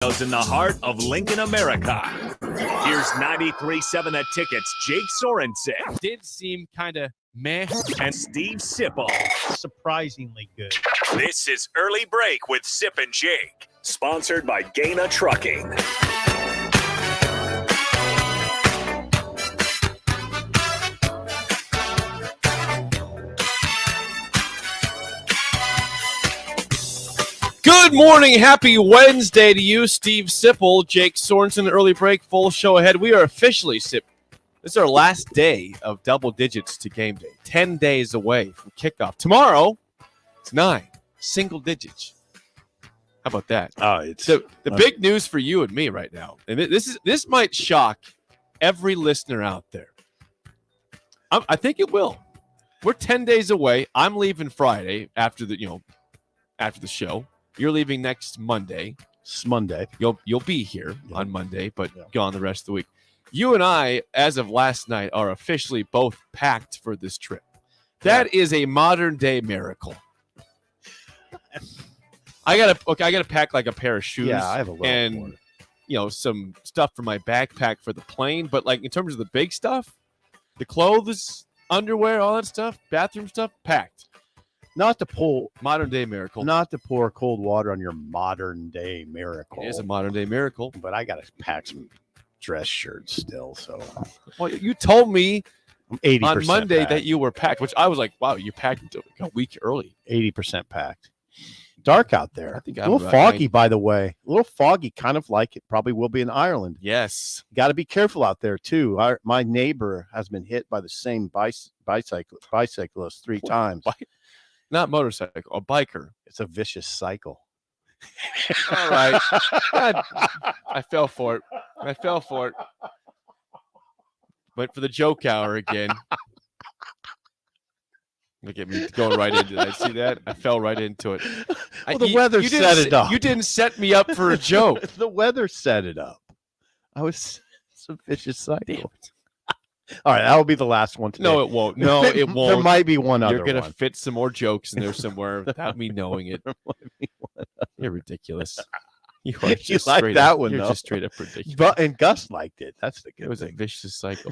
In the heart of Lincoln, America. Here's 93.7 The Ticket's Jake Sorensen. Did seem kind of meh. And Steve Sipple. Surprisingly good. This is Early Break with Sip and Jake. Sponsored by Gaina Trucking. Good morning. Happy Wednesday to you, Steve Sipple, Jake Sorensen. Early Break, full show ahead. We are officially, Sip. This is our last day of double digits to game day. 10 days away from kickoff. Tomorrow, it's 9 single digits. How about that? It's the big news for you and me right now, and this might shock every listener out there. I think it will. We're 10 days away. I'm leaving Friday after the show. You're leaving next Monday. It's Monday. You'll be here on Monday, but gone the rest of the week. You and I, as of last night, are officially both packed for this trip. That is a modern day miracle. I gotta pack like a pair of shoes. Yeah, I have a little and more. Some stuff for my backpack for the plane. But like in terms of the big stuff, the clothes, underwear, all that stuff, bathroom stuff, packed. Not to pull modern day miracle. Not to pour cold water on your modern day miracle. It is a modern day miracle. But I got to pack some dress shirts still. So, well, you told me 80% on Monday packed. that you were packed, which I was like, wow, you packed a week early. 80% packed. Dark out there. I think a little foggy, by the way. A little foggy, kind of like it probably will be in Ireland. Yes. Got to be careful out there, too. My neighbor has been hit by the same bicyclist 3 times. Not motorcycle, a biker. It's a vicious cycle. All right. God, I fell for it. Went for the joke hour again. Look at me going right into that. See that? I fell right into it. Well, the weather set it up. You didn't set me up for a joke. The weather set it up. It's a vicious cycle. Damn it. All right, that will be the last one today. No, it won't. No, it won't. There might be one other You're going to fit some more jokes in there somewhere without me knowing it. There might be one You're ridiculous. You like that one, You're though. just straight up ridiculous. And Gus liked it. That's the good It was thing. a vicious cycle.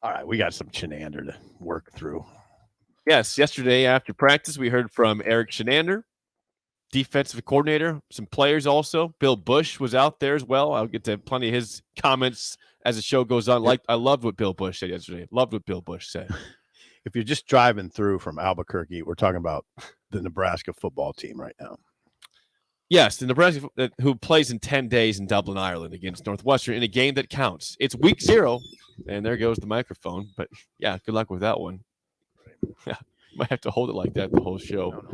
All right, we got some Chenander to work through. Yes, yesterday after practice, we heard from Eric Chenander, defensive coordinator, some players also. Bill Bush was out there as well. I'll get to plenty of his comments as the show goes on. I loved what Bill Bush said yesterday. Loved what Bill Bush said. If you're just driving through from Albuquerque, we're talking about the Nebraska football team right now. Yes, the Nebraska who plays in 10 days in Dublin, Ireland against Northwestern in a game that counts. It's week 0, and there goes the microphone. But, yeah, good luck with that one. Yeah, might have to hold it like that the whole show.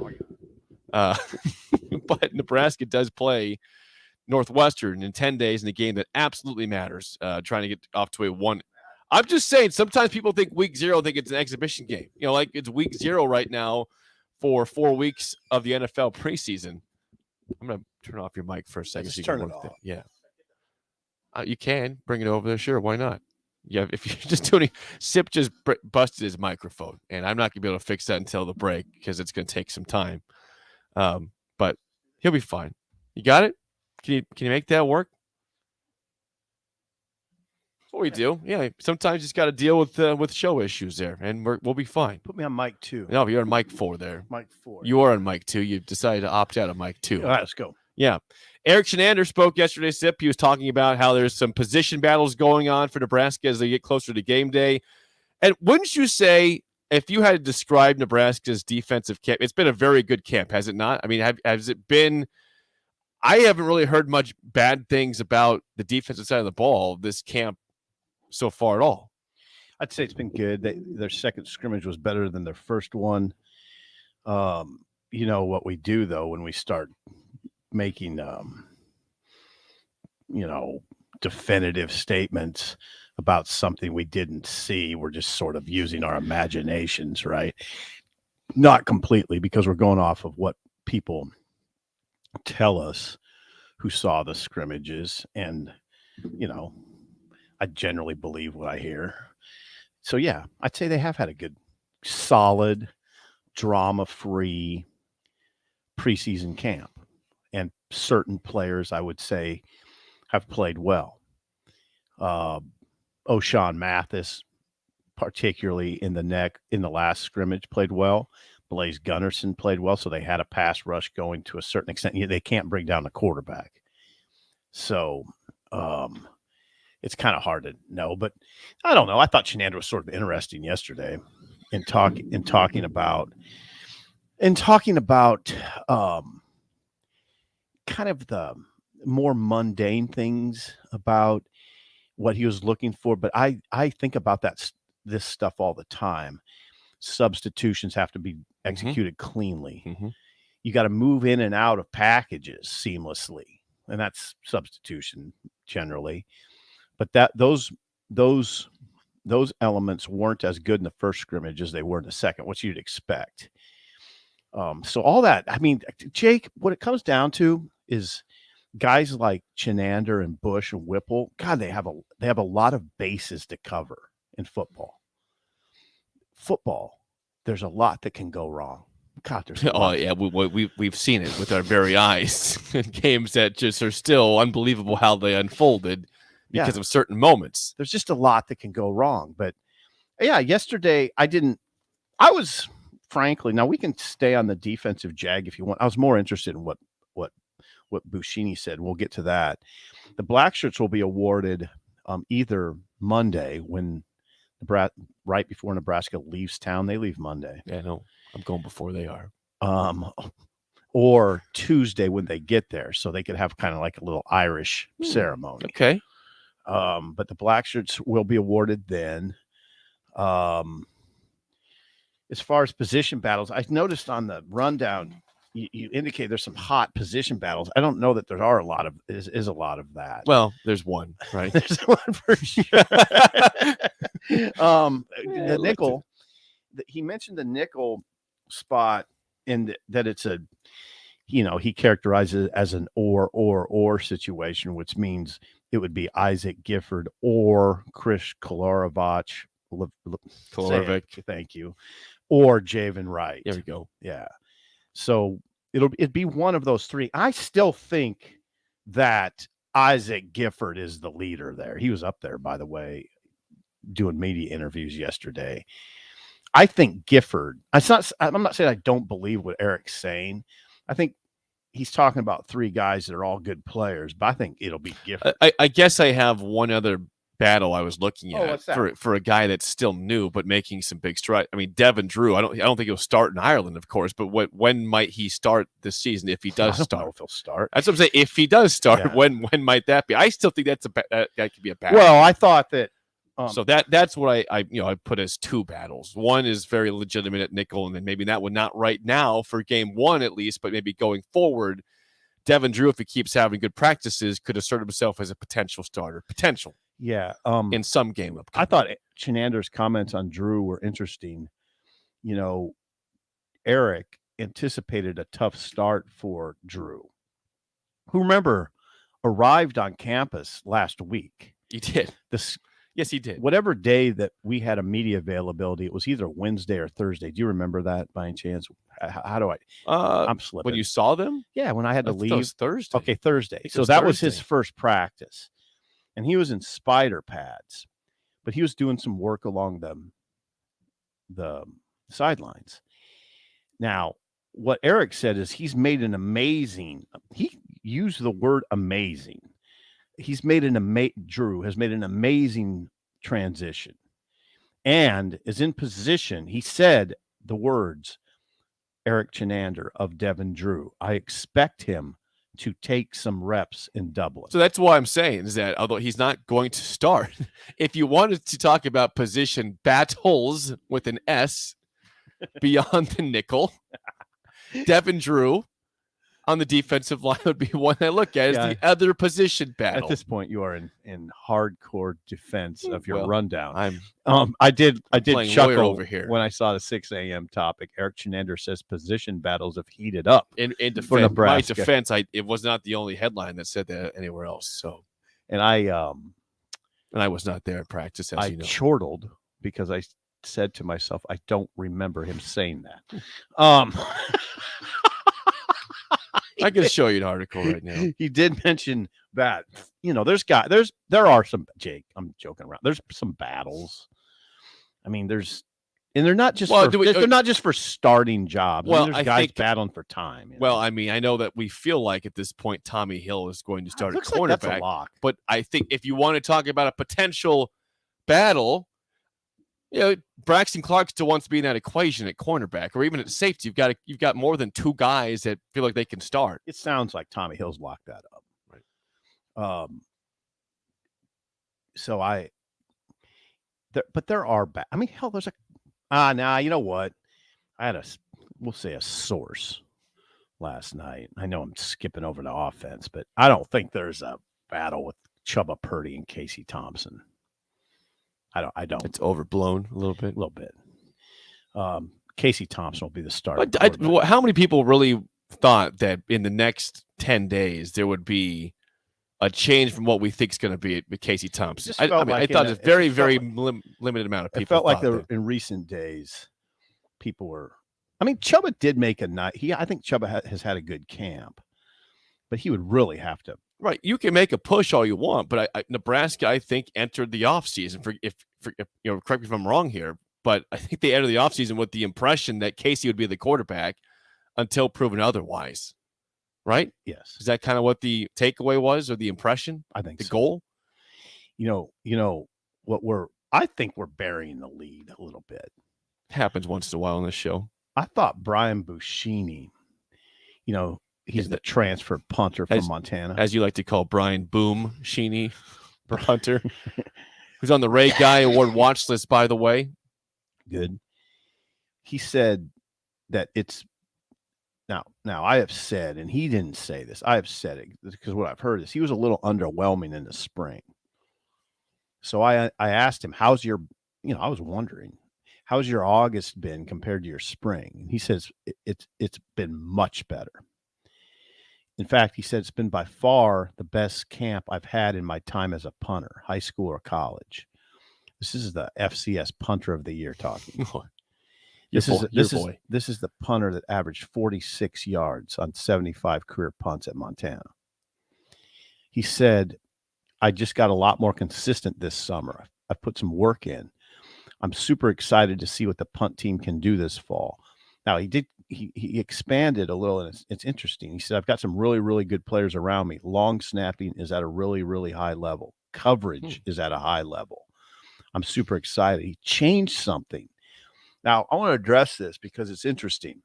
But Nebraska does play Northwestern in 10 days in a game that absolutely matters, trying to get off to a 1. I'm just saying, sometimes people think week 0, think it's an exhibition game. Like it's week 0 right now for 4 weeks of the NFL preseason. I'm going to turn off your mic for a second. Just turn it off. Yeah. You can bring it over there. Sure. Why not? Yeah. If you're just doing Sip just busted his microphone, and I'm not going to be able to fix that until the break because it's going to take some time. But he'll be fine. You got it? Can you make that work? That's what we do. Yeah. Sometimes you just got to deal with show issues there, and we'll be fine. Put me on mic 2. No, you're on mic 4 there. Mic 4. You are on mic 2. You decided to opt out of mic 2. All right, let's go. Yeah. Eric Chenander spoke yesterday, Sip. He was talking about how there's some position battles going on for Nebraska as they get closer to game day. And wouldn't you say, if you had to describe Nebraska's defensive camp, it's been a very good camp, has it not? I mean, has it been – I haven't really heard much bad things about the defensive side of the ball this camp so far at all. I'd say it's been good. Their second scrimmage was better than their first one. What we do, though, when we start making, definitive statements about something we didn't see, we're just sort of using our imaginations, right? Not completely, because we're going off of what people tell us who saw the scrimmages. And, I generally believe what I hear. So, yeah, I'd say they have had a good, solid, drama-free preseason camp. and certain players, I would say, have played well. O'Shawn Mathis, particularly in the last scrimmage, played well. Blaze Gunnerson played well, so they had a pass rush going to a certain extent. They can't bring down the quarterback. So it's kind of hard to know, but I don't know. I thought Chenander was sort of interesting yesterday in talking about kind of the more mundane things about what he was looking for. But I think about this stuff all the time. Substitutions have to be executed cleanly. Mm-hmm. You got to move in and out of packages seamlessly, and that's substitution generally. But those elements weren't as good in the first scrimmage as they were in the second, what you'd expect. So all that, I mean, Jake, what it comes down to is guys like Chenander and Bush and Whipple. God, they have a lot of bases to cover in football. There's a lot that can go wrong. God, there's a lot. Yeah, we've seen it with our very eyes. Games that just are still unbelievable how they unfolded because of certain moments. There's just a lot that can go wrong. But yeah, yesterday I was frankly, now we can stay on the defensive jag if you want. I was more interested in what Buschini said. We'll get to that. The black shirts will be awarded either Monday when right before Nebraska leaves town. They leave Monday. Yeah, no, I'm going before they are. Or Tuesday when they get there, so they could have kind of like a little Irish ceremony. Okay. But the black shirts will be awarded then. As far as position battles, I noticed on the rundown you indicate there's some hot position battles. I don't know that there are a lot of that. Well, there's one, right? There's one for sure. The nickel. He mentioned the nickel spot in that it's a, he characterizes it as an or situation, which means it would be Isaac Gifford or Chris Kolarovic. Thank you. Or Javen Wright. There we go. Yeah. So it'd be one of those three. I still think that Isaac Gifford is the leader there. He was up there, by the way, doing media interviews yesterday. I think Gifford. I'm not saying I don't believe what Eric's saying. I think he's talking about three guys that are all good players, but I think it'll be Gifford. I guess I have one other battle I was looking at what's that? for a guy that's still new but making some big strides. I mean, Devin Drew. I don't think he'll start in Ireland, of course. But when might he start this season? If he does start, I don't know if he'll start. That's what I'm saying. If he does start, when might that be? I still think that could be a battle. Well, I thought that. So that's what I put as two battles. One is very legitimate at nickel, and then maybe that one not right now for game one at least, but maybe going forward, Devin Drew, if he keeps having good practices, could assert himself as a potential starter. Yeah. In some game up. I thought Chenander's comments on Drew were interesting. Eric anticipated a tough start for Drew, who, remember, arrived on campus last week. He did. Yes, he did. Whatever day that we had a media availability, it was either Wednesday or Thursday. Do you remember that by any chance? How do I? I'm slipping. When you saw them? Yeah, when I had to leave. It was Thursday. Okay, Thursday. So that was his first practice. And he was in spider pads, but he was doing some work along the sidelines. Now, what Eric said is he used the word amazing. Drew has made an amazing transition and is in position. He said the words, Eric Chenander of Devin Drew. I expect him to take some reps in Dublin. So that's why I'm saying is that although he's not going to start, if you wanted to talk about position battles with an S beyond the nickel, Devin Drew on the defensive line would be one I look at as the other position battle. At this point, you are in hardcore defense of your rundown. I did chuckle over here when I saw the 6 a.m. topic. Eric Chenander says position battles have heated up. In for Nebraska. My defense, it was not the only headline that said that anywhere else. So, and I was not there at practice. As you know, chortled because I said to myself, I don't remember him saying that. I can show you an article right now. He did mention that, there are some, Jake, I'm joking around. There's some battles. I mean, and they're not just they're not just for starting jobs. Well, there's guys battling for time. Well, I mean, I know that we feel like at this point Tommy Hill is going to start at cornerback. Like that's a lock. But I think if you want to talk about a potential battle, Braxton Clark still wants to be in that equation at cornerback, or even at safety. You've got more than two guys that feel like they can start. It sounds like Tommy Hill's locked that up. Right. But there are I mean, hell, there's now you know what? I had we'll say a source last night. I know I'm skipping over to offense, but I don't think there's a battle with Chubba Purdy and Casey Thompson. I don't. It's overblown a little bit. Casey Thompson will be the starter. How many people really thought that in the next 10 days there would be a change from what we think is going to be with Casey Thompson? I thought it's very limited amount of people. It felt like in recent days, people were. I mean, Chubba did make a night. I think Chubba has had a good camp, but he would really have to. Right, you can make a push all you want, but Nebraska, I think, entered the offseason. Correct me if I'm wrong here, but I think they entered the offseason with the impression that Casey would be the quarterback until proven otherwise. Right? Yes. Is that kind of what the takeaway was, or the impression? I think the so. Goal. I think we're burying the lead a little bit. Happens once in a while on this show. I thought Brian Buschini, he's the transfer punter from Montana. As you like to call Brian Boom Sheeny, punter, who's on the Ray Guy Award watch list, by the way. Good. He said that it's now I have said, and he didn't say this, I have said it because what I've heard is he was a little underwhelming in the spring. So I asked him, how's your, I was wondering, how's your August been compared to your spring? And he says it's been much better. In fact, he said it's been by far the best camp I've had in my time as a punter, high school or college. This is the FCS punter of the year talking. This is the punter that averaged 46 yards on 75 career punts at Montana. He said, I just got a lot more consistent this summer. I put some work in. I'm super excited to see what the punt team can do this fall. Now, he expanded a little, and it's interesting. He said, I've got some really, really good players around me. Long snapping is at a really, really high level. Coverage is at a high level. I'm super excited. He changed something. Now, I want to address this because it's interesting.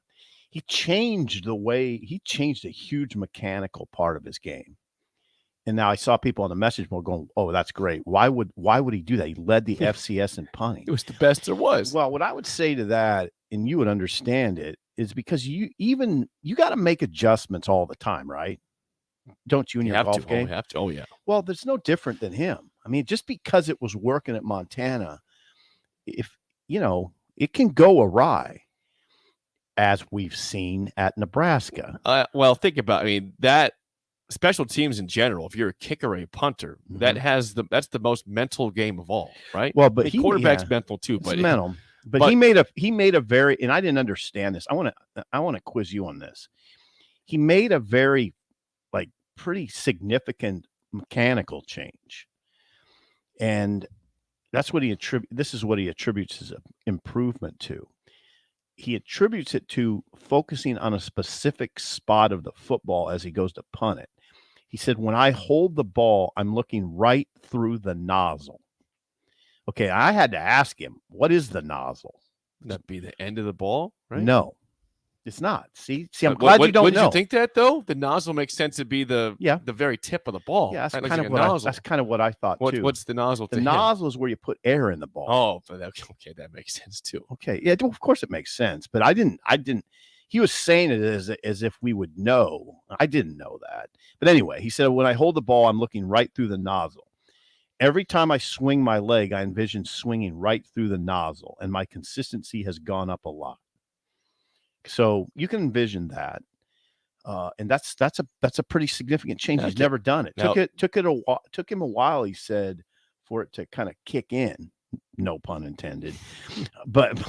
He changed a huge mechanical part of his game. And now I saw people on the message board going, oh, that's great. Why would he do that? He led the FCS in punting. It was the best there was. Well, what I would say to that, and you would understand it, is because you got to make adjustments all the time, right? Don't you in your golf game? Oh, have to. Oh, yeah. Well, there's no different than him. I mean, just because it was working at Montana, it can go awry, as we've seen at Nebraska. Well, think about, that special teams in general, if you're a kicker or a punter, that's the most mental game of all, right? Well, but quarterback's mental too, but mental. But he made a very, and I didn't understand this. I want to quiz you on this. He made a very pretty significant mechanical change. And that's what this is what he attributes his improvement to. He attributes it to focusing on a specific spot of the football as he goes to punt it. He said, when I hold the ball, I'm looking right through the nozzle. Okay, I had to ask him, what is the nozzle? Would that be the end of the ball, right? No, it's not. See, I'm glad you don't know. Wouldn't you think that, though? The nozzle makes sense to be the very tip of the ball. Yeah, that's kind of what I thought, too. What's the nozzle? The nozzle is where you put air in the ball. Oh, okay, that makes sense, too. Okay, yeah, of course it makes sense, but I didn't. He was saying it as if we would know. I didn't know that. But anyway, he said, when I hold the ball, I'm looking right through the nozzle. Every time I swing my leg, I envision swinging right through the nozzle, and my consistency has gone up a lot. So you can envision that, and that's a pretty significant change. He's never done it. Took him a while, he said, for it to kind of kick in. No pun intended, but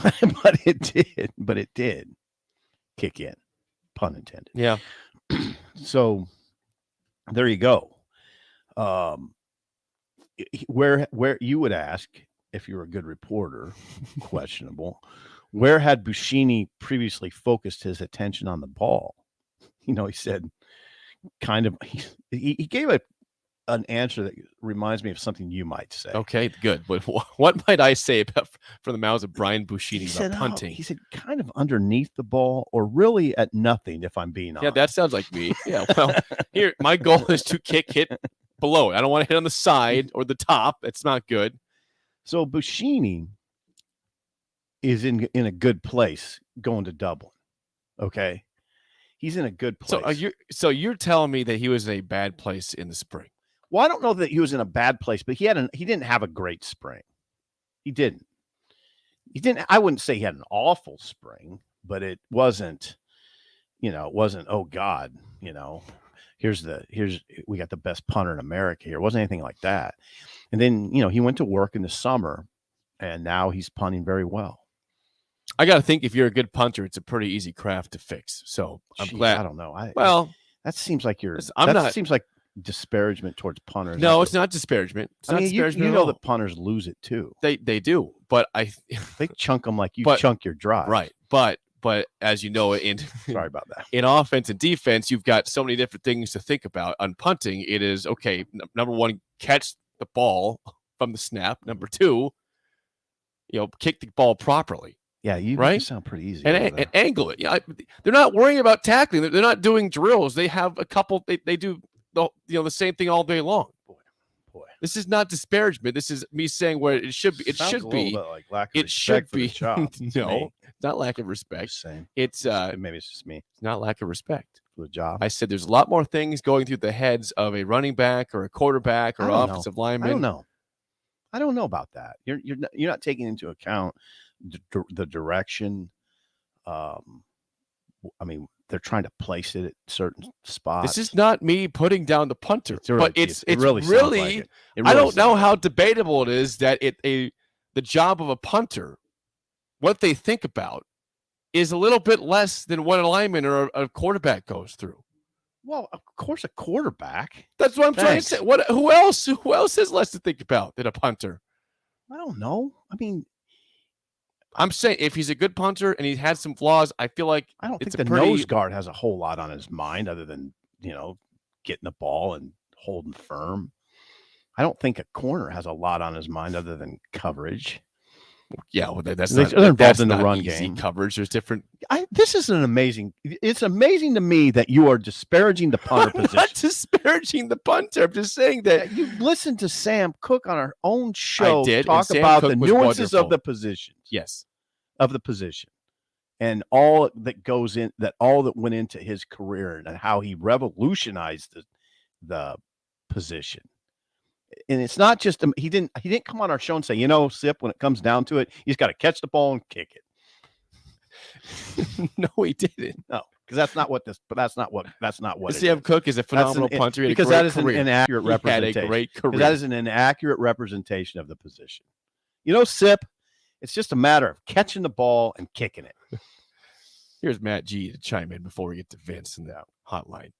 it did. But it did kick in, pun intended. Yeah. So there you go. Where you would ask if you're a good reporter, questionable, where had Buschini previously focused his attention on the ball? He said kind of, he gave an answer that reminds me of something you might say. Okay, good. What might I say from the mouths of Brian Buschini about punting? punting? He said kind of underneath the ball or really at nothing, if I'm being honest. Yeah, that sounds like me. Yeah, well, here, my goal is to hit below it. I don't want to hit on the side or the top. That's not good. So Buschini is in a good place going to Dublin. Okay. He's in a good place. So you're telling me that he was in a bad place in the spring? Well, I don't know that he was in a bad place, but he didn't have a great spring. He didn't. I wouldn't say he had an awful spring, but it wasn't, oh God, we got the best punter in America here. It wasn't anything like that. And then, he went to work in the summer and now he's punting very well. I got to think if you're a good punter, it's a pretty easy craft to fix. So I'm glad. I don't know. That seems like seems like disparagement towards punters. No, it's not disparagement. It's not disparagement. You know that punters lose it too. They do, but they chunk them like you chunk your drive. Right. But as you know, sorry about that. In offense and defense, you've got so many different things to think about. On punting, it is okay. Number one, catch the ball from the snap. Number two, kick the ball properly. Yeah, you sound pretty easy. And angle it. Yeah, they're not worrying about tackling. They're not doing drills. They have a couple. They do the same thing all day long. Boy, this is not disparagement. This is me saying where it should be. It should be. Like lack of it should be. No, it's not lack of respect. It's maybe it's just me. It's not lack of respect for the job. I said there's a lot more things going through the heads of a running back or a quarterback or offensive lineman. I don't know about that. You're not taking into account the direction. They're trying to place it at certain spots. This is not me putting down the punter, but it's really like I don't know how debatable it is that the job of a punter, what they think about, is a little bit less than what a lineman or a quarterback goes through. Well, of course, a quarterback. That's what I'm trying to say. Who else has less to think about than a punter? I don't know. I'm saying if he's a good punter and he had some flaws, I feel like I don't think the nose guard has a whole lot on his mind other than getting the ball and holding firm. I don't think a corner has a lot on his mind other than coverage. Yeah, well, they're involved in the run game. Coverage. There's different. This is amazing. It's amazing to me that you are disparaging the punter position. I'm not disparaging the punter. I'm just saying that you listened to Sam Cook on our own show talk about about the nuances of the positions. Yes, of the position, and all that went into his career and how he revolutionized the position. And it's not just he didn't come on our show and say, Sip, when it comes down to it, he's got to catch the ball and kick it. No, he didn't. No, because that's not what. Sam Cook is a phenomenal punter because that is an inaccurate representation. He had a great career. That is an inaccurate representation of the position. Sip, it's just a matter of catching the ball and kicking it. Here's Matt G to chime in before we get to Vince in the hotline.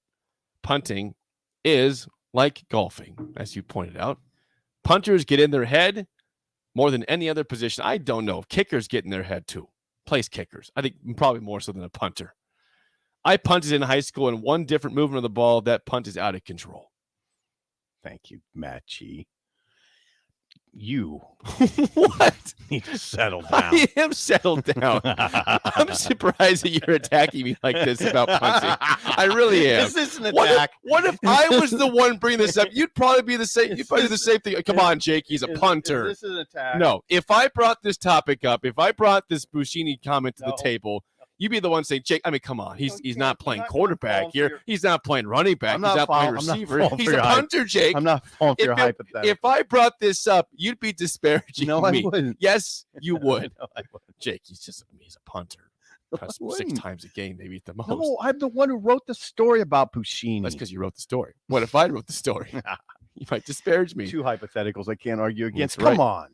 Punting is like golfing, as you pointed out. Punters get in their head more than any other position. I don't know. Kickers get in their head too. Place kickers. I think probably more so than a punter. I punted in high school, and one different movement of the ball, that punt is out of control. Thank you, Matt G. You what? Need to settle down. I am settled down. I'm surprised that you're attacking me like this about punting. I really am. This is an attack. What if I was the one bringing this up? You'd probably be the same. You'd probably do the same thing. Come on, Jake. He's a punter. This is an attack. No. If I brought this topic up, if I brought this Buschini comment to the table, you'd be the one saying, Jake, come on. He's not playing quarterback here. He's not playing running back. He's not playing receiver. He's a punter, Jake. I'm not falling for your hypothetical. If I brought this up, you'd be disparaging me. I wouldn't. Yes, you would. No, I wouldn't. Jake, he's a punter. 6 times a game, maybe at the most. No, I'm the one who wrote the story about Buschini. That's because you wrote the story. What if I wrote the story? You might disparage me. 2 hypotheticals I can't argue against. That's right. Come on.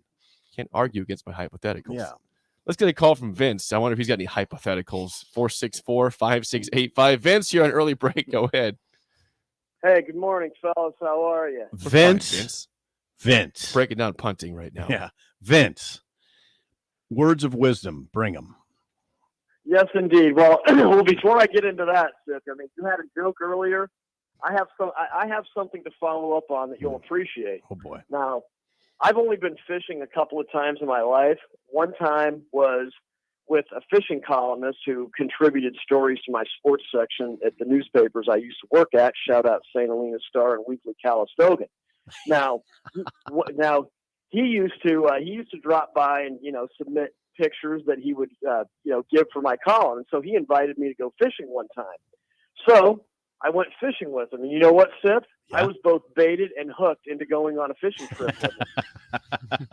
Can't argue against my hypotheticals. Yeah. Let's get a call from Vince. I wonder if he's got any hypotheticals. 464-5685. Vince, you're on early break. Go ahead. Hey, good morning, fellas. How are you? Vince. Breaking down punting right now. Yeah. Vince. Words of wisdom. Bring them. Yes, indeed. Well, well, before I get into that, Sip, I mean, you had a joke earlier. I have something to follow up on that you'll appreciate. Oh boy. Now, I've only been fishing a couple of times in my life. One time was with a fishing columnist who contributed stories to my sports section at the newspapers I used to work at. Shout out St. Helena Star and Weekly Calistoga. Now, he used to drop by and submit pictures that he would give for my column, and so he invited me to go fishing one time. So I went fishing with him, and you know what, Sip? Yeah. I was both baited and hooked into going on a fishing trip with him.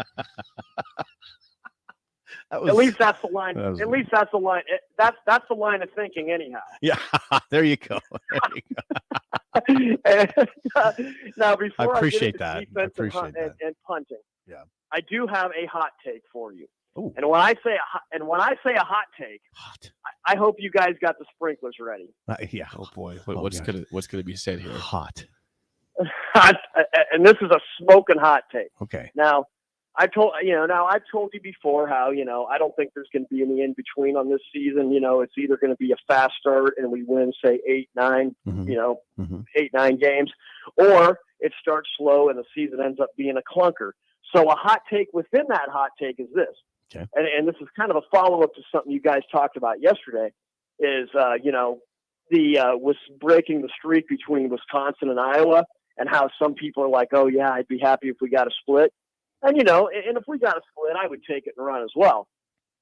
At least that's the line. At least that's the line. That's the line of thinking, anyhow. Yeah, there you go. Now, before I appreciate get into that. defense and punting, yeah, I do have a hot take for you. Ooh. And when I say a hot take, I hope you guys got the sprinklers ready. Yeah. Oh boy, what's gonna be said here? Hot. And this is a smoking hot take. Okay. Now, I've told you before how I don't think there's going to be any in between on this season. It's either going to be a fast start and we win, say 8-9, Mm-hmm. 8-9 games, or it starts slow and the season ends up being a clunker. So a hot take within that hot take is this. Okay. And this is kind of a follow-up to something you guys talked about yesterday, is, was breaking the streak between Wisconsin and Iowa, and how some people are like, oh, yeah, I'd be happy if we got a split. And, and if we got a split, I would take it and run as well.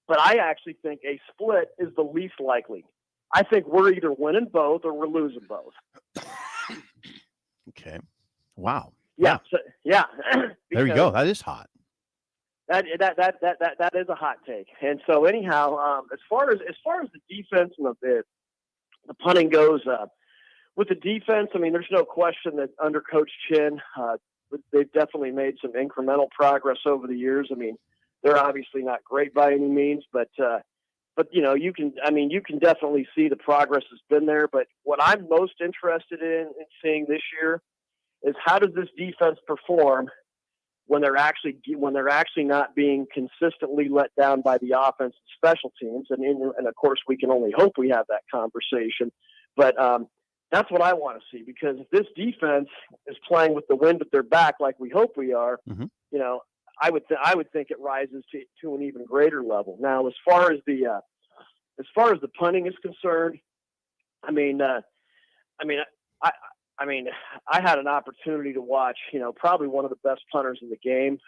But I actually think a split is the least likely. I think we're either winning both or we're losing both. Okay. Wow. Yeah. So, yeah. There you go. That is hot. That is a hot take. And so anyhow, as far as the defense and the punting goes, with the defense, I mean, there's no question that under Coach Chin, they've definitely made some incremental progress over the years. I mean, they're obviously not great by any means, but you can definitely see the progress has been there. But what I'm most interested in seeing this year is how does this defense perform when they're actually not being consistently let down by the offense and special teams. And of course, we can only hope we have that conversation. But that's what I want to see, because if this defense is playing with the wind at their back like we hope we are, mm-hmm. I would think it rises to an even greater level. Now, as far as the punting is concerned, I had an opportunity to watch, probably one of the best punters in the game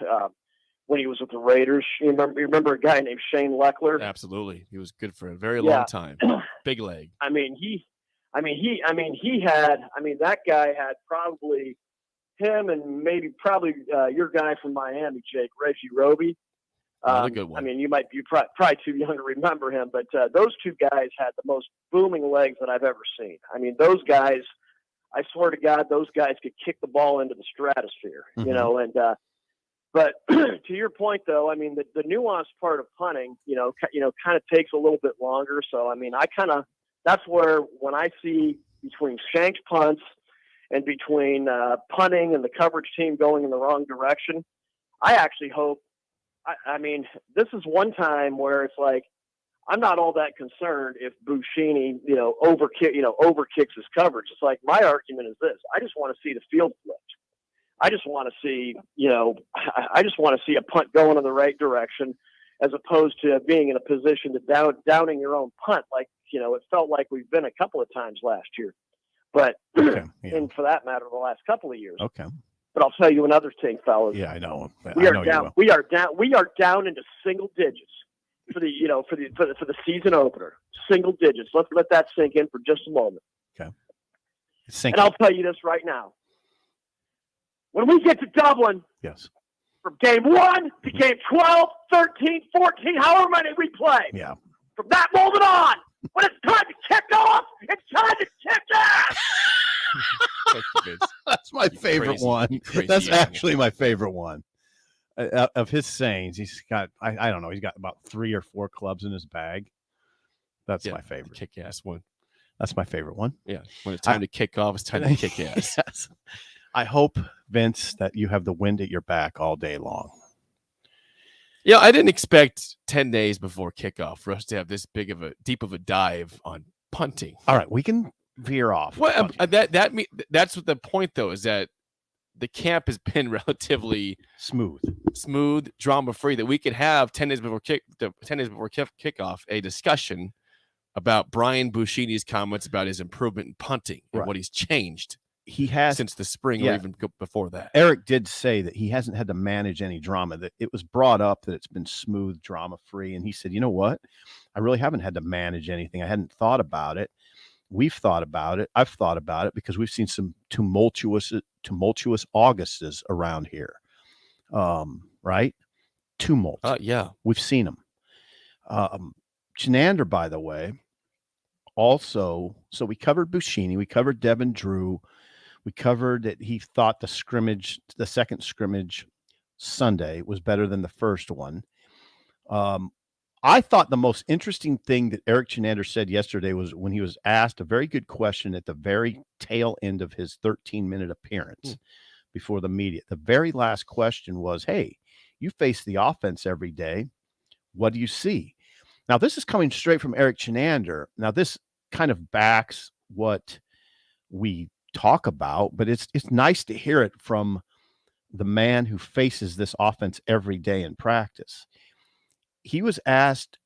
when he was with the Raiders. You remember a guy named Shane Leckler? Absolutely, he was good for a very long time. Big leg. That guy had probably him and maybe your guy from Miami, Jake, Reggie Roby. Another good one. You might be probably too young to remember him, but those two guys had the most booming legs that I've ever seen. I mean, those guys. I swear to God, those guys could kick the ball into the stratosphere, mm-hmm. But to your point though, I mean, the nuanced part of punting, kind of takes a little bit longer. So, that's where, when I see between shanked punts and between punting and the coverage team going in the wrong direction, I actually hope, this is one time where it's like, I'm not all that concerned if Buschini, overkicks his coverage. It's like, my argument is this: I just want to see the field flipped. I just want to see, a punt going in the right direction, as opposed to being in a position to downing your own punt, like it felt like we've been a couple of times last year, but and for that matter, the last couple of years. Okay. But I'll tell you another thing, fellas. Yeah, I know. We are down into single digits for the season opener. Single digits. Let's let that sink in for just a moment. Okay. And I'll tell you this right now. When we get to Dublin, yes, from game 1 to game 12, 13, 14, however many we play, yeah, from that moment on, when it's time to kick off, it's time to kick ass. That's my favorite one. That's actually my favorite one. Of his sayings, he's got, I don't know, he's got about 3 or 4 clubs in his bag. That's my favorite. Kick-ass one. That's my favorite one. Yeah, when it's time to kick off, it's time to kick ass. Yes. I hope, Vince, that you have the wind at your back all day long. Yeah, I didn't expect 10 days before kickoff for us to have this deep of a dive on punting. All right, we can veer off. Well, that's what the point though, is that the camp has been relatively smooth, drama-free, that we could have 10 days before kickoff a discussion about Brian Buschini's comments about his improvement in punting and what he's changed. He has since the spring or even before that. Eric did say that he hasn't had to manage any drama, that it was brought up that it's been smooth, drama-free. And he said, you know what? I really haven't had to manage anything. I hadn't thought about it. We've thought about it. I've thought about it because we've seen some tumultuous Augustes around here. Right? Tumult. Yeah. We've seen them. Chenander, by the way, also, so we covered Buschini, we covered Devin Drew. We covered that he thought the second scrimmage Sunday was better than the first one. I thought the most interesting thing that Eric Chenander said yesterday was when he was asked a very good question at the very tail end of his 13-minute appearance before the media. The very last question was, hey, you face the offense every day. What do you see? Now, this is coming straight from Eric Chenander. Now, this kind of backs what we talk about, but it's nice to hear it from the man who faces this offense every day in practice. He was asked,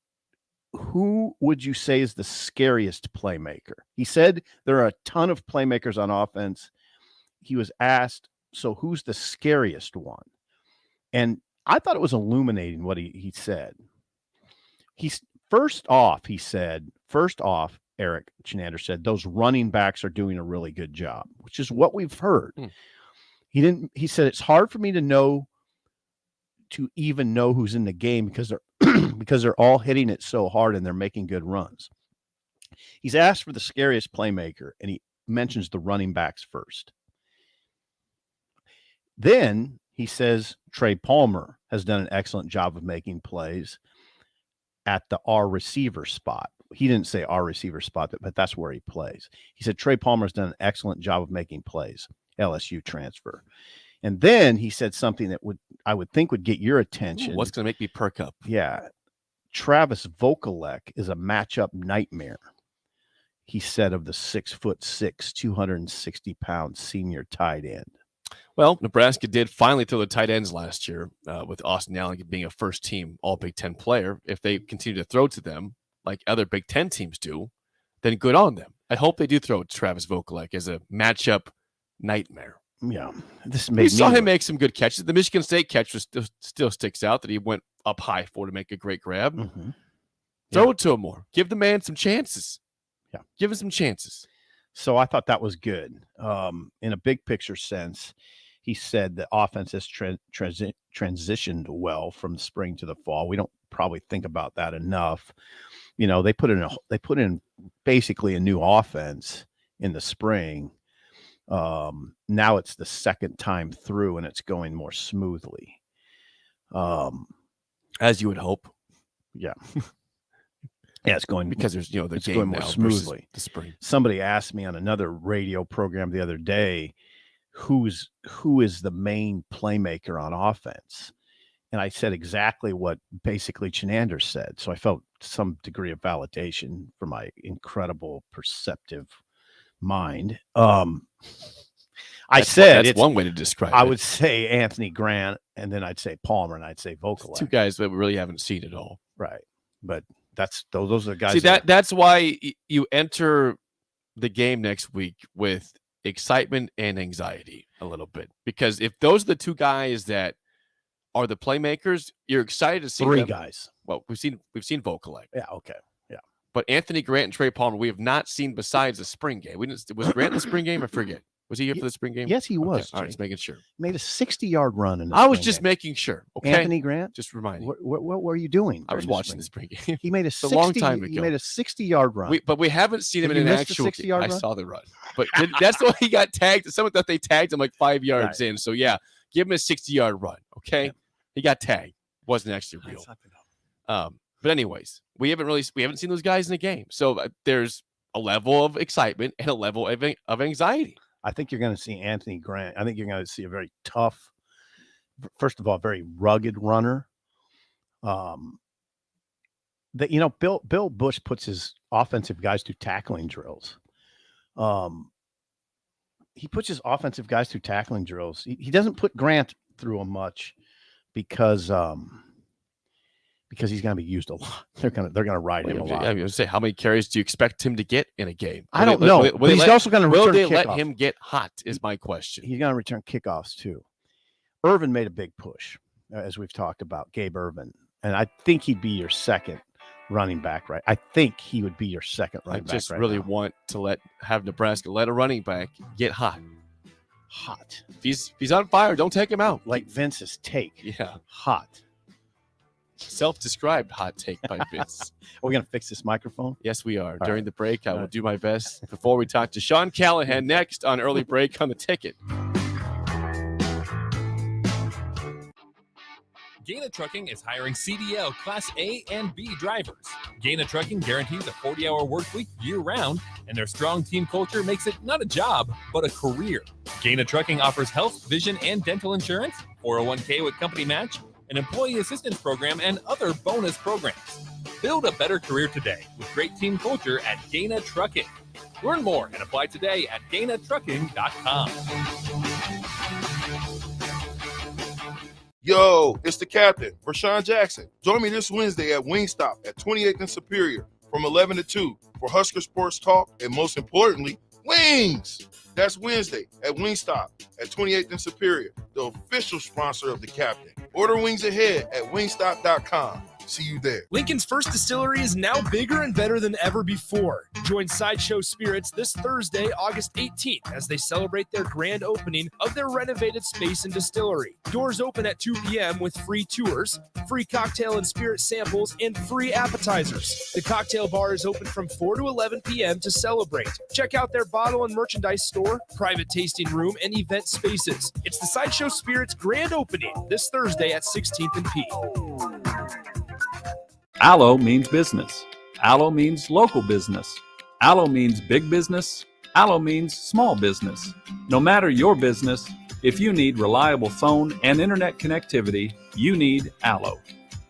who would you say is the scariest playmaker? He said there are a ton of playmakers on offense. He was asked, so who's the scariest one? And I thought it was illuminating what he said. First off, Eric Chenander said those running backs are doing a really good job, which is what we've heard. He said it's hard for me to even know who's in the game because they're all hitting it so hard and they're making good runs. He's asked for the scariest playmaker, and he mentions the running backs first. Then he says Trey Palmer has done an excellent job of making plays at the R receiver spot. He didn't say our receiver spot, but that's where he plays. He said Trey Palmer's done an excellent job of making plays, LSU transfer. And then he said something that I would think would get your attention. What's going to make me perk up? Yeah. Travis Vokalek is a matchup nightmare, he said, of the 6'6", 260-pound senior tight end. Well, Nebraska did finally throw the tight ends last year with Austin Allen being a first-team All-Big Ten player. If they continue to throw to them like other Big Ten teams do, then good on them. I hope they do throw to Travis Vokalek as a matchup nightmare. Yeah, we saw him make some good catches. The Michigan State catch still sticks out that he went up high for to make a great grab. Mm-hmm. Throw it to him more. Give the man some chances. Yeah, give him some chances. So I thought that was good. In a big picture sense, he said the offense has transitioned well from the spring to the fall. We don't probably think about that enough. You know, they put in basically a new offense in the spring. Now it's the second time through and it's going more smoothly. As you would hope. Yeah. Yeah, it's going because there's the it's game going more smoothly. The spring. Somebody asked me on another radio program the other day, who is the main playmaker on offense? And I said exactly what basically Chenander said. So I felt some degree of validation for my incredible perceptive mind. I said that's one way to describe it. I would say Anthony Grant, and then I'd say Palmer, and I'd say Vokalek. Two guys that we really haven't seen at all. Right. But those are the guys. See, that's why you enter the game next week with excitement and anxiety a little bit, because if those are the two guys that are the playmakers, you're excited to see three them. Guys. Well, we've seen Vokalek. Yeah. Okay. Yeah. But Anthony Grant and Trey Palmer, we have not seen besides the spring game. Was Grant in the spring game? I forget. Was he here for the spring game? Yes, he was. Okay. All right, just making sure. Made a 60-yard run in the I was spring just game. making sure. Okay. Anthony Grant? Just reminding. What were you doing? I was watching the spring game. He made a long time ago. He made a 60-yard run. But we haven't seen him in an actual 60-yard run? I saw the run. But that's why he got tagged. Someone thought they tagged him like 5 yards in. So, yeah, give him a 60-yard run, okay? Yeah. He got tagged. Wasn't actually real. But anyways, we haven't seen those guys in the game. So there's a level of excitement and a level of anxiety. I think you're going to see Anthony Grant. I think you're going to see a very tough, first of all, very rugged runner. Bill Bush puts his offensive guys through tackling drills. He puts his offensive guys through tackling drills. He doesn't put Grant through them much because he's going to be used a lot. They're going to ride him a lot. I was going to say, how many carries do you expect him to get in a game? I don't know. But he's also going to return kickoffs. Will they let him get hot is my question. He's going to return kickoffs too. Irvin made a big push, as we've talked about, Gabe Irvin. And I think he'd be your second running back, right? I think he would be your second running back. I just really want to have Nebraska let a running back get hot. Hot. If he's on fire, don't take him out. Like Vince's take. Yeah. Hot. Self-described hot take by Vince. Are we going to fix this microphone? Yes, we are. During the break, I will do my best. Before we talk to Sean Callahan next on Early Break on the Ticket. Gaina Trucking is hiring CDL Class A and B drivers. Gaina Trucking guarantees a 40-hour work week year-round, and their strong team culture makes it not a job, but a career. Gaina Trucking offers health, vision, and dental insurance, 401k with company match, an employee assistance program, and other bonus programs. Build a better career today with great team culture at Gaina Trucking. Learn more and apply today at GainaTrucking.com. Yo, it's the captain, Rashawn Jackson. Join me this Wednesday at Wingstop at 28th and Superior from 11 to 2 for Husker Sports Talk and, most importantly, wings. That's Wednesday at Wingstop at 28th and Superior, the official sponsor of the captain. Order wings ahead at wingstop.com. See you there. Lincoln's first distillery is now bigger and better than ever before. Join Sideshow Spirits this Thursday, August 18th, as they celebrate their grand opening of their renovated space and distillery. Doors open at 2 p.m. with free tours, free cocktail and spirit samples, and free appetizers. The cocktail bar is open from 4 to 11 p.m. to celebrate. Check out their bottle and merchandise store, private tasting room, and event spaces. It's the Sideshow Spirits grand opening this Thursday at 16th and P. Allo means business. Allo means local business. Allo means big business. Allo means small business. No matter your business, if you need reliable phone and internet connectivity, you need Allo.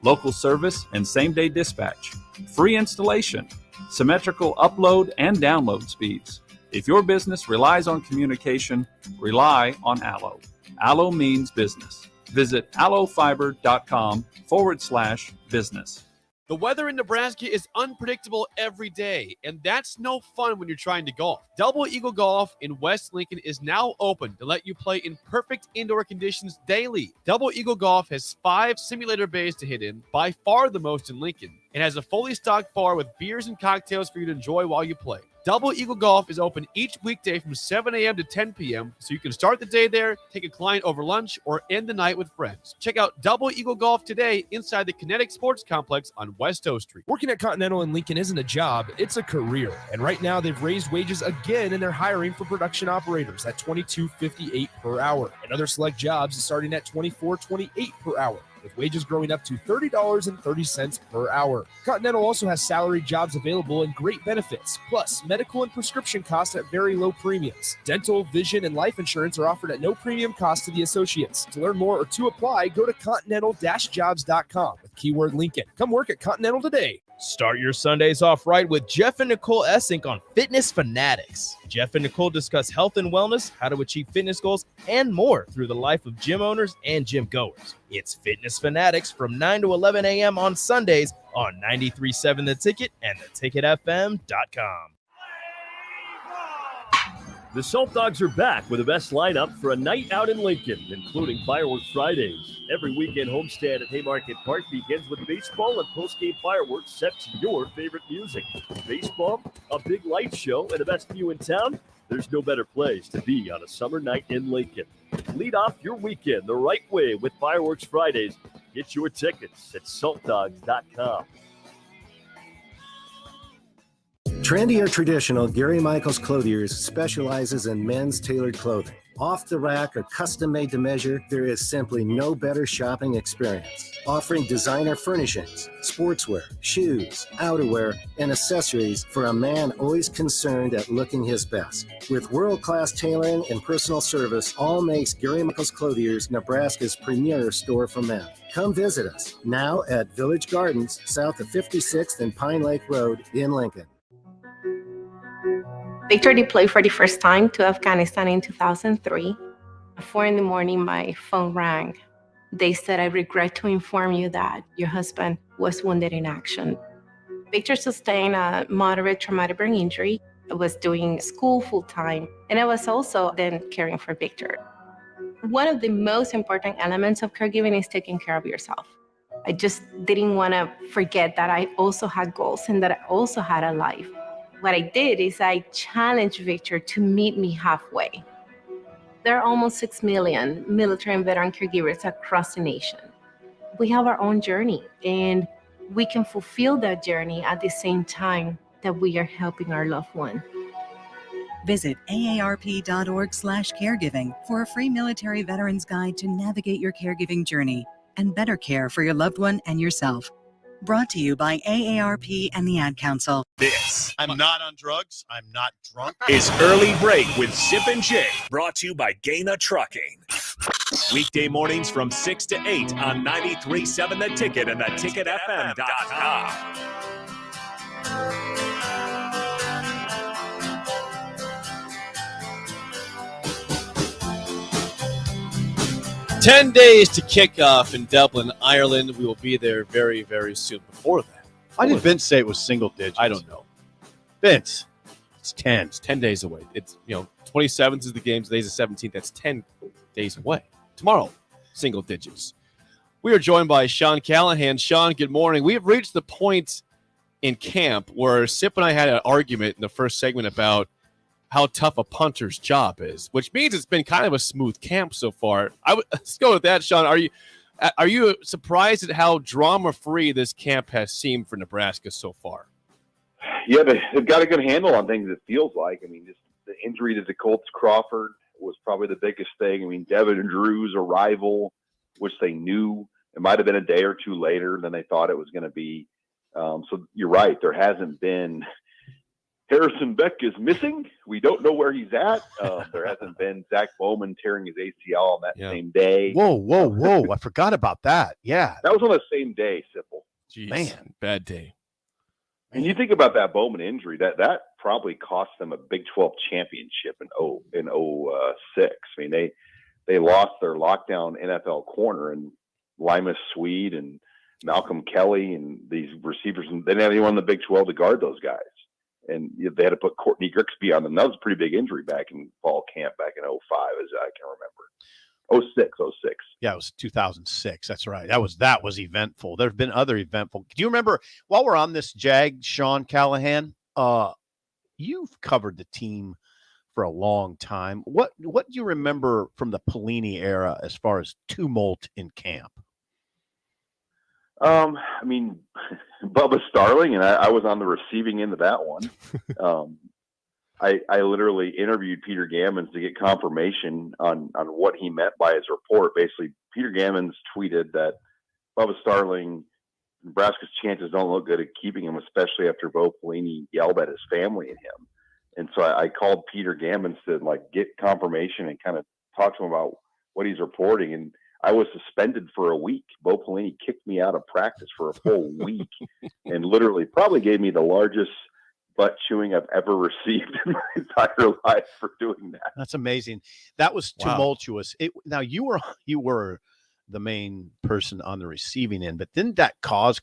Local service and same-day dispatch. Free installation. Symmetrical upload and download speeds. If your business relies on communication, rely on Allo. Allo means business. Visit allofiber.com/business. The weather in Nebraska is unpredictable every day, and that's no fun when you're trying to golf. Double Eagle Golf in West Lincoln is now open to let you play in perfect indoor conditions daily. Double Eagle Golf has 5 simulator bays to hit in, by far the most in Lincoln, and has a fully stocked bar with beers and cocktails for you to enjoy while you play. Double Eagle Golf is open each weekday from 7 a.m. to 10 p.m., so you can start the day there, take a client over lunch, or end the night with friends. Check out Double Eagle Golf today inside the Kinetic Sports Complex on West O Street. Working at Continental in Lincoln isn't a job, it's a career. And right now, they've raised wages again, and they're hiring for production operators at $22.58 per hour. And other select jobs is starting at $24.28 per hour, with wages growing up to $30.30 per hour. Continental also has salaried jobs available and great benefits, plus medical and prescription costs at very low premiums. Dental, vision, and life insurance are offered at no premium cost to the associates. To learn more or to apply, go to continental-jobs.com with keyword Lincoln. Come work at Continental today. Start your Sundays off right with Jeff and Nicole Essink on Fitness Fanatics. Jeff and Nicole discuss health and wellness, how to achieve fitness goals, and more through the life of gym owners and gym goers. It's Fitness Fanatics from 9 to 11 a.m. on Sundays on 93.7 The Ticket and theticketfm.com. The Salt Dogs are back with the best lineup for a night out in Lincoln, including Fireworks Fridays. Every weekend homestand at Haymarket Park begins with baseball and post-game fireworks set to your favorite music. Baseball, a big light show, and the best view in town. There's no better place to be on a summer night in Lincoln. Lead off your weekend the right way with Fireworks Fridays. Get your tickets at saltdogs.com. Trendy or traditional, Gary Michaels Clothiers specializes in men's tailored clothing. Off the rack or custom made to measure, there is simply no better shopping experience. Offering designer furnishings, sportswear, shoes, outerwear, and accessories for a man always concerned at looking his best. With world-class tailoring and personal service, all makes Gary Michaels Clothiers Nebraska's premier store for men. Come visit us now at Village Gardens, south of 56th and Pine Lake Road in Lincoln. Victor deployed for the first time to Afghanistan in 2003. At 4 a.m, my phone rang. They said, "I regret to inform you that your husband was wounded in action." Victor sustained a moderate traumatic brain injury. I was doing school full-time, and I was also then caring for Victor. One of the most important elements of caregiving is taking care of yourself. I just didn't want to forget that I also had goals and that I also had a life. What I did is I challenged Victor to meet me halfway. There are almost 6 million military and veteran caregivers across the nation. We have our own journey, and we can fulfill that journey at the same time that we are helping our loved one. Visit aarp.org/caregiving for a free military veterans guide to navigate your caregiving journey and better care for your loved one and yourself. Brought to you by AARP and the Ad Council. This I'm not on drugs. I'm not drunk. is Early Break with Zip and Jay, brought to you by Gaina Trucking. Weekday mornings from 6 to 8 on 93.7 The Ticket and theticketfm.com. 10 days to kick off in Dublin, Ireland. We will be there very, very soon. Before that, Why did Vince say it was single digits? I don't know. Vince, it's 10. It's 10 days away. It's 27th is the game. Today's the 17th. That's 10 days away. Tomorrow, single digits. We are joined by Sean Callahan. Sean, good morning. We have reached the point in camp where Sip and I had an argument in the first segment about how tough a punter's job is, which means it's been kind of a smooth camp so far. Let's go with that, Sean. Are you surprised at how drama-free this camp has seemed for Nebraska so far? Yeah, they've got a good handle on things, it feels like. I mean, just the injury to the Colts Crawford was probably the biggest thing. I mean, Devin and Drew's arrival, which they knew it might have been a day or two later than they thought it was going to be. So you're right. There hasn't been – Harrison Beck is missing. We don't know where he's at. There hasn't been Zach Bowman tearing his ACL on that same day. Whoa. I forgot about that. Yeah. That was on the same day, Sipple. Jeez, man, bad day. And you think about that Bowman injury, that probably cost them a Big 12 championship in 06. I mean, they lost their lockdown NFL corner, and Limas Swede and Malcolm Kelly and these receivers, and they didn't have anyone in the Big 12 to guard those guys. And they had to put Courtney Grixby on them. That was a pretty big injury back in fall camp back in 05, as I can remember. 06. Yeah, it was 2006. That's right. That was eventful. There have been other eventful. Do you remember, while we're on this Jag, Sean Callahan, you've covered the team for a long time. What do you remember from the Pelini era as far as tumult in camp? I mean, Bubba Starling, and I was on the receiving end of that one. I literally interviewed Peter Gammons to get confirmation on what he meant by his report. Basically, Peter Gammons tweeted that Bubba Starling, Nebraska's chances don't look good at keeping him, especially after Bo Pelini yelled at his family and him. And so I called Peter Gammons to get confirmation and kind of talk to him about what he's reporting. And I was suspended for a week. Bo Pelini kicked me out of practice for a full week and literally probably gave me the largest butt chewing I've ever received in my entire life for doing that. That's amazing. That was tumultuous. Now you were the main person on the receiving end, but didn't that cause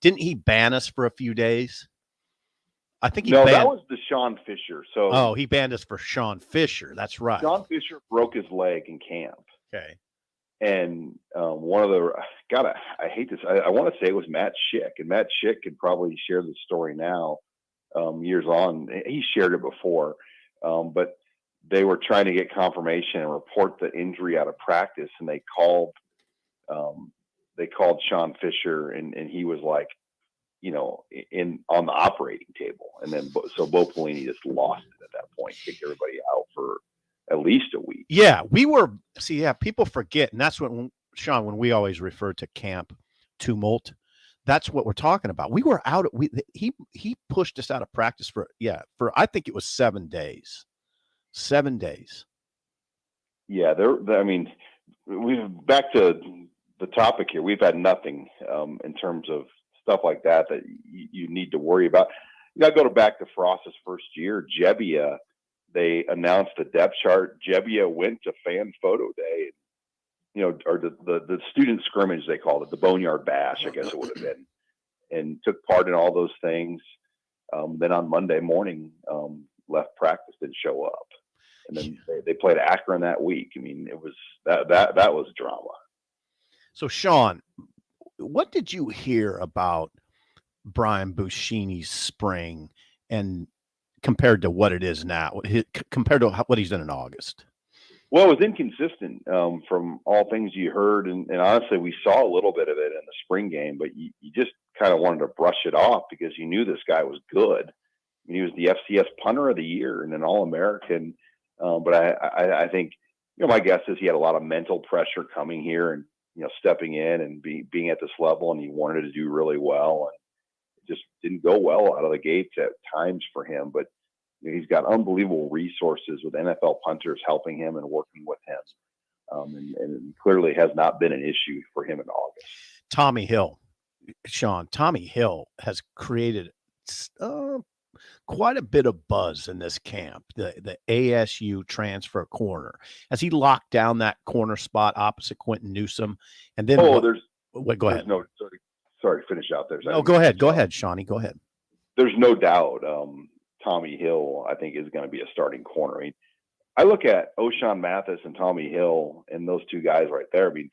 didn't he ban us for a few days? I think that was Deshaun Fisher. So he banned us for Sean Fisher. That's right. Sean Fisher broke his leg in camp. Okay. And one of the I hate this. I want to say it was Matt Schick, and Matt Schick could probably share the story now. Years on, he shared it before, but they were trying to get confirmation and report the injury out of practice, and they called Sean Fisher, and he was on the operating table, and then so Bo Pelini just lost it at that point, kicked everybody out for at least a week. Yeah, people forget, and that's when, Sean, when we always refer to camp tumult, that's what we're talking about. We were out. He pushed us out of practice for I think it was 7 days. 7 days. Yeah, I mean, we've back to the topic here. We've had nothing in terms of stuff like that you need to worry about. You got to go back to Frost's first year. Jebbia, they announced the depth chart. Jebbia went to fan photo day, or the student scrimmage, they called it, the Boneyard Bash, I guess it would have been, and took part in all those things. Then on Monday morning, left practice, didn't show up. And then they played Akron that week. I mean, it was that was drama. So, Sean, what did you hear about Brian Buschini's spring and compared to what it is now, compared to what he's done in August? Well, it was inconsistent from all things you heard. And honestly, we saw a little bit of it in the spring game, but you just kind of wanted to brush it off because you knew this guy was good. I mean, he was the FCS punter of the year and an All-American. But I think, my guess is he had a lot of mental pressure coming here and, stepping in and being at this level, and he wanted to do really well. And it just didn't go well out of the gates at times for him. But he's got unbelievable resources with NFL punters helping him and working with him. And clearly has not been an issue for him in August. Tommy Hill, Sean, Tommy Hill has created quite a bit of buzz in this camp, the ASU transfer corner, as he locked down that corner spot opposite Quentin Newsom. And then go ahead. Sorry, finish out there. No, go ahead, Shawnee, go ahead. There's no doubt Tommy Hill, I think, is going to be a starting corner. I mean, I look at O'Shawn Mathis and Tommy Hill and those two guys right there. I mean,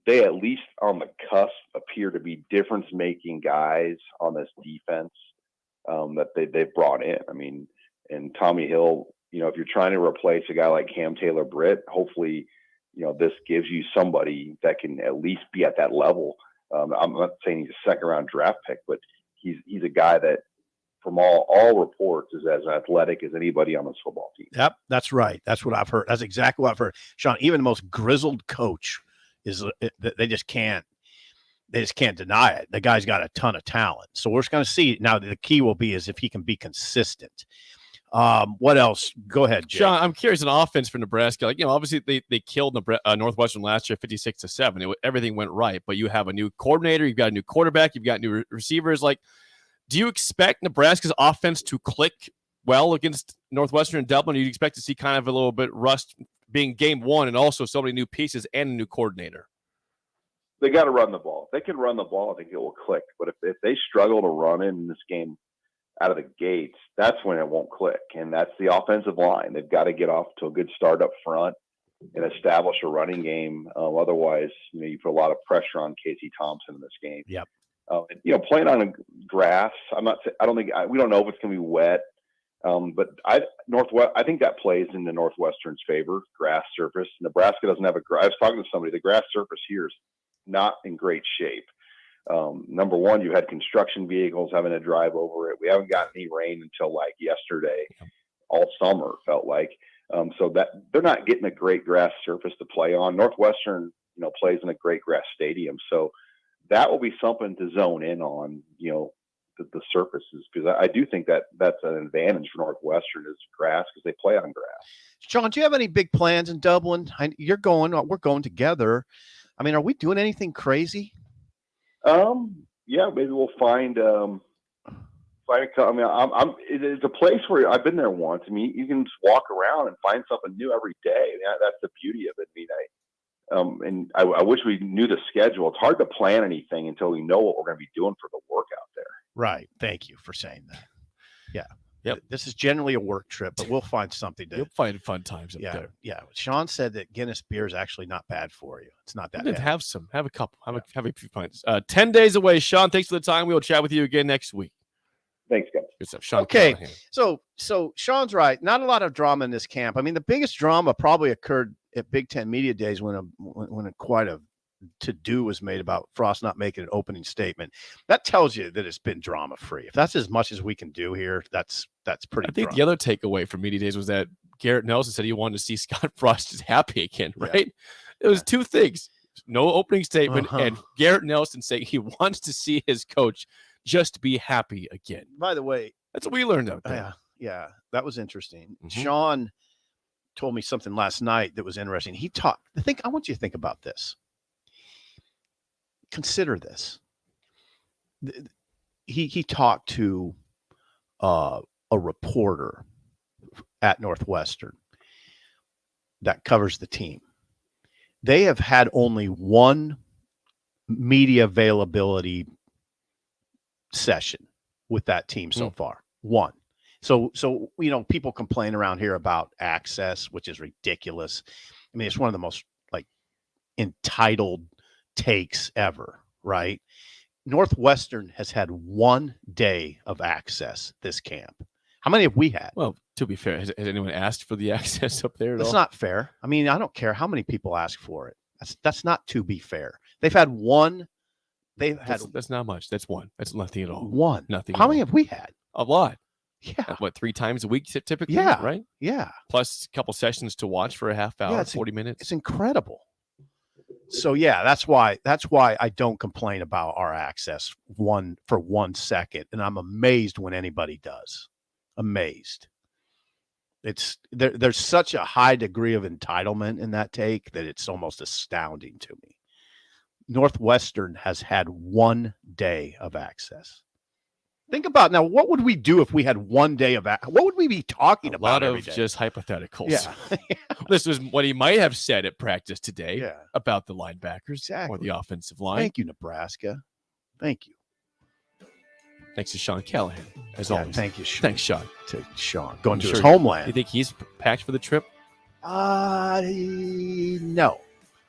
they at least on the cusp appear to be difference-making guys on this defense that they've brought in. I mean, and Tommy Hill, if you're trying to replace a guy like Cam Taylor-Britt, hopefully, this gives you somebody that can at least be at that level. I'm not saying he's a second-round draft pick, but he's a guy that, from all reports, is as athletic as anybody on this football team. Yep, that's right. That's what I've heard. That's exactly what I've heard. Sean, even the most grizzled coach they just can't deny it. The guy's got a ton of talent. So we're just going to see. Now, the key will be is if he can be consistent. What else? Go ahead, Jay. Sean, I'm curious on offense for Nebraska. Obviously they killed Northwestern last year 56-7. Everything went right, but you have a new coordinator, you've got a new quarterback, you've got new receivers. Do you expect Nebraska's offense to click well against Northwestern and Dublin? Or do you expect to see kind of a little bit rust being game one and also so many new pieces and a new coordinator? They got to run the ball. If they can run the ball, I think it will click. But if they struggle to run in this game out of the gates, that's when it won't click. And that's the offensive line. They've got to get off to a good start up front and establish a running game. Otherwise, you put a lot of pressure on Casey Thompson in this game. Yep. Playing on grass, we don't know if it's going to be wet. But I think that plays into Northwestern's favor, grass surface. Nebraska doesn't have I was talking to somebody, the grass surface here is not in great shape. Number one, you had construction vehicles having to drive over it. We haven't gotten any rain until yesterday, all summer felt like. So that they're not getting a great grass surface to play on. Northwestern, plays in a great grass stadium. So that will be something to zone in on, the surfaces, because I do think that's an advantage for Northwestern is grass because they play on grass. Sean, do you have any big plans in Dublin? We're going together. I mean, are we doing anything crazy? Yeah, maybe we'll find it's a place where I've been there once. I mean, you can just walk around and find something new every day. That's the beauty of it. I wish we knew the schedule. It's hard to plan anything until we know what we're going to be doing for the work out there. Right. Thank you for saying that. Yeah. Yep. This is generally a work trip, but we'll find something to. You'll find fun times up there. Yeah. Sean said that Guinness beer is actually not bad for you. It's not that bad. Have some. Have a couple. Have a few pints. 10 days away. Sean, thanks for the time. We will chat with you again next week. Thanks, guys. Good stuff. Sean Okay. Callahan. So Sean's right. Not a lot of drama in this camp. I mean, the biggest drama probably occurred at Big Ten Media Days when quite a to-do was made about Frost not making an opening statement. That tells you that it's been drama-free. If that's as much as we can do here, that's pretty. I think the other takeaway from Media Days was that Garrett Nelson said he wanted to see Scott Frost happy again, right? It was two things. No opening statement and Garrett Nelson saying he wants to see his coach just be happy again. By the way, that's what we learned out there. Yeah, that was interesting. Mhm. Sean told me something last night that was interesting. He talked. I want you to think about this. Consider this. He talked to a reporter at Northwestern that covers the team. They have had only one media availability session with that team so far. One. So people complain around here about access, which is ridiculous. I mean, it's one of the most entitled takes ever, right? Northwestern has had 1 day of access this camp. How many have we had? Well, to be fair, has anyone asked for the access up there at all? That's not fair. I mean, I don't care how many people ask for it. That's not to be fair. They've had one. That's not much. That's one. That's nothing at all. One. Nothing. How many have we had? A lot. Yeah. What, 3 times a week typically? Yeah. Right? Yeah. Plus a couple sessions to watch for a half hour, 40 minutes. It's incredible. So yeah, that's why I don't complain about our access for 1 second. And I'm amazed when anybody does. Amazed. There's such a high degree of entitlement in that take that it's almost astounding to me. Northwestern has had 1 day of access. Think about now, what would we do if we had 1 day of access? What would we be talking about? A lot every of day? just hypotheticals. Yeah. This is what he might have said at practice today Yeah. about the linebackers or the offensive line. Thank you, Nebraska. Thank you. Thanks to Sean Callahan, as always. Thank you, Sean. Thanks, Sean. To Sean. Going I'm to his sure homeland. You think he's packed for the trip? No.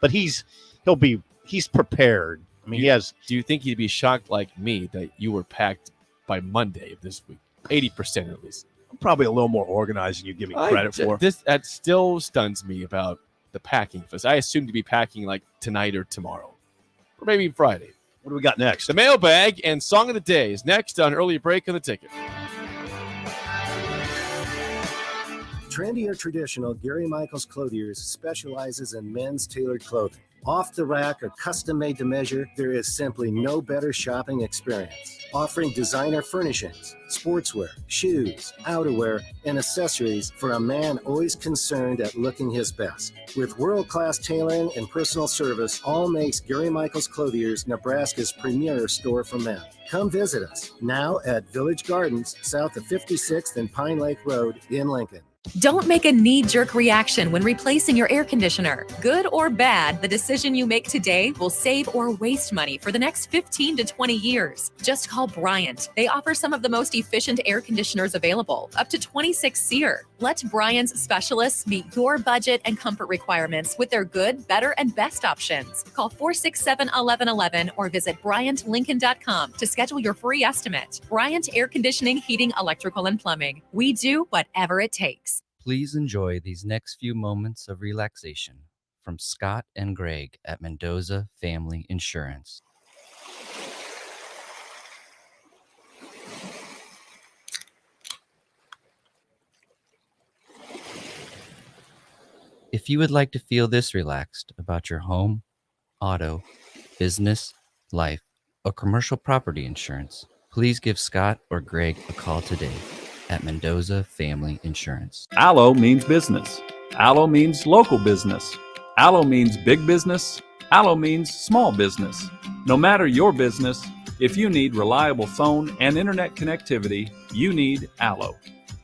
But he's prepared. I mean, he has. Do you think he'd be shocked like me that you were packed by Monday of this week? 80% at least. I'm probably a little more organized than you give me credit for. That still stuns me about the packing. I assumed to be packing like tonight or tomorrow, or maybe Friday. What do we got next? The mailbag and song of the day is next on Early Break on the Ticket. Trendy or traditional, Gary Michaels Clothiers specializes in men's tailored clothing. Off the rack or custom made to measure, there is simply no better shopping experience. Offering designer furnishings, sportswear, shoes, outerwear, and accessories for a man always concerned at looking his best. With world-class tailoring and personal service, all makes Gary Michaels Clothiers Nebraska's premier store for men. Come visit us now at Village Gardens, south of 56th and Pine Lake Road in Lincoln. Don't make a knee-jerk reaction when replacing your air conditioner. Good or bad, the decision you make today will save or waste money for the next 15 to 20 years. Just call Bryant. They offer some of the most efficient air conditioners available, up to 26 SEER. Let Bryant's specialists meet your budget and comfort requirements with their good, better, and best options. Call 467-1111 or visit BryantLincoln.com to schedule your free estimate. Bryant Air Conditioning, Heating, Electrical, and Plumbing. We do whatever it takes. Please enjoy these next few moments of relaxation from Scott and Greg at Mendoza Family Insurance. If you would like to feel this relaxed about your home, auto, business, life, or commercial property insurance, please give Scott or Greg a call today at Mendoza Family Insurance. Allo means business. Allo means local business. Allo means big business. Allo means small business. No matter your business, if you need reliable phone and internet connectivity, you need Allo.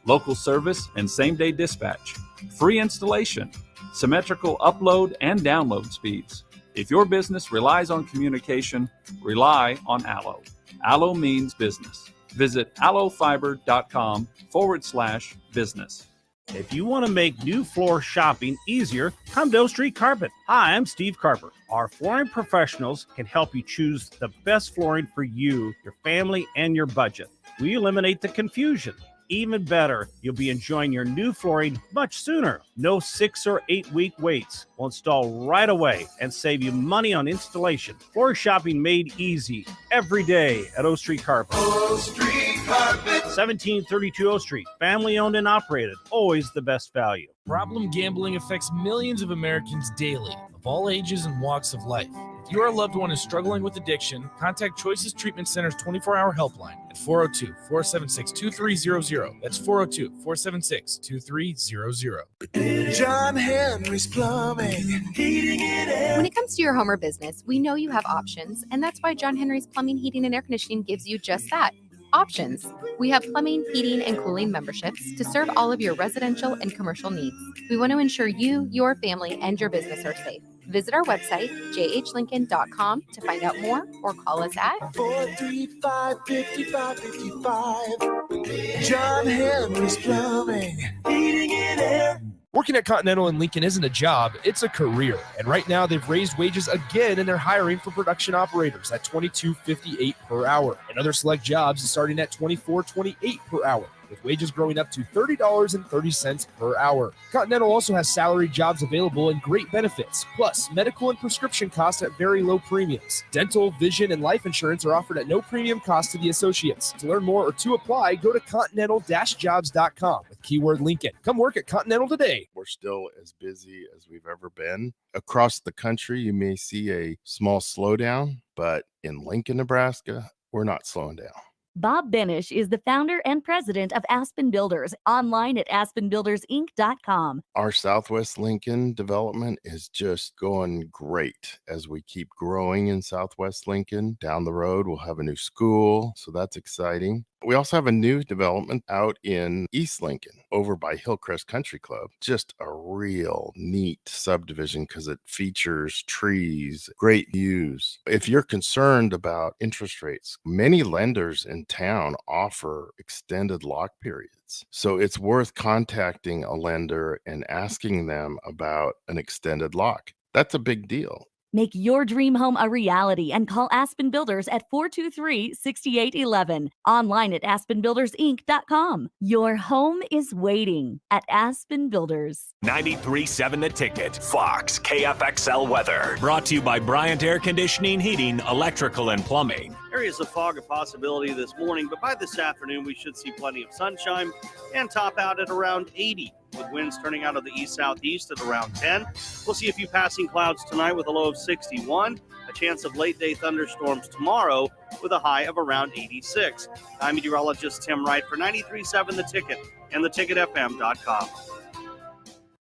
Local service and same-day dispatch. Free installation. Symmetrical upload and download speeds. If your business relies on communication, rely on Allo. Allo means business. Visit allofiber.com/business. If you want to make new floor shopping easier, come to O Street Carpet. Hi, I'm Steve Carper. Our flooring professionals can help you choose the best flooring for you, your family, and your budget. We eliminate the confusion. Even better, you'll be enjoying your new flooring much sooner. No 6 or 8 week waits. We'll install right away and save you money on installation. Floor shopping made easy every day at O Street Carpet. O Street Carpet. 1732 O Street. Family owned and operated. Always the best value. Problem gambling affects millions of Americans daily, of all ages and walks of life. If your loved one is struggling with addiction, contact Choices Treatment Center's 24-hour helpline at 402-476-2300. That's 402-476-2300. John Henry's Plumbing, heating and air. When it comes to your home or business, we know you have options, and that's why John Henry's Plumbing, Heating, and Air Conditioning gives you just that. Options. We have plumbing, heating, and cooling memberships to serve all of your residential and commercial needs. We want to ensure you, your family, and your business are safe. Visit our website, jhlincoln.com, to find out more or call us at 435-5555. John Henry's Plumbing, heating and air. Working at Continental in Lincoln isn't a job, it's a career. And right now they've raised wages again and they're hiring for production operators at $22.58 per hour. And other select jobs is starting at $24.28 per hour, with wages growing up to $30.30 per hour. Continental also has salary jobs available and great benefits, plus medical and prescription costs at very low premiums. Dental, vision, and life insurance are offered at no premium cost to the associates. To learn more or to apply, go to continental-jobs.com with keyword Lincoln. Come work at Continental today. We're still as busy as we've ever been. Across the country, you may see a small slowdown, but in Lincoln, Nebraska, we're not slowing down. Bob Benish is the founder and president of Aspen Builders, online at aspenbuildersinc.com. Our Southwest Lincoln development is just going great as we keep growing in Southwest Lincoln. Down the road, we'll have a new school, so that's exciting. We also have a new development out in East Lincoln over by Hillcrest Country Club. Just a real neat subdivision because it features trees, great views. If you're concerned about interest rates, many lenders in town offer extended lock periods. So it's worth contacting a lender and asking them about an extended lock. That's a big deal. Make your dream home a reality and call Aspen Builders at 423-6811. Online at aspenbuildersinc.com. Your home is waiting at Aspen Builders. 93.7 The Ticket, Fox, KFXL weather. Brought to you by Bryant Air Conditioning, Heating, Electrical, and Plumbing. Areas of fog a possibility this morning, but by this afternoon, we should see plenty of sunshine and top out at around 80, with winds turning out of the east-southeast at around 10. We'll see a few passing clouds tonight with a low of 61, a chance of late-day thunderstorms tomorrow with a high of around 86. I'm meteorologist Tim Wright for 93.7 The Ticket and theticketfm.com.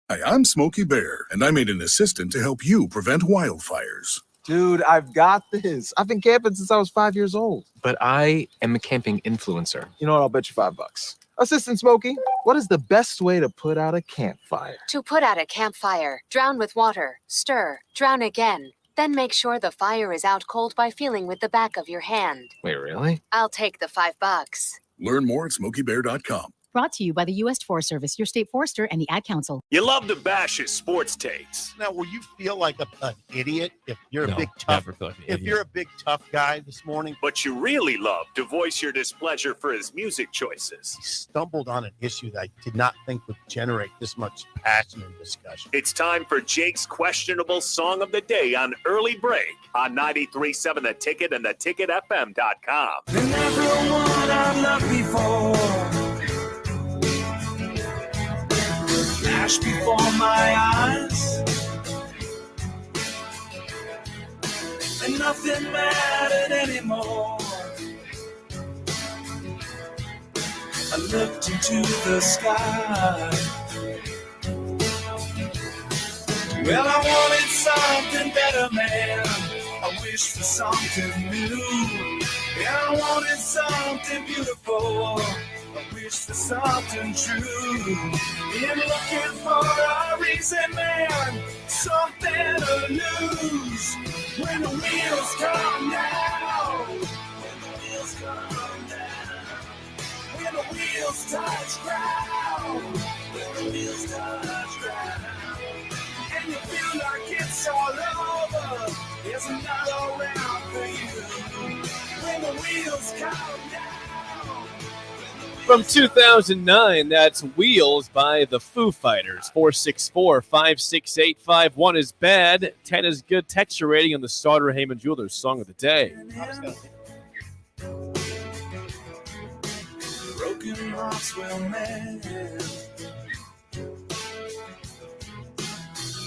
Hi, I'm Smokey Bear, and I made an assistant to help you prevent wildfires. Dude, I've got this. I've been camping since I was 5 years old. But I am a camping influencer. You know what? I'll bet you $5. Assistant Smokey, what is the best way to put out a campfire? To put out a campfire, drown with water, stir, drown again. Then make sure the fire is out cold by feeling with the back of your hand. Wait, really? I'll take the $5. Learn more at SmokeyBear.com. Brought to you by the U.S. Forest Service, your state forester, and the Ad Council. You love to bash his sports takes. Now, will you feel like an idiot if you're a big tough? If you're a big tough guy this morning, But you really love to voice your displeasure for his music choices. he stumbled on an issue that I did not think would generate this much passion and discussion. It's time for Jake's questionable song of the day on Early Break on 93.7 The Ticket and theticketfm.com. And everyone I've loved before flash before my eyes, and nothing mattered anymore. I looked into the sky. Well, I wanted something better, man. I wished for something new. Yeah, I wanted something beautiful. I wish for something true. In looking for a reason, man, something to lose. When the wheels come down, when the wheels come down, when the wheels touch ground, when the wheels touch ground, and you feel like it's all over, there's another round for you. When the wheels come down. From 2009, that's Wheels by the Foo Fighters. 464-568-5. 1 is bad. 10 is good. Texture rating on the Sauter Heyman Jewelers Song of the Day. Broken hearts will mend.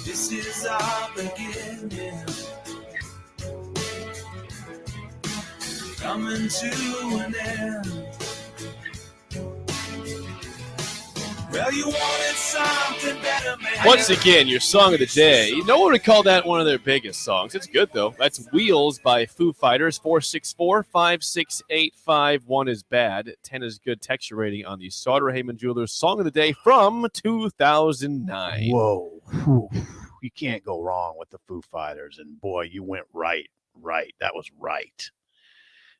This is our beginning. Coming to an end. Well, you wanted something better, man. Once again, your Song of the Day. No one would call that one of their biggest songs. It's good, though. That's Wheels by Foo Fighters. 464-568-5. 1 is bad. 10 is good. Texture rating on the Sauter Heyman Jewelers Song of the Day from 2009. Whoa. Whew. You can't go wrong with the Foo Fighters. And, boy, you went right. That was right.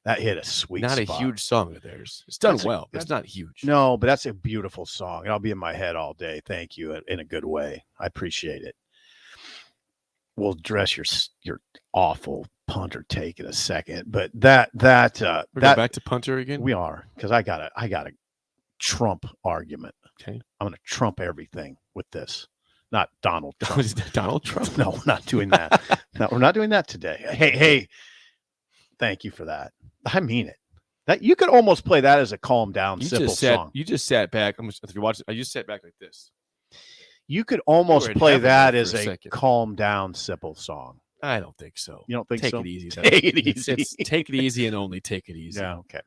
That hit a sweet Not spot. a huge song of theirs. It's done well, but it's not huge. No, but that's a beautiful song. It'll be in my head all day. Thank you, in a good way. I appreciate it. We'll address your awful punter take in a second, but We're going back to punter again. We are, because I got a Trump argument. Okay, I'm going to trump everything with this. Not Donald Trump. Donald Trump? No, we're not doing that. No, we're not doing that today. Hey, thank you for that. I mean it. That you could almost play that as a calm down, simple song. You just sat back. If you're watching, I just sat back like this. You could almost in play heaven that for as a a second. calm down, simple song. I don't think so. You don't think take so? It easy. Though. Take it easy. It's take it easy and only take it easy. Yeah. Okay.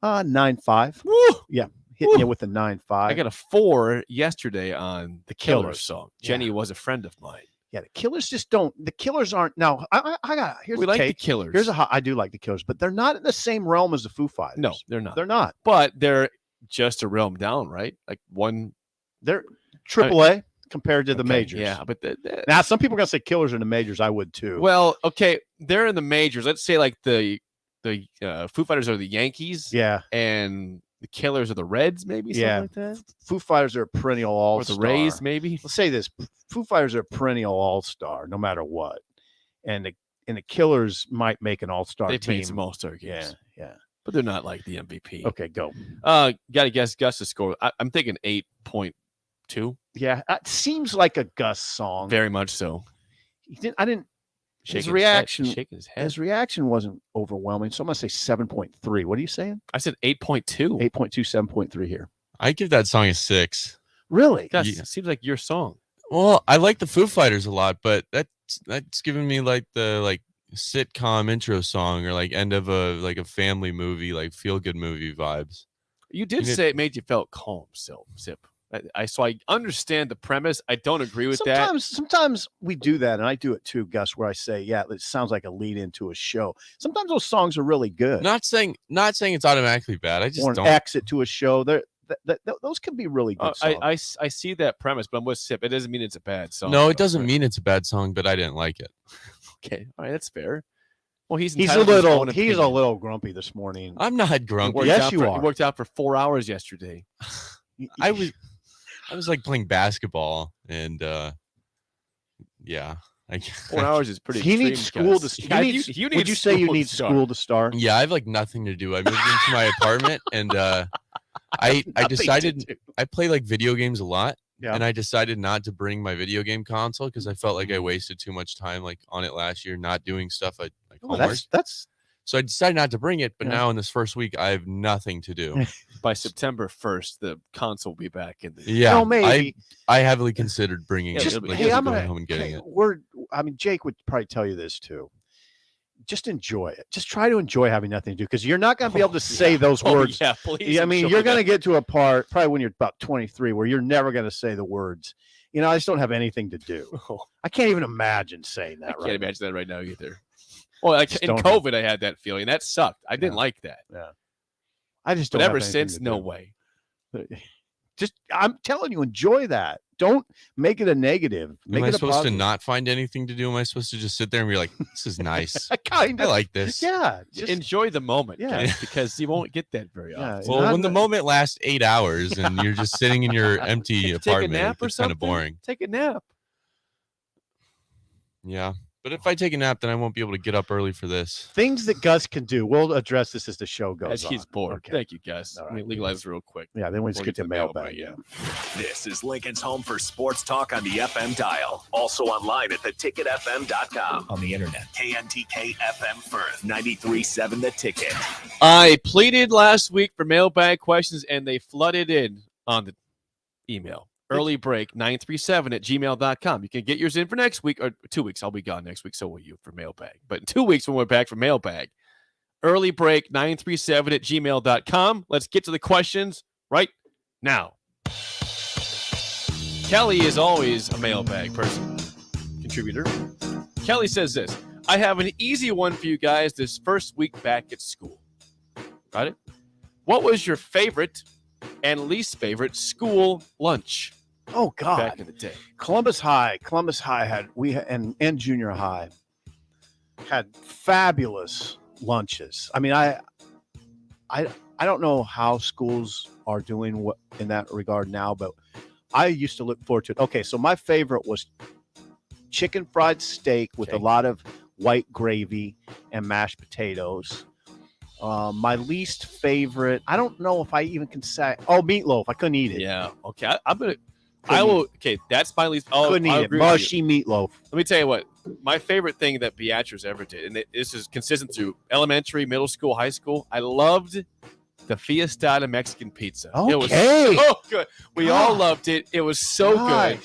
9.5. Yeah, hitting you with a 9.5. I got a 4 yesterday on the Killers Killers. song. Jenny was a friend of mine. Yeah, the Killers just don't. The Killers aren't. Now, I got. Here's We a like the take. Killers. I do like the Killers, but they're not in the same realm as the Foo Fighters. No, they're not. They're not. But they're just a realm down, right? Like one. They're AAA compared to the Okay, majors. Yeah, but Now, some people are gonna say Killers are in the majors. I would too. well, okay, they're in the majors. Let's say like the Foo Fighters are the Yankees. Yeah. And the Killers are the Reds, maybe something Yeah. like that. Foo Fighters are a perennial Or all-star. the Rays, maybe. Let's say this: Foo Fighters are a perennial all-star, no matter what. And the Killers might make an all-star They've team. made some all-star games. Yeah. But they're not like the MVP. Okay, go. Got to guess Gus's score. I'm thinking 8.2. Yeah, it seems like a Gus song. Very much so. I didn't. Shaking His reaction. shaking his head. His reaction wasn't overwhelming, so I'm gonna say 7.3. What are you saying? I said 8.2. 8.2, 7.3 here. I give that song a 6. Really? Gus, it seems like your song. Well, I like the Foo Fighters a lot, but that's giving me like the sitcom intro song or like end of a family movie, like feel good movie vibes. You did say it made you felt calm, Sip. So I understand the premise. I don't agree with that. Sometimes we do that, and I do it too, Gus, where I say, yeah, it sounds like a lead into a show. Sometimes those songs are really good. Not saying it's automatically bad. I just or an don't. exit to a show. Those can be really good songs. I see that premise, but I'm with Sip. It doesn't mean it's a bad song. No, it doesn't mean it's a bad song, but I didn't like it. Okay, all right, that's fair. Well, he's a entitled to his own he's a opinion. little grumpy this morning. I'm not grumpy. Yes, you He are. worked out for 4 hours yesterday. I was like playing basketball and yeah. 4 hours is pretty. He needs extreme, school Gus. to. Yeah, Would need you say you school need to start. school to start? Yeah, I have like nothing to do. I moved into my apartment and I decided I play like video games a lot. Yeah. And I decided not to bring my video game console because I felt like I wasted too much time like on it last year, not doing stuff like homework. That's So I decided not to bring it, but Yeah. now in this first week I have nothing to do. By September 1st, the console will be back in the. Yeah, No, maybe. I heavily considered bringing Yeah, it. it'll be- Like, Hey, just I'm going gonna- home and getting it. Jake would probably tell you this too. Just enjoy it. Just try to enjoy having nothing to do because you're not going to be able to say those words. Yeah, please. I mean, enjoy you're going to that. get to a part probably when you're about 23 where you're never going to say the words. You know, I just don't have anything to do. I can't even imagine saying that. I right can't imagine that right now either. Well, like Just in don't- COVID, I had that feeling. That sucked. I didn't like that. Yeah. I just But don't. ever have anything since, to no do. way. Just, I'm telling you, enjoy that. Don't make it a negative. Make Am I it a supposed to positive. not find anything to do? Am I supposed to just sit there and be like, this is nice? I like this. Yeah. Just, Enjoy the moment, Yeah. guys, because you won't get that very often. Well, when the moment lasts 8 hours and you're just sitting in your empty Take a apartment, nap or it's kind something. of boring. Take a nap. Yeah. But if I take a nap, then I won't be able to get up early for this. Things that Gus can do. We'll address this as the show goes As on. he's bored. Okay. Thank you, guys. Let me legalize this real quick. Yeah, then we just Before get to the mailbag. Yeah. This is Lincoln's home for sports talk on the FM dial. Also online at theticketfm.com. On the internet. KNTK FM Firth, 93.7 The Ticket. I pleaded last week for mailbag questions, and they flooded in on the email. Early break 937@gmail.com. You can get yours in for next week or 2 weeks. I'll be gone next week. So will you for mailbag. But in 2 weeks, when we're back for mailbag, early break 937@gmail.com. Let's get to the questions right now. Kelly is always a mailbag person, contributor. Kelly says this: I have an easy one for you guys this first week back at school. Got it? What was your favorite and least favorite school lunch? Oh God! Back in the day, Columbus High and junior high had fabulous lunches. I mean, I don't know how schools are doing what in that regard now, but I used to look forward to it. Okay, so my favorite was chicken fried steak with a lot of white gravy and mashed potatoes. My least favorite, I don't know if I even can say, meatloaf. I couldn't eat it. Yeah. Okay. I will. Okay. That's my least. Oh, couldn't eat it. Mushy meatloaf. Let me tell you what. My favorite thing that Beatrice ever did, and this is consistent through elementary, middle school, high school. I loved the Fiestada Mexican pizza. Okay. It was so good. We all loved it. It was so good.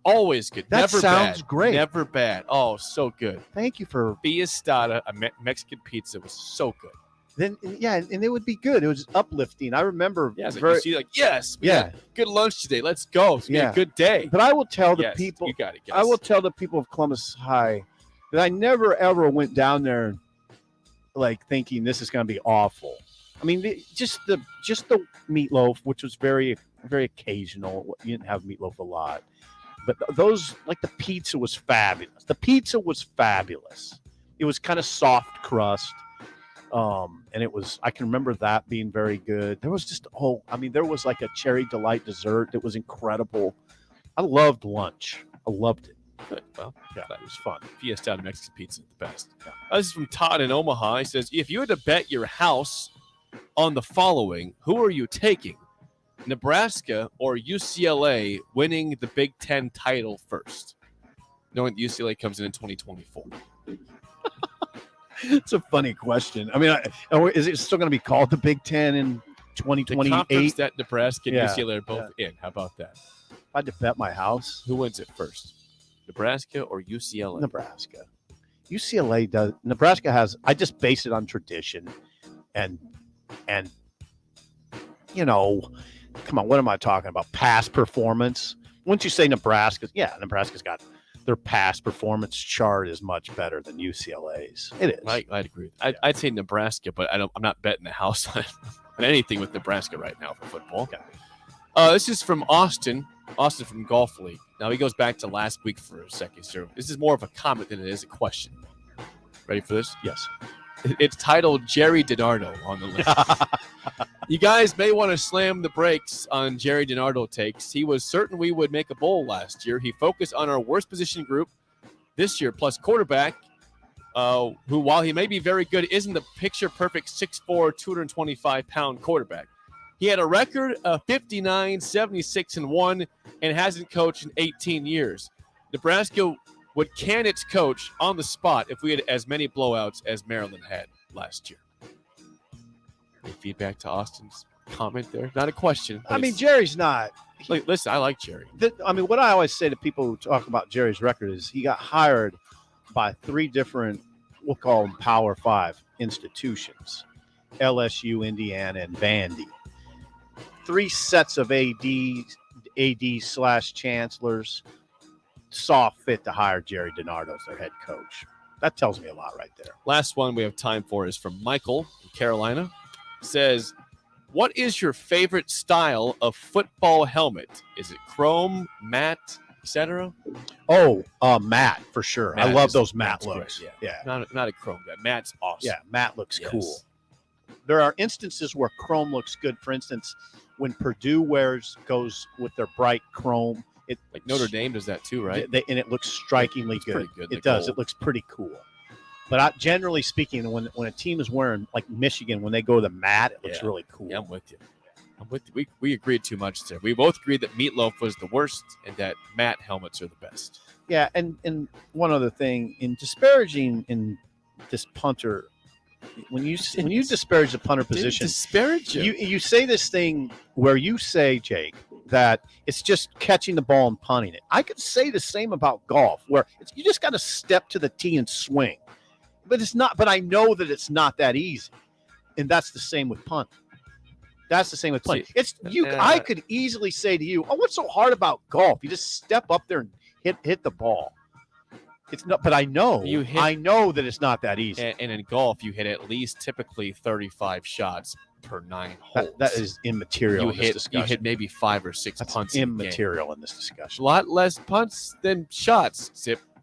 Always good. That Never sounds bad. great. Never bad. Oh, so good. Thank you for Fiestada, Mexican pizza was so good. Then and it would be good. It was uplifting. I remember. Yeah, you see, yes, we had good lunch today. Let's go. It's been a good day. But I will tell the Yes, people. you got it, guys. I will tell the people of Columbus High that I never ever went down there like thinking this is going to be awful. I mean, just the meatloaf, which was very very occasional. You didn't have meatloaf a lot, but those like the pizza was fabulous. The pizza was fabulous. It was kind of soft crust. And it was, I can remember that being very good. There was just, there was like a cherry delight dessert that was incredible. I loved lunch. I loved it. Good. Well, yeah, that was fun. Fiestada Mexican pizza, the best. Yeah. This is from Todd in Omaha. He says, if you had to bet your house on the following, who are you taking? Nebraska or UCLA winning the Big Ten title first? Knowing that UCLA comes in 2024. It's a funny question. I mean, is it still going to be called the Big Ten in 2028? The conference that Nebraska and UCLA are both in. How about that? If I had to bet my house, who wins it first? Nebraska or UCLA? Nebraska. UCLA does. Nebraska has. I just base it on tradition, and come on. What am I talking about? Past performance. Once you say Nebraska, Nebraska's got. Their past performance chart is much better than UCLA's. It is. I'd agree. I'd say Nebraska, but I'm not betting the house on anything with Nebraska right now for football. Okay. This is from Austin. Austin from Golf League. Now he goes back to last week for a second. So this is more of a comment than it is a question. Ready for this? Yes. It's titled Jerry DiNardo on the list. You guys may want to slam the brakes on Jerry DiNardo takes. He was certain we would make a bowl last year. He focused on our worst position group this year, plus quarterback, who, while he may be very good, isn't the picture-perfect 6'4", 225-pound quarterback. He had a record of 59, 76-1, and hasn't coached in 18 years. Nebraska would can its coach on the spot if we had as many blowouts as Maryland had last year. Any feedback to Austin's comment there? Not a question. I mean, Jerry's not. Listen, I like Jerry. What I always say to people who talk about Jerry's record is he got hired by 3 different, we'll call them Power 5 institutions, LSU, Indiana, and Vandy. 3 sets of AD/chancellors saw fit to hire Jerry DiNardo as their head coach. That tells me a lot right there. Last one we have time for is from Michael in Carolina. Says, what is your favorite style of football helmet? Is it chrome, matte, etc.? Matte for sure. I love those matte looks. Great, yeah. Not a chrome guy. Matte's awesome. Yeah, matte looks cool. There are instances where chrome looks good. For instance, when Purdue goes with their bright chrome, It like Notre Dame does that too, right? And it looks strikingly good. Pretty good. It does. It looks pretty cool. But generally speaking, when a team is wearing, like Michigan, when they go to the mat, it looks really cool. Yeah, I'm with you. We agreed too much there. We both agreed that Meatloaf was the worst and that matte helmets are the best. Yeah, and one other thing, in disparaging in this punter, when you disparage the punter position, disparage you say this thing where you say, Jake, that it's just catching the ball and punting it. I could say the same about golf, where you just got to step to the tee and swing, but it's not. But I know that it's not that easy, and that's the same with punting. That's the same with punting. It's you. I could easily say to you, "Oh, what's so hard about golf? You just step up there and hit the ball." It's not, but I know that it's not that easy. And in golf, you hit at least typically 35 shots per 9 holes. That is immaterial in this discussion. You hit maybe 5 or 6 punts. Immaterial in this discussion. A lot less punts than shots.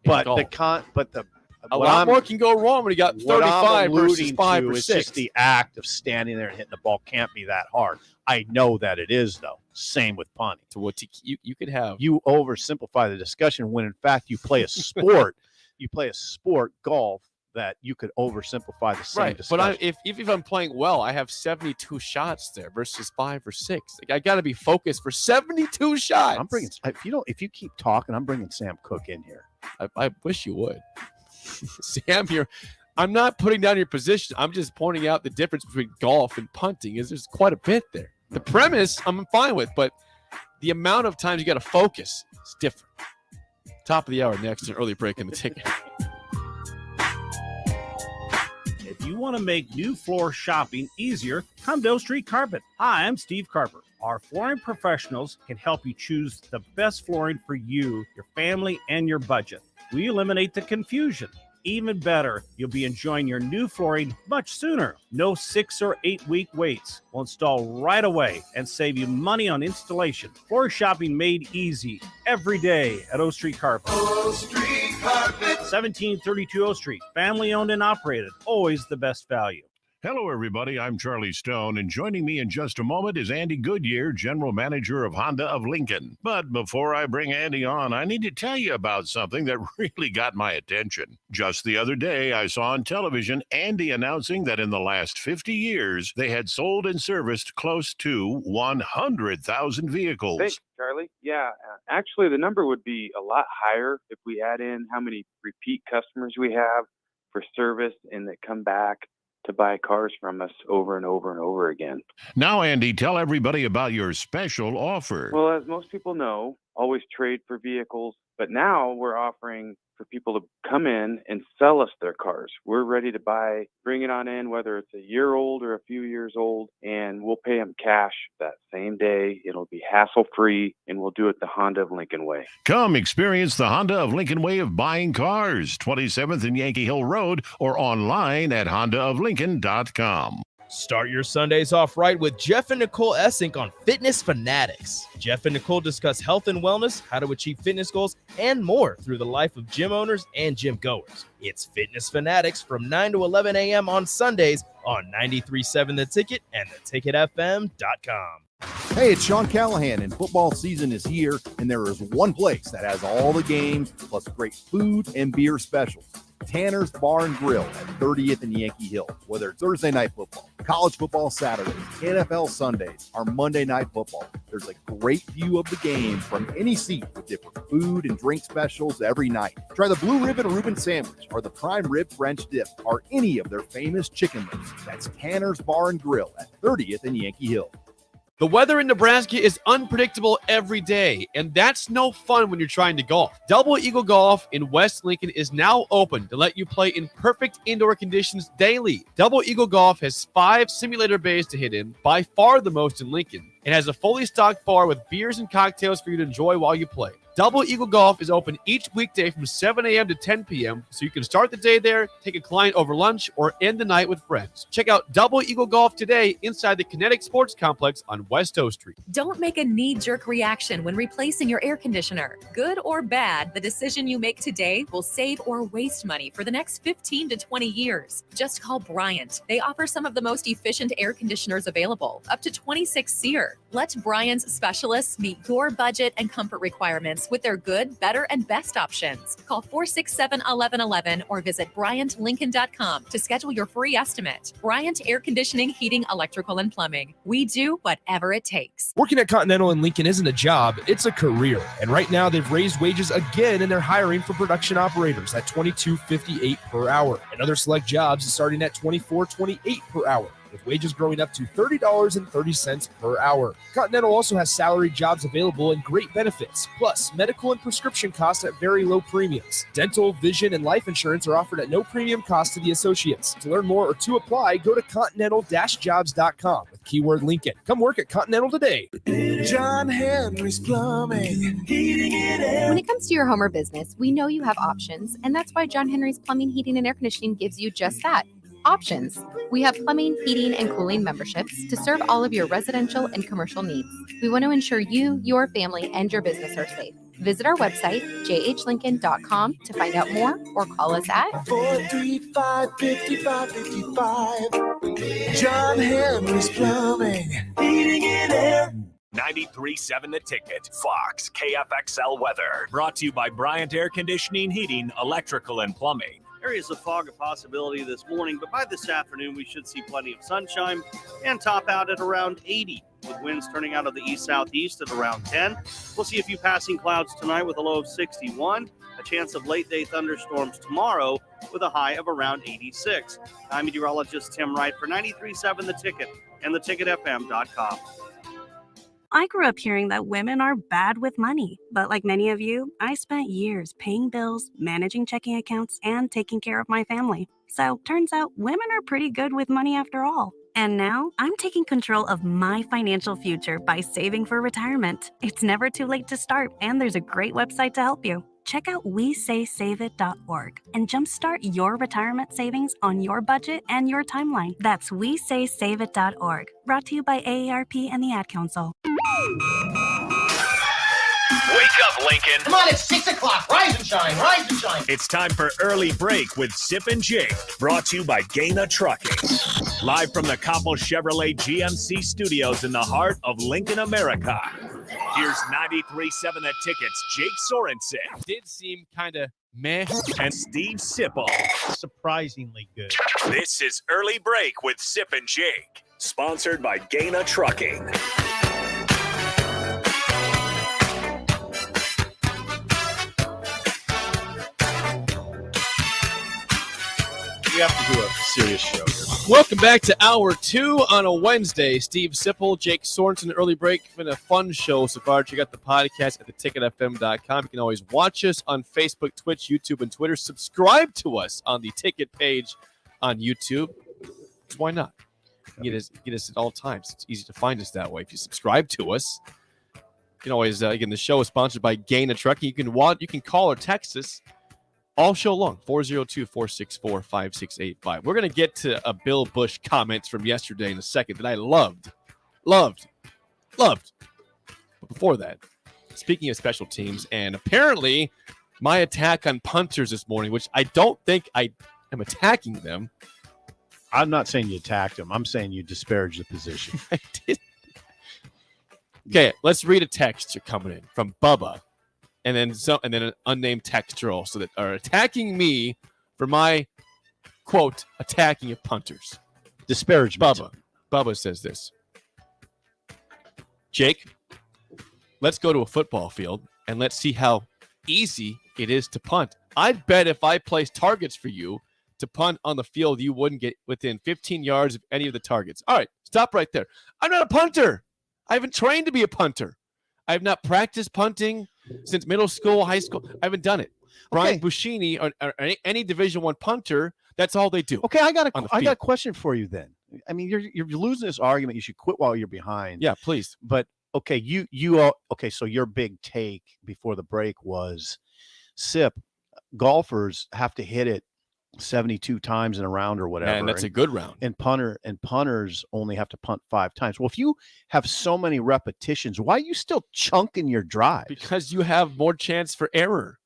But a lot more can go wrong when you got 35 versus 5 or 6. It's just the act of standing there and hitting the ball can't be that hard. I know that it is, though. Same with punting. So what you could have. You oversimplify the discussion when, in fact, you play a sport. You play a sport, golf, that you could oversimplify the same discussion. But if I'm playing well, I have 72 shots there versus 5 or 6. Like, I got to be focused for 72 shots. I'm bringing. If you keep talking, I'm bringing Sam Cook in here. I wish you would. Sam, I'm not putting down your position. I'm just pointing out the difference between golf and punting is there's quite a bit there. The premise I'm fine with, but the amount of times you got to focus is different. Top of the hour next, an early break in the ticket. If you want to make new floor shopping easier, come to O Street Carpet. Hi, I'm Steve Carper. Our flooring professionals can help you choose the best flooring for you, your family, and your budget. We eliminate the confusion. Even better, you'll be enjoying your new flooring much sooner. No 6 or 8 week waits. We'll install right away and save you money on installation. Floor shopping made easy every day at O Street Carpet. O Street Carpet. 1732 O Street. Family owned and operated. Always the best value. Hello, everybody. I'm Charlie Stone, and joining me in just a moment is Andy Goodyear, General Manager of Honda of Lincoln. But before I bring Andy on, I need to tell you about something that really got my attention. Just the other day, I saw on television Andy announcing that in the last 50 years, they had sold and serviced close to 100,000 vehicles. Thanks, Charlie. Yeah, actually, the number would be a lot higher if we add in how many repeat customers we have for service and that come back to buy cars from us over and over and over again. Now, Andy, tell everybody about your special offer. Well, as most people know, always trade for vehicles, but now we're offering for people to come in and sell us their cars. We're ready to buy, bring it on in, whether it's a year old or a few years old, and we'll pay them cash that same day. It'll be hassle-free, and we'll do it the Honda of Lincoln way. Come experience the Honda of Lincoln way of buying cars, 27th and Yankee Hill Road, or online at hondaoflincoln.com. Start your Sundays off right with Jeff and Nicole Essink on Fitness Fanatics. Jeff and Nicole discuss health and wellness, how to achieve fitness goals, and more through the life of gym owners and gym goers. It's Fitness Fanatics from 9 to 11 a.m. on Sundays on 93.7 The Ticket and theticketfm.com. Hey, it's Sean Callahan, and football season is here, and there is one place that has all the games, plus great food and beer specials. Tanner's Bar and Grill at 30th and Yankee Hill. Whether it's Thursday night football, college football Saturdays, NFL Sundays, or Monday night football, there's a great view of the game from any seat with different food and drink specials every night. Try the Blue Ribbon Reuben Sandwich or the Prime Rib French Dip or any of their famous chicken wings. That's Tanner's Bar and Grill at 30th and Yankee Hill. The weather in Nebraska is unpredictable every day, and that's no fun when you're trying to golf. Double Eagle Golf in West Lincoln is now open to let you play in perfect indoor conditions daily. Double Eagle Golf has 5 simulator bays to hit in, by far the most in Lincoln. It has a fully stocked bar with beers and cocktails for you to enjoy while you play. Double Eagle Golf is open each weekday from 7 a.m. to 10 p.m., so you can start the day there, take a client over lunch, or end the night with friends. Check out Double Eagle Golf today inside the Kinetic Sports Complex on West O Street. Don't make a knee-jerk reaction when replacing your air conditioner. Good or bad, the decision you make today will save or waste money for the next 15 to 20 years. Just call Bryant. They offer some of the most efficient air conditioners available, up to 26 SEER. Chapter. Let Bryant's specialists meet your budget and comfort requirements with their good, better, and best options. Call 467-1111 or visit BryantLincoln.com to schedule your free estimate. Bryant Air Conditioning, Heating, Electrical, and Plumbing. We do whatever it takes. Working at Continental in Lincoln isn't a job, it's a career. And right now they've raised wages again and they're hiring for production operators at $22.58 per hour. And other select jobs is starting at $24.28 per hour, with wages growing up to $30.30 per hour. Continental also has salary jobs available and great benefits, plus medical and prescription costs at very low premiums. Dental, vision, and life insurance are offered at no premium cost to the associates. To learn more or to apply, go to continental-jobs.com with keyword Lincoln. Come work at Continental today. John Henry's Plumbing, heating and air. When it comes to your home or business, we know you have options, and that's why John Henry's Plumbing, Heating, and Air Conditioning gives you just that. Options. We have plumbing, heating, and cooling memberships to serve all of your residential and commercial needs. We want to ensure you, your family, and your business are safe. Visit our website, jhlincoln.com, to find out more or call us at 435-5555. John Henry's Plumbing, heating and air. 93.7 The Ticket, Fox, KFXL weather. Brought to you by Bryant Air Conditioning, Heating, Electrical, and Plumbing. Areas of fog a possibility this morning, but by this afternoon, we should see plenty of sunshine and top out at around 80, with winds turning out of the east-southeast at around 10. We'll see a few passing clouds tonight with a low of 61, a chance of late-day thunderstorms tomorrow with a high of around 86. I'm meteorologist Tim Wright for 93.7 The Ticket and theticketfm.com. I grew up hearing that women are bad with money, but like many of you, I spent years paying bills, managing checking accounts, and taking care of my family. So turns out women are pretty good with money after all. And now I'm taking control of my financial future by saving for retirement. It's never too late to start, and there's a great website to help you. Check out WeSaySaveIt.org and jumpstart your retirement savings on your budget and your timeline. That's WeSaySaveIt.org. Brought to you by AARP and the Ad Council. Wake up, Lincoln. Come on, it's 6 o'clock. Rise and shine, rise and shine. It's time for Early Break with Sip and Jake, brought to you by Gaina Trucking. Live from the Copple Chevrolet GMC studios in the heart of Lincoln, America. Here's 93.7 The Ticket's Jake Sorensen. Did seem kind of meh. And Steve Sipple. Surprisingly good. This is Early Break with Sip and Jake, sponsored by Gaina Trucking. We have to do a serious show here. Welcome back to Hour 2 on a Wednesday. Steve Sipple, Jake Sorensen, Early Break. It's been a fun show so far. Check out the podcast at theticketfm.com. You can always watch us on Facebook, Twitch, YouTube, and Twitter. Subscribe to us on the Ticket page on YouTube. Why not? Get us at all times. It's easy to find us that way. If you subscribe to us, you can always, again, the show is sponsored by Gaina Trucking. You can call or text us all show long, 402-464-5685. We're going to get to a Bill Bush comments from yesterday in a second that I loved. But before that, speaking of special teams, and apparently my attack on punters this morning, which I don't think I am attacking them. I'm not saying you attacked them. I'm saying you disparaged the position. I did. Okay, let's read a text coming in from Bubba. And then an unnamed texter also that are attacking me for my, quote, attacking of punters. Disparagement. Bubba says this. Jake, let's go to a football field and let's see how easy it is to punt. I'd bet if I placed targets for you to punt on the field, you wouldn't get within 15 yards of any of the targets. All right, stop right there. I'm not a punter. I haven't trained to be a punter. I have not practiced punting since middle school, high school. I haven't done it. Brian Buschini or any Division I punter, that's all they do. Okay, I got a question for you then. I mean, you're losing this argument. You should quit while you're behind. Yeah, please. But okay, so your big take before the break was, Sip, golfers have to hit it 72 times in a round or whatever. And that's a good round. And punters only have to punt 5 times. Well, if you have so many repetitions, why are you still chunking your drive? Because you have more chance for error.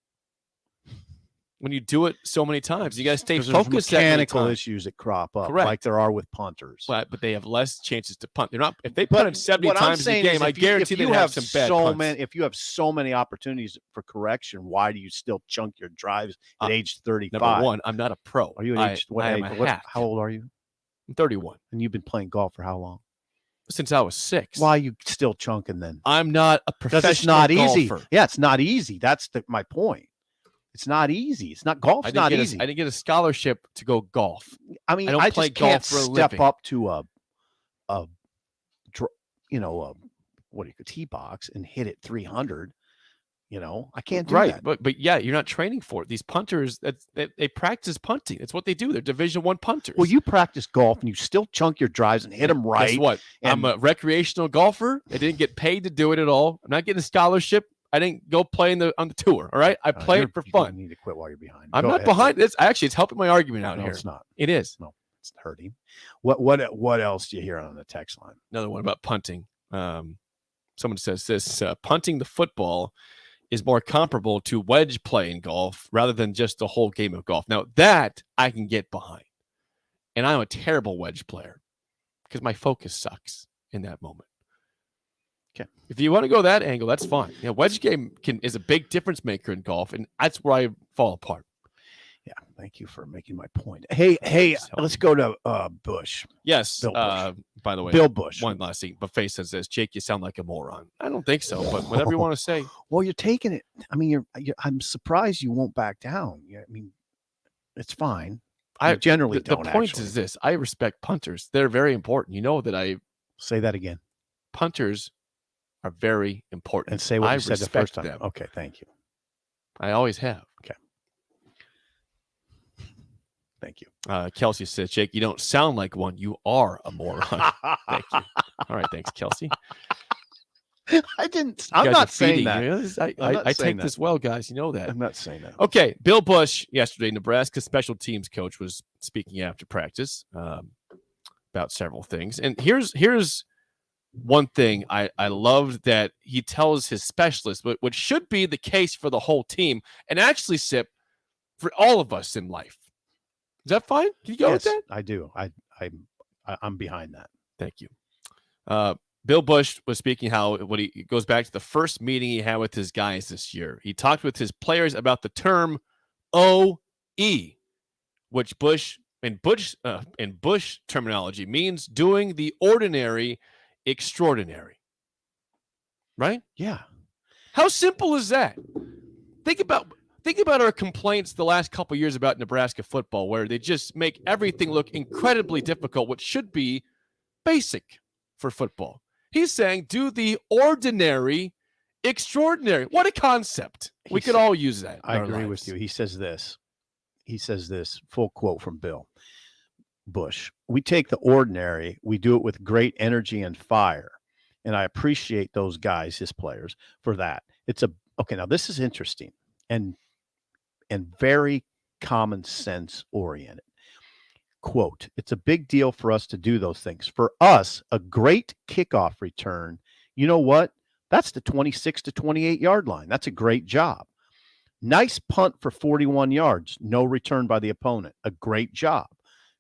when you do it so many times. You got to stay 'Cause there's focused. mechanical issues that crop up, Correct. like there are with punters. But they have less chances to punt. They're not if they punted 70 what I'm times a saying game. is I if guarantee you they have have some bad so punts. many. If you have so many opportunities for correction, why do you still chunk your drives at age 35? Number one, I'm not a pro. Are you at age? What I age? am a What, hack. how old are you? I'm 31. And you've been playing golf for how long? Since I was 6. Why are you still chunking then? I'm not a professional It's not easy. golfer. Yeah, it's not easy. That's my point. It's not easy. It's not golf's not easy. I didn't get a scholarship to go golf. I mean, don't I play just can't golf for a step living. up to a what do you call tee box and hit it 300. I can't do that. But yeah, you're not training for it. These punters, they practice punting. That's what they do. They're Division I punters. Well, you practice golf and you still chunk your drives and hit them right. Guess what? I'm a recreational golfer. I didn't get paid to do it at all. I'm not getting a scholarship. I didn't go play on the tour. All right, I play it for fun. You need to quit while you're behind. I'm Go not ahead. behind. It's helping my argument out No, here. it's not. It is. No, it's hurting. What else do you hear on the text line? Another one about punting. Someone says this: punting the football is more comparable to wedge play in golf rather than just the whole game of golf. Now that I can get behind, and I'm a terrible wedge player because my focus sucks in that moment. Okay, if you want to go that angle, that's fine. Wedge game is a big difference maker in golf, and that's where I fall apart. Yeah, thank you for making my point. Hey, let's go to Bush. Yes. Bill Bush. By the way, Bill Bush. One last thing. Buffet says this: Jake, you sound like a moron. I don't think so, but whatever you want to say. Well, you're taking it. I mean, I'm surprised you won't back down. I mean, it's fine. I generally don't. The point is this: I respect punters. They're very important. You know that I say that again. Punters are very important. And say what I you said the respect first time. them. Okay, thank you. I always have. Okay. Thank you. Kelsey says, Jake, you don't sound like one. You are a moron. Thank you. All right. Thanks, Kelsey. I'm not saying that. I take this well, guys. You know that. I'm not saying that. Okay. Bill Bush yesterday, Nebraska special teams coach, was speaking after practice about several things. And here's one thing I loved that he tells his specialists, but which should be the case for the whole team, and actually, Sip, for all of us in life. Is that fine? Can you go with that? I do. I'm behind that. Thank you. Bill Bush was speaking when he goes back to the first meeting he had with his guys this year. He talked with his players about the term OE, which Bush terminology means doing the ordinary extraordinary. Right? Yeah. How simple is that? Think about our complaints the last couple of years about Nebraska football, where they just make everything look incredibly difficult, which should be basic for football. He's saying, do the ordinary extraordinary. What a concept. We could all use that. I agree with you. He says this, full quote from Bill Bush. We take the ordinary, we do it with great energy and fire. And I appreciate those guys, his players, for that. Now this is interesting and very common sense oriented. Quote, it's a big deal for us to do those things. For us, a great kickoff return, you know what? That's the 26 to 28 yard line. That's a great job. Nice punt for 41 yards. No return by the opponent. A great job.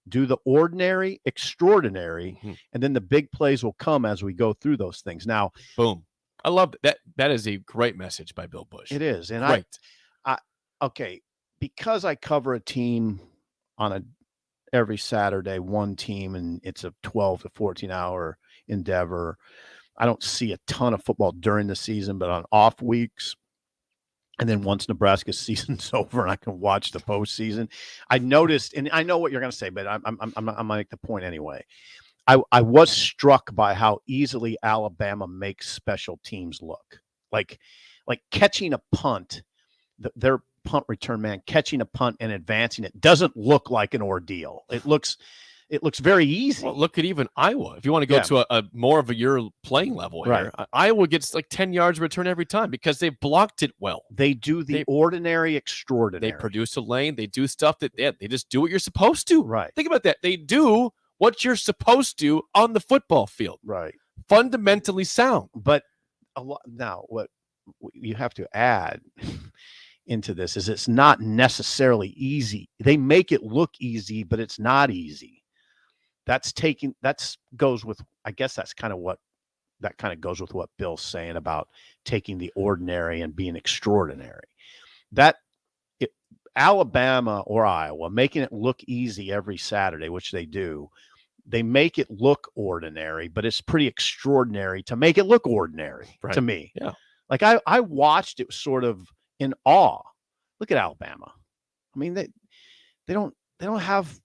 Do the ordinary, extraordinary, and then the big plays will come as we go through those things. Now, boom. I love that. That is a great message by Bill Bush. It is. And great. Okay, because I cover a team on every Saturday, one team, and it's a 12 to 14 hour endeavor. I don't see a ton of football during the season, but on off weeks, and then once Nebraska's season's over and I can watch the postseason, I noticed, and I know what you're going to say, but I'm going to make the point anyway. I was struck by how easily Alabama makes special teams look. Like catching a punt, their punt return man catching a punt and advancing it doesn't look like an ordeal. It looks very easy. Well, look at even Iowa. If you want to go to a more of your playing level here, right. Iowa gets like 10 yards return every time because they blocked it well. They do the ordinary extraordinary. They produce a lane. They do stuff that they just do what you're supposed to. Right. Think about that. They do what you're supposed to on the football field. Right. Fundamentally sound. But now what you have to add into this is it's not necessarily easy. They make it look easy, but it's not easy. I guess that's kind of what that kind of goes with what Bill's saying about taking the ordinary and being extraordinary. Alabama or Iowa making it look easy every Saturday, which they do, they make it look ordinary, but it's pretty extraordinary to make it look ordinary to me. Yeah. Like I watched it sort of in awe. Look at Alabama. I mean, they don't have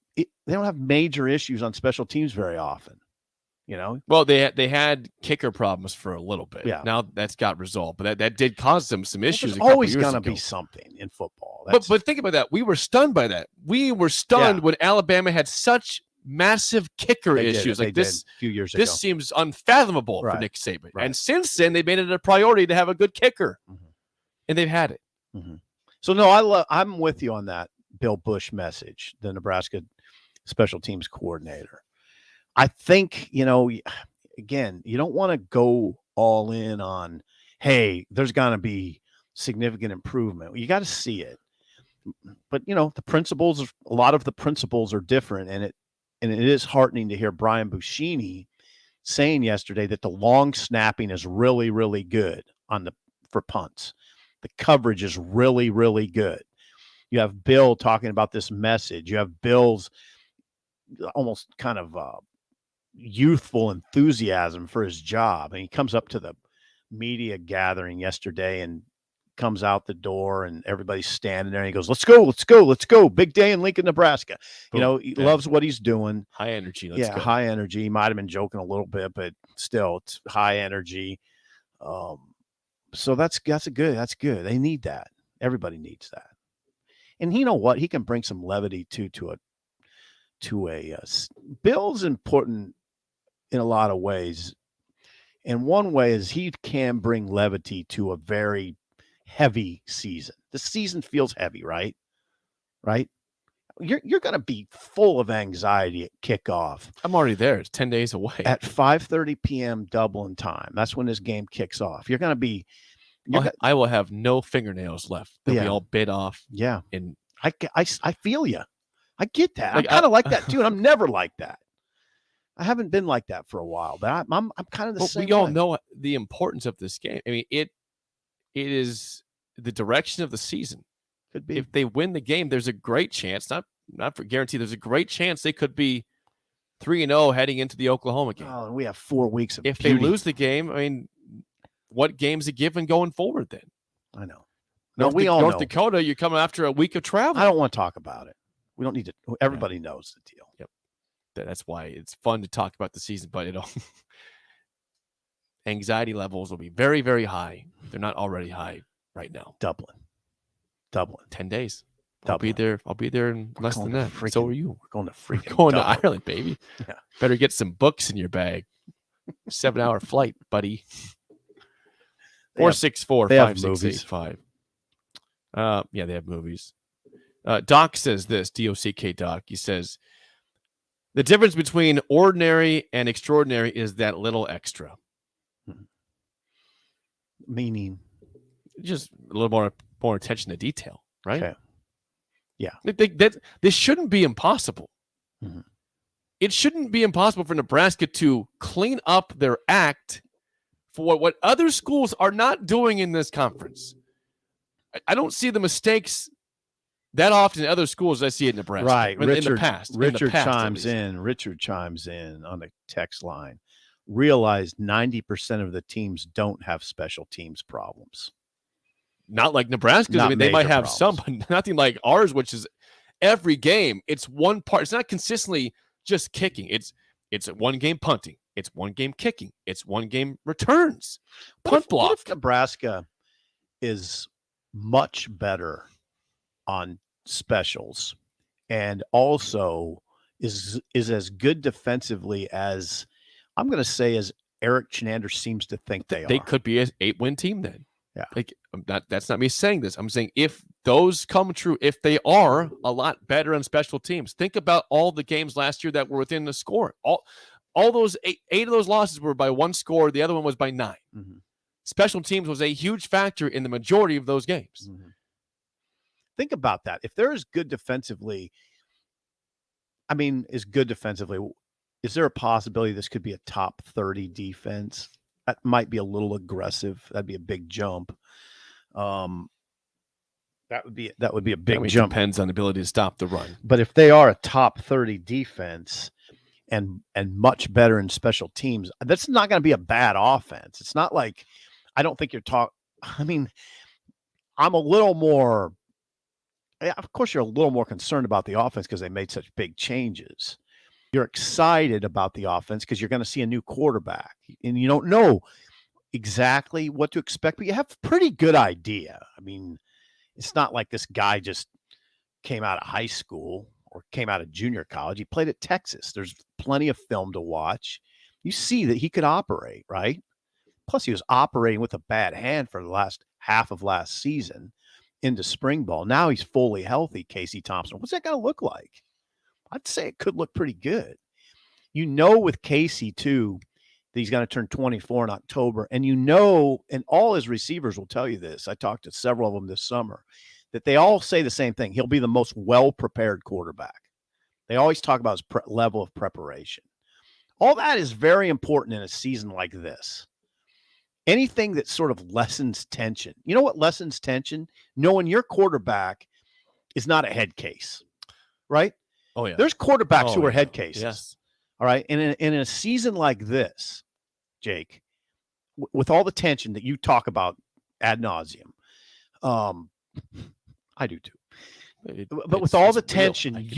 major issues on special teams very often. You know, well, they had kicker problems for a little bit. Yeah. Now that's got resolved, but that did cause them some issues. There's always going to be something in football. But think about that. We were stunned by that. We were stunned when Alabama had such massive kicker issues like this a few years ago. This seems unfathomable for Nick Saban. Right. And since then, they made it a priority to have a good kicker, and they've had it. Mm-hmm. So no, I'm with you on that Bill Bush message, the Nebraska special teams coordinator. I think, again, you don't want to go all in on, hey, there's going to be significant improvement. You got to see it. But, a lot of the principles are different. And it is heartening to hear Brian Buschini saying yesterday that the long snapping is really, really good for punts. The coverage is really, really good. You have Bill talking about this message. You have Bill's almost kind of youthful enthusiasm for his job. And he comes up to the media gathering yesterday and comes out the door and everybody's standing there and he goes, let's go. Big day in Lincoln, Nebraska. He loves what he's doing. High energy. Let's go. High energy. He might've been joking a little bit, but still it's high energy. So that's good. They need that. Everybody needs that. And you know what? He can bring some levity to a Bill's important in a lot of ways. And one way is he can bring levity to a very heavy season. The season feels heavy, right? Right? You're going to be full of anxiety at kickoff. I'm already there. It's 10 days away. At 5:30 p.m. Dublin time. That's when this game kicks off. You're going to be I will have no fingernails left. They'll be all bit off. Yeah. And I feel you. I get that. I'm kind of like that too. And I'm never like that. I haven't been like that for a while, but I'm kind of the same. We all know the importance of this game. I mean, it is the direction of the season. Could be. If they win the game, there's a great chance, not for guarantee, there's a great chance they could be 3-0 heading into the Oklahoma game. Oh, and we have 4 weeks of If beauty. they lose the game, I mean, what game's a given going forward then? I know. North Dakota, you're coming after a week of travel. I don't want to talk about it. We don't need to. Everybody knows the deal. Yep. That's why it's fun to talk about the season, but anxiety levels will be very, very high. They're not already high right now. Dublin. 10 days. Dublin. I'll be there in less than that. So are you. We're going to freaking going Dublin. to Ireland, baby. Yeah. Better get some books in your bag. 7-hour flight, buddy. 464-5685. Yeah, they have movies. Doc says this, DOCK Doc. He says, the difference between ordinary and extraordinary is that little extra. Meaning? Just a little more attention to detail, right? Okay. Yeah. This shouldn't be impossible. Mm-hmm. It shouldn't be impossible for Nebraska to clean up their act for what other schools are not doing in this conference. I don't see the mistakes that often in other schools I see at Nebraska. Right. In the past. Richard chimes in on the text line. Realize 90% of the teams don't have special teams problems. Not like Nebraska's. I mean, they might have some, but nothing like ours, which is every game. It's one part. It's not consistently just kicking. It's one game punting. It's one game kicking. It's one game returns. Punt block. What if Nebraska is much better on specials and also is as good defensively as I'm going to say as Eric Chenander seems to think they are. They could be an 8-win team then. Yeah. Like that's not me saying this. I'm saying if those come true, if they are a lot better on special teams, think about all the games last year that were within the score. All those eight of those losses were by one score. The other one was by 9. Mm-hmm. Special teams was a huge factor in the majority of those games. Mm-hmm. Think about that. If they're as good defensively, is there a possibility this could be a top 30 defense? That might be a little aggressive. That'd be a big jump. That would be a big jump. Depends on the ability to stop the run. But if they are a top 30 defense and much better in special teams, that's not going to be a bad offense. It's not like, I don't think I'm a little more, of course you're a little more concerned about the offense because they made such big changes. You're excited about the offense because you're going to see a new quarterback and you don't know exactly what to expect, but you have a pretty good idea. I mean, it's not like this guy just came out of high school or came out of junior college. He played at Texas. There's plenty of film to watch. You see that he could operate, right? Plus, he was operating with a bad hand for the last half of last season into spring ball. Now he's fully healthy, Casey Thompson. What's that going to look like? I'd say it could look pretty good. With Casey, too, that he's going to turn 24 in October. And and all his receivers will tell you this. I talked to several of them this summer, that they all say the same thing. He'll be the most well-prepared quarterback. They always talk about his level of preparation. All that is very important in a season like this. Anything that sort of lessens tension. You know what lessens tension? Knowing your quarterback is not a head case, right? Oh, yeah. There's quarterbacks who are head cases. Yes. All right. And in a season like this, Jake, with all the tension that you talk about ad nauseum, I do too. But with all the tension,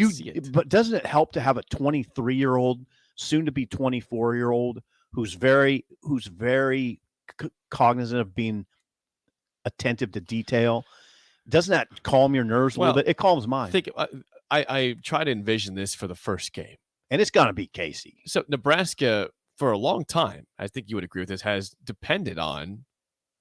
but doesn't it help to have a 23-year-old, soon to be 24-year-old, who's very cognizant of being attentive to detail? Doesn't that calm your nerves a little bit? It calms mine. I try to envision this for the first game. And it's going to be Casey. So Nebraska, for a long time, I think you would agree with this, has depended on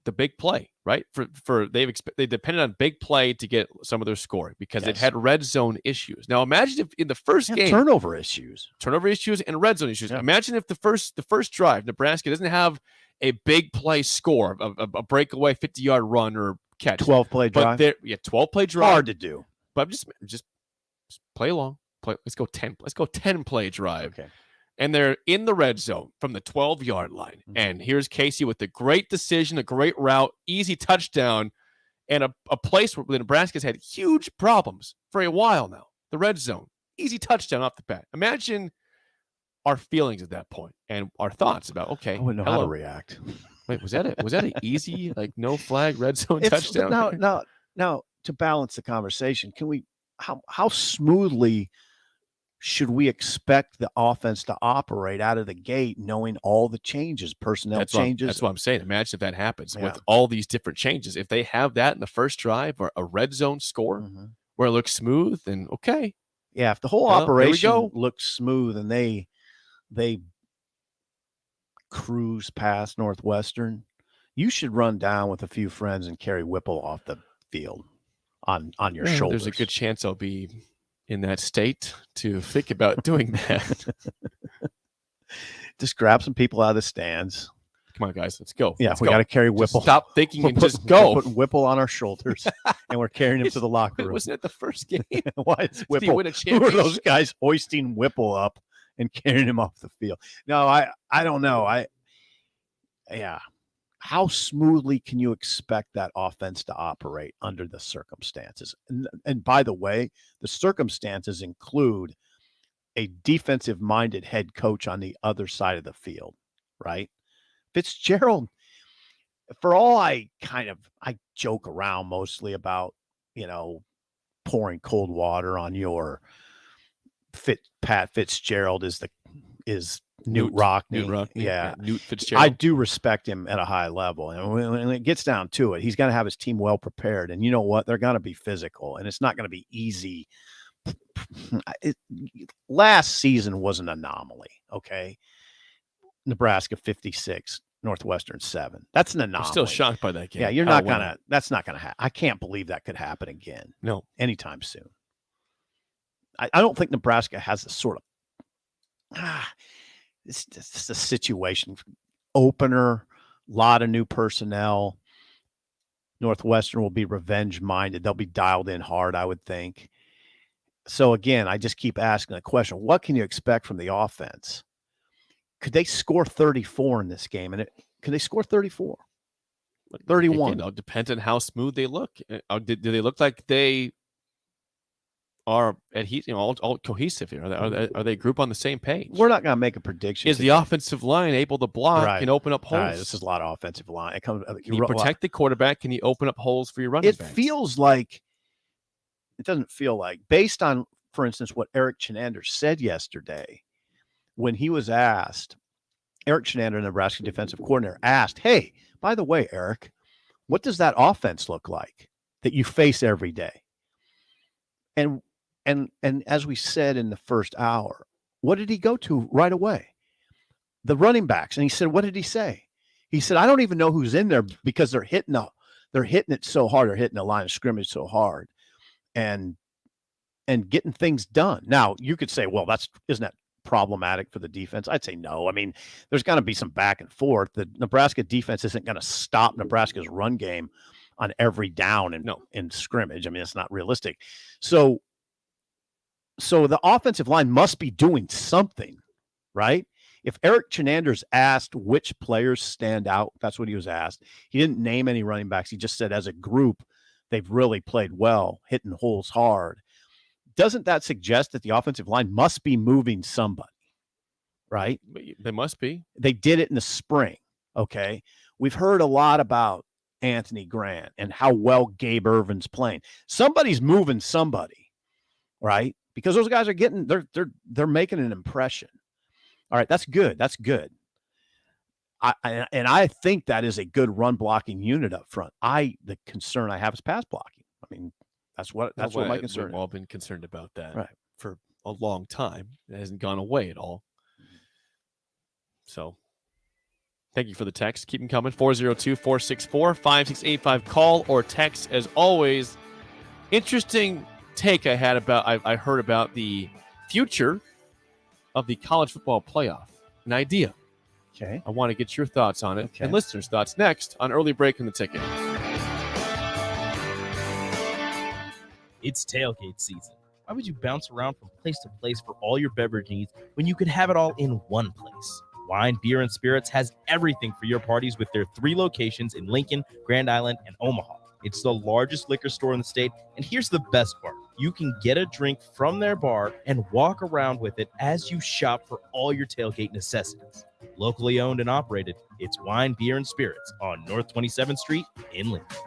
the big play, right? They depended on big play to get some of their scoring because it had red zone issues. Now imagine if in the first game, turnover issues and red zone issues. Yeah. Imagine if the first drive, Nebraska doesn't have a big play score, a breakaway 50-yard run or catch. 12-play drive. 12-play drive. Hard to do. But just play along. Let's go 10. Let's go 10-play drive. Okay. And they're in the red zone from the 12-yard line. Mm-hmm. And here's Casey with the great decision, a great route, easy touchdown, and a place where Nebraska's had huge problems for a while now. The red zone, easy touchdown off the bat. Imagine our feelings at that point and our thoughts about, okay, I wouldn't know how to react. Wait, was that an easy, like no flag red zone touchdown? Now to balance the conversation, can we? How smoothly should we expect the offense to operate out of the gate, knowing all the changes, personnel changes? That's what I'm saying. Imagine if that happens with all these different changes. If they have that in the first drive or a red zone score where it looks smooth, and okay. Yeah, if the whole operation looks smooth and they cruise past Northwestern, you should run down with a few friends and carry Whipple off the field on your shoulders. There's a good chance I'll be in that state to think about doing that. Just grab some people out of the stands. Come on, guys, let's go. Yeah, we got to carry Whipple. Just stop thinking and just go. We're putting Whipple on our shoulders, and we're carrying him to the locker room. Wasn't it the first game? Why is Whipple? Who are those guys hoisting Whipple up and carrying him off the field? No, I don't know. How smoothly can you expect that offense to operate under the circumstances? And by the way, the circumstances include a defensive-minded head coach on the other side of the field, right? Fitzgerald, for all I joke around mostly about, pouring cold water on your Pat Fitzgerald is Newt Rockne. Yeah. Newt Fitzgerald. I do respect him at a high level. And when it gets down to it, he's going to have his team well prepared. And you know what? They're going to be physical, and it's not going to be easy. Last season was an anomaly. Okay. Nebraska 56, Northwestern 7. That's an anomaly. I'm still shocked by that game. Yeah, that's not going to happen. I can't believe that could happen again. No. Anytime soon. I don't think Nebraska has the sort of it's just a situation. Opener, lot of new personnel. Northwestern will be revenge-minded. They'll be dialed in hard, I would think. So, again, I just keep asking the question, what can you expect from the offense? Could they score 34 in this game? And could they score 34? 31? Again, it depends on how smooth they look. Do they look like they are all cohesive here? Are they a group on the same page? We're not going to make a prediction. Is the offensive line able to block and open up holes? All right, this is a lot of offensive line. Can you protect the quarterback? Can you open up holes for your running backs? It doesn't feel like, based on, for instance, what Eric Chenander said yesterday, when he was asked, Eric Chenander, Nebraska defensive coordinator, asked, hey, by the way, Eric, what does that offense look like that you face every day? And as we said in the first hour, what did he go to right away? The running backs. And he said, what did he say? He said, I don't even know who's in there because they're hitting it so hard. They're hitting the line of scrimmage so hard and getting things done. Now, you could say, well, isn't that problematic for the defense? I'd say no. I mean, there's going to be some back and forth. The Nebraska defense isn't going to stop Nebraska's run game on every down in scrimmage. I mean, it's not realistic. So the offensive line must be doing something, right? If Eric Chenander's asked which players stand out, that's what he was asked. He didn't name any running backs. He just said, as a group, they've really played well, hitting holes hard. Doesn't that suggest that the offensive line must be moving somebody, right? They must be. They did it in the spring, okay? We've heard a lot about Anthony Grant and how well Gabe Irvin's playing. Somebody's moving somebody, right? Because those guys are they're making an impression. All right, that's good. That's good. I think that is a good run blocking unit up front. The concern I have is pass blocking. I mean, that's what my concern is. We've all been concerned about that for a long time. It hasn't gone away at all. So thank you for the text. Keep them coming. 402-464-5685. Call or text as always. Interesting take I heard about the future of the college football playoff. An idea. Okay. I want to get your thoughts on it and listeners' thoughts next on Early Break in the Ticket. It's tailgate season. Why would you bounce around from place to place for all your beverage needs when you could have it all in one place? Wine, Beer, and Spirits has everything for your parties with their 3 locations in Lincoln, Grand Island, and Omaha. It's the largest liquor store in the state, and here's the best part. You can get a drink from their bar and walk around with it as you shop for all your tailgate necessities. Locally owned and operated, it's Wine, Beer, and Spirits on North 27th Street in Lincoln.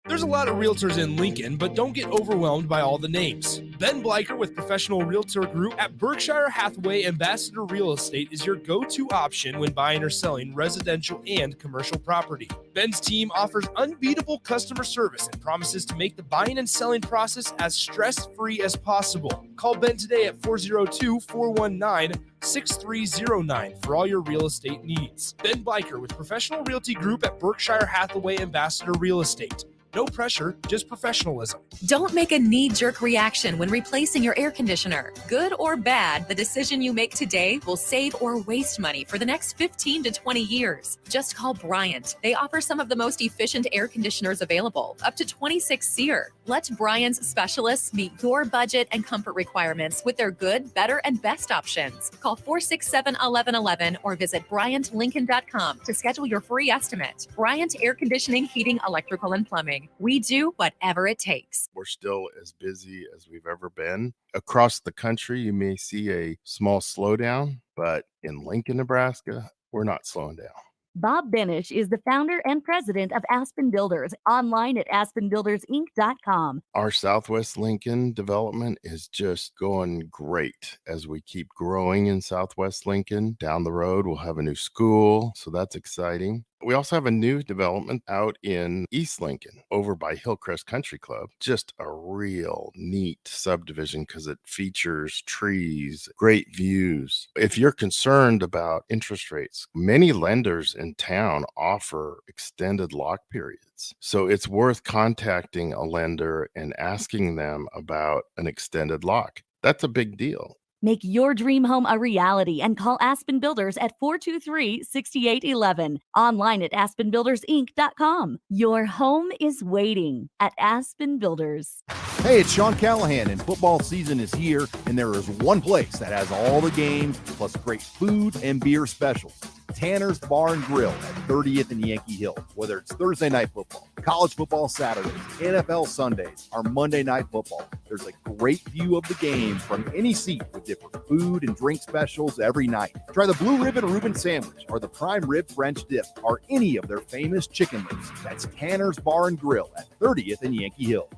There's a lot of realtors in Lincoln, but don't get overwhelmed by all the names. Ben Bleicher with Professional Realtor Group at Berkshire Hathaway Ambassador Real Estate is your go-to option when buying or selling residential and commercial property. Ben's team offers unbeatable customer service and promises to make the buying and selling process as stress-free as possible. Call Ben today at 402-419-6309 for all your real estate needs. Ben Bleicher with Professional Realty Group at Berkshire Hathaway Ambassador Real Estate. No pressure, just professionalism. Don't make a knee-jerk reaction when replacing your air conditioner. Good or bad, the decision you make today will save or waste money for the next 15 to 20 years. Just call Bryant. They offer some of the most efficient air conditioners available, up to 26 SEER. Let Bryant's specialists meet your budget and comfort requirements with their good, better, and best options. Call 467-1111 or visit BryantLincoln.com to schedule your free estimate. Bryant Air Conditioning, Heating, Electrical, and Plumbing. We do whatever it takes. We're still as busy as we've ever been. Across the country, you may see a small slowdown, but in Lincoln, Nebraska, we're not slowing down. Bob Benish is the founder and president of Aspen Builders, online at aspenbuildersinc.com. Our Southwest Lincoln development is just going great as we keep growing in Southwest Lincoln. Down the road, we'll have a new school, so that's exciting. We also have a new development out in East Lincoln over by Hillcrest Country Club. Just a real neat subdivision because it features trees, great views. If you're concerned about interest rates, many lenders in town offer extended lock periods. So it's worth contacting a lender and asking them about an extended lock. That's a big deal. Make your dream home a reality and call Aspen Builders at 423-6811. Online at aspenbuildersinc.com. Your home is waiting at Aspen Builders. Hey, it's Sean Callahan, and football season is here, and there is one place that has all the games, plus great food and beer specials. Tanner's Bar and Grill at 30th and Yankee Hill. Whether it's Thursday night football, college football Saturdays, NFL Sundays, or Monday night football, there's a great view of the game from any seat with different food and drink specials every night. Try the Blue Ribbon Reuben Sandwich or the Prime Rib French Dip or any of their famous chicken wings. That's Tanner's Bar and Grill at 30th and Yankee Hill.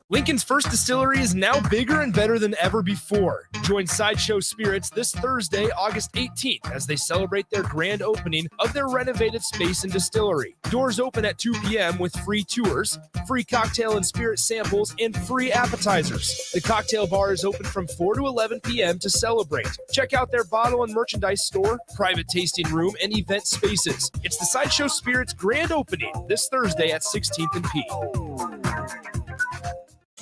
Lincoln's first distillery is now bigger and better than ever before. Join Sideshow Spirits this Thursday, August 18th, as they celebrate their grand opening of their renovated space and distillery. Doors open at 2 p.m. with free tours, free cocktail and spirit samples, and free appetizers. The cocktail bar is open from 4 to 11 p.m. to celebrate. Check out their bottle and merchandise store, private tasting room, and event spaces. It's the Sideshow Spirits grand opening this Thursday at 16th and P.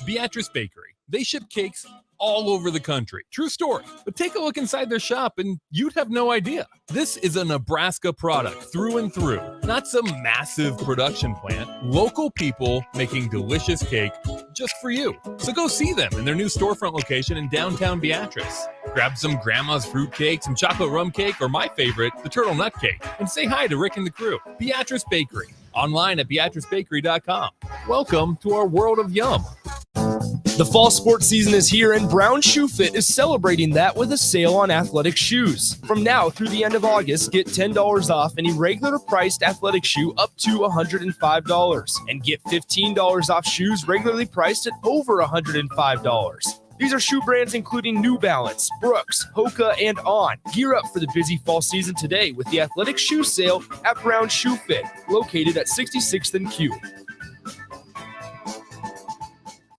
Beatrice Bakery. They ship cakes all over the country. True story. But take a look inside their shop and you'd have no idea. This is a Nebraska product through and through. Not some massive production plant. Local people making delicious cake just for you. So go see them in their new storefront location in downtown Beatrice. Grab some grandma's fruit cake, some chocolate rum cake, or my favorite, the turtle nut cake. And say hi to Rick and the crew. Beatrice Bakery. Online at beatricebakery.com. Welcome to our world of yum. The fall sports season is here, and Brown Shoe Fit is celebrating that with a sale on athletic shoes. From now through the end of August, get $10 off any regular priced athletic shoe up to $105, and get $15 off shoes regularly priced at over $105. These are shoe brands including New Balance, Brooks, Hoka, and On. Gear up for the busy fall season today with the athletic shoe sale at Brown Shoe Fit, located at 66th and Q.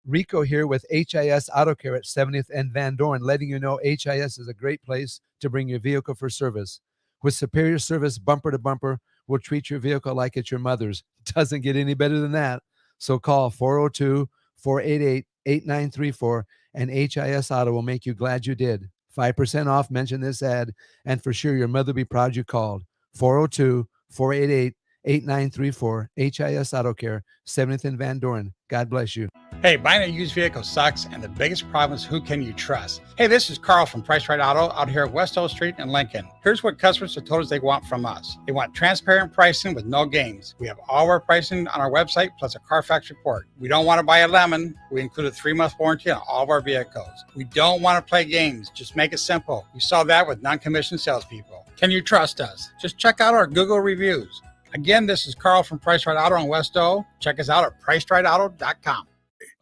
Rico here with HIS Auto Care at 70th and Van Dorn, letting you know HIS is a great place to bring your vehicle for service. With superior service bumper to bumper, we'll treat your vehicle like it's your mother's. Doesn't get any better than that. So call 402-488-8934 and HIS Auto will make you glad you did. 5% off, mention this ad, and for sure your mother will be proud you called. 402-488-8934, HIS Auto Care, 70th and Van Dorn. God bless you. Hey, buying a used vehicle sucks, and the biggest problem is who can you trust? Hey, this is Carl from Price Right Auto out here at West O Street in Lincoln. Here's what customers have told us they want from us. They want transparent pricing with no games. We have all of our pricing on our website, plus a Carfax report. We don't want to buy a lemon. We include a 3-month warranty on all of our vehicles. We don't want to play games. Just make it simple. You saw that with non-commissioned salespeople. Can you trust us? Just check out our Google reviews. Again, this is Carl from Price Right Auto on West O. Check us out at pricerightauto.com.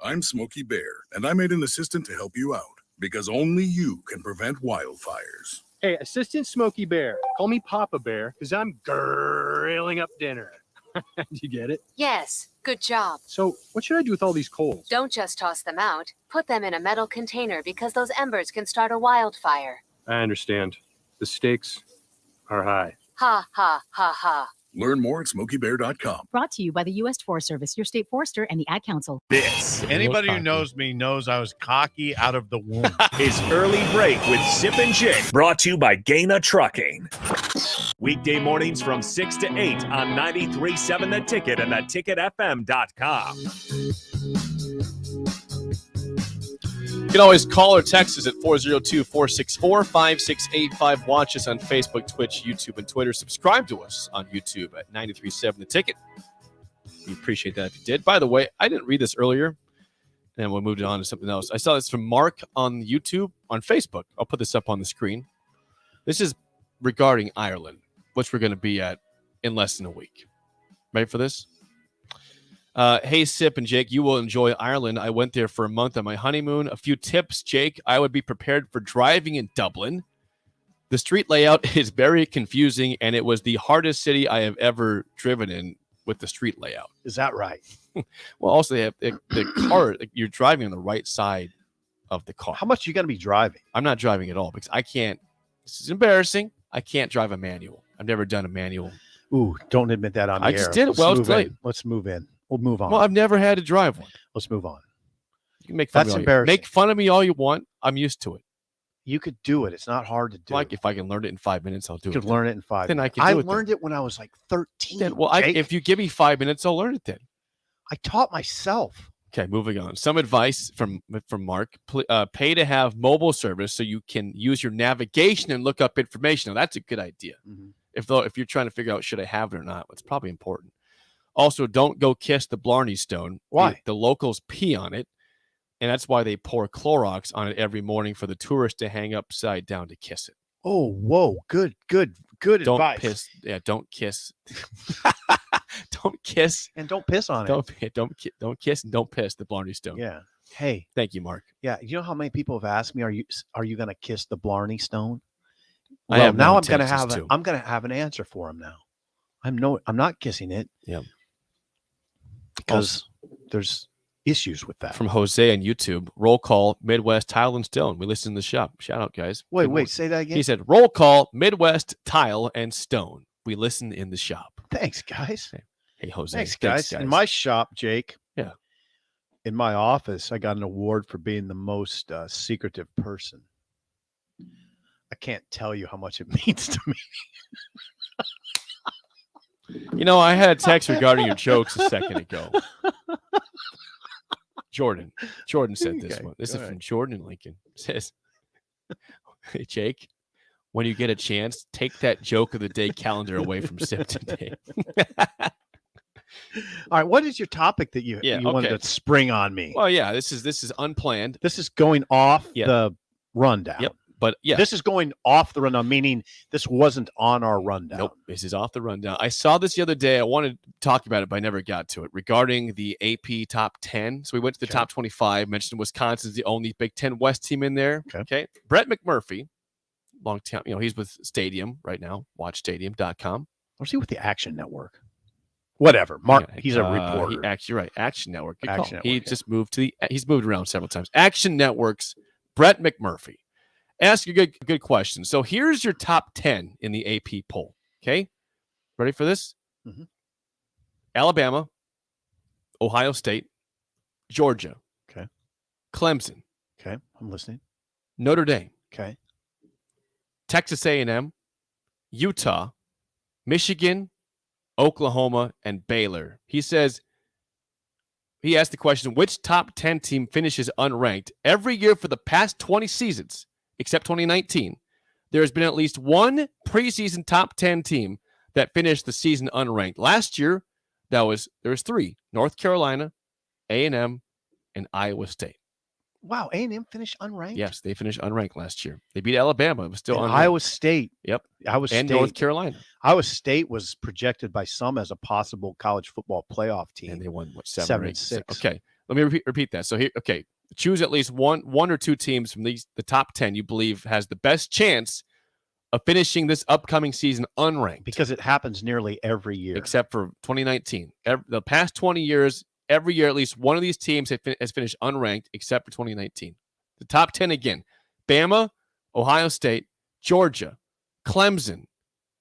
I'm Smokey Bear, and I made an assistant to help you out because only you can prevent wildfires. Hey, Assistant Smokey Bear, call me Papa Bear because I'm grilling up dinner. You get it? Yes, good job. So what should I do with all these coals? Don't just toss them out. Put them in a metal container because those embers can start a wildfire. I understand. The stakes are high. Ha, ha, ha, ha. Learn more at SmokeyBear.com. Brought to you by the U.S. Forest Service, your state forester, and the Ad Council. Anybody who knows me knows I was cocky out of the womb. Is Early Break with Sip and Jake, brought to you by Gaina Trucking. Weekday mornings from 6 to 8 on 93.7 The Ticket and theticketfm.com. You can always call or text us at 402-464-5685. Watch us on Facebook, Twitch, YouTube, and Twitter. Subscribe to us on YouTube at 93.7 The Ticket. We appreciate that if you did. By the way, I didn't read this earlier, and we moved on to something else. I saw this from Mark on YouTube, on Facebook. I'll put this up on the screen. This is regarding Ireland, which we're going to be at in less than a week. Ready for this? Hey, Sip and Jake, you will enjoy Ireland. I went there for a month on my honeymoon. A few tips, Jake. I would be prepared for driving in Dublin. The street layout is very confusing, and it was the hardest city I have ever driven in with the street layout. Is that right? Well, also, they have the car. You're driving on the right side of the car. How much you got to be driving? I'm not driving at all because I can't. This is embarrassing. I can't drive a manual. I've never done a manual. Ooh, don't admit that on the I air. just did it. Well, it's late. Let's move in. We'll move on. Well, I've never had to drive one. Let's move on. You can make fun That's of me embarrassing. Make fun of me all you want. I'm used to it. You could do it. It's not hard to do. Like if I can learn it in 5 minutes, I'll do it. You could learn it in 5 Then minutes. I can do it. learned it when I was like 13. Then, well, Jake. if you give me 5 minutes, I'll learn it then. I taught myself. Okay, moving on. Some advice from Mark. Pay to have mobile service so you can use your navigation and look up information. Now, that's a good idea. Mm-hmm. If you're trying to figure out should I have it or not, it's probably important. Also, don't go kiss the Blarney Stone. Why? The locals pee on it, and that's why they pour Clorox on it every morning for the tourists to hang upside down to kiss it. Oh, whoa. Good Don't advice. piss. Yeah, don't kiss. Don't kiss. And don't piss on it. Don't kiss and don't piss the Blarney Stone. Yeah. Hey. Thank you, Mark. Yeah. You know how many people have asked me, are you going to kiss the Blarney Stone? I Well, have no now I'm going to intentions have to. I'm going to have an answer for him now. I'm not kissing it. Yeah. Because there's issues with that. From Jose on YouTube, roll call Midwest Tile and Stone. We listen to the shop. Shout out, guys. Wait, Good morning. say that again. He said, roll call Midwest Tile and Stone. We listen in the shop. Thanks, guys. Hey, Jose. Thanks, guys. In my shop, Jake. Yeah. In my office, I got an award for being the most secretive person. I can't tell you how much it means to me. You know, I had a text regarding your jokes a second ago. Jordan said this one. This is from Jordan in Lincoln. It says, hey, Jake, when you get a chance, take that joke of the day calendar away from Sip today. All right, what is your topic that you wanted to spring on me? Well, yeah, this is unplanned. This is going off the rundown. Yep. But yeah, this is going off the rundown, meaning this wasn't on our rundown. Nope, this is off the rundown. I saw this the other day. I wanted to talk about it, but I never got to it. Regarding the AP top 10. So we went to the top 25, mentioned Wisconsin's the only Big Ten West team in there. Okay. Brett McMurphy, long time, he's with Stadium right now, watchstadium.com. Or is he with the Action Network? Whatever. Mark, he's a reporter. You're right. Action Network. Good Action call. Network, He just moved he's moved around several times. Action Network's Brett McMurphy. Ask a good question. So here's your top 10 in the AP poll. Okay. Ready for this? Mm-hmm. Alabama, Ohio State, Georgia. Okay. Clemson. Okay. I'm listening. Notre Dame. Okay. Texas A&M, Utah, Michigan, Oklahoma, and Baylor. He says, he asked the question, which top 10 team finishes unranked? Every year for the past 20 seasons, except 2019, there has been at least one preseason top 10 team that finished the season unranked. Last year, there was three: North Carolina, A&M, and Iowa State. Wow, A&M finished unranked? Yes, they finished unranked last year. They beat Alabama. It was still unranked. Iowa State. Yep. Iowa State. And North Carolina. Iowa State was projected by some as a possible college football playoff team. And they won, what, 7 or 8? and 6. Okay. Let me repeat that. So here, okay. Choose at least one or two teams from the top 10 you believe has the best chance of finishing this upcoming season unranked. Because it happens nearly every year. Except for 2019. The past 20 years, every year at least one of these teams has finished unranked except for 2019. The top 10 again: Bama, Ohio State, Georgia, Clemson,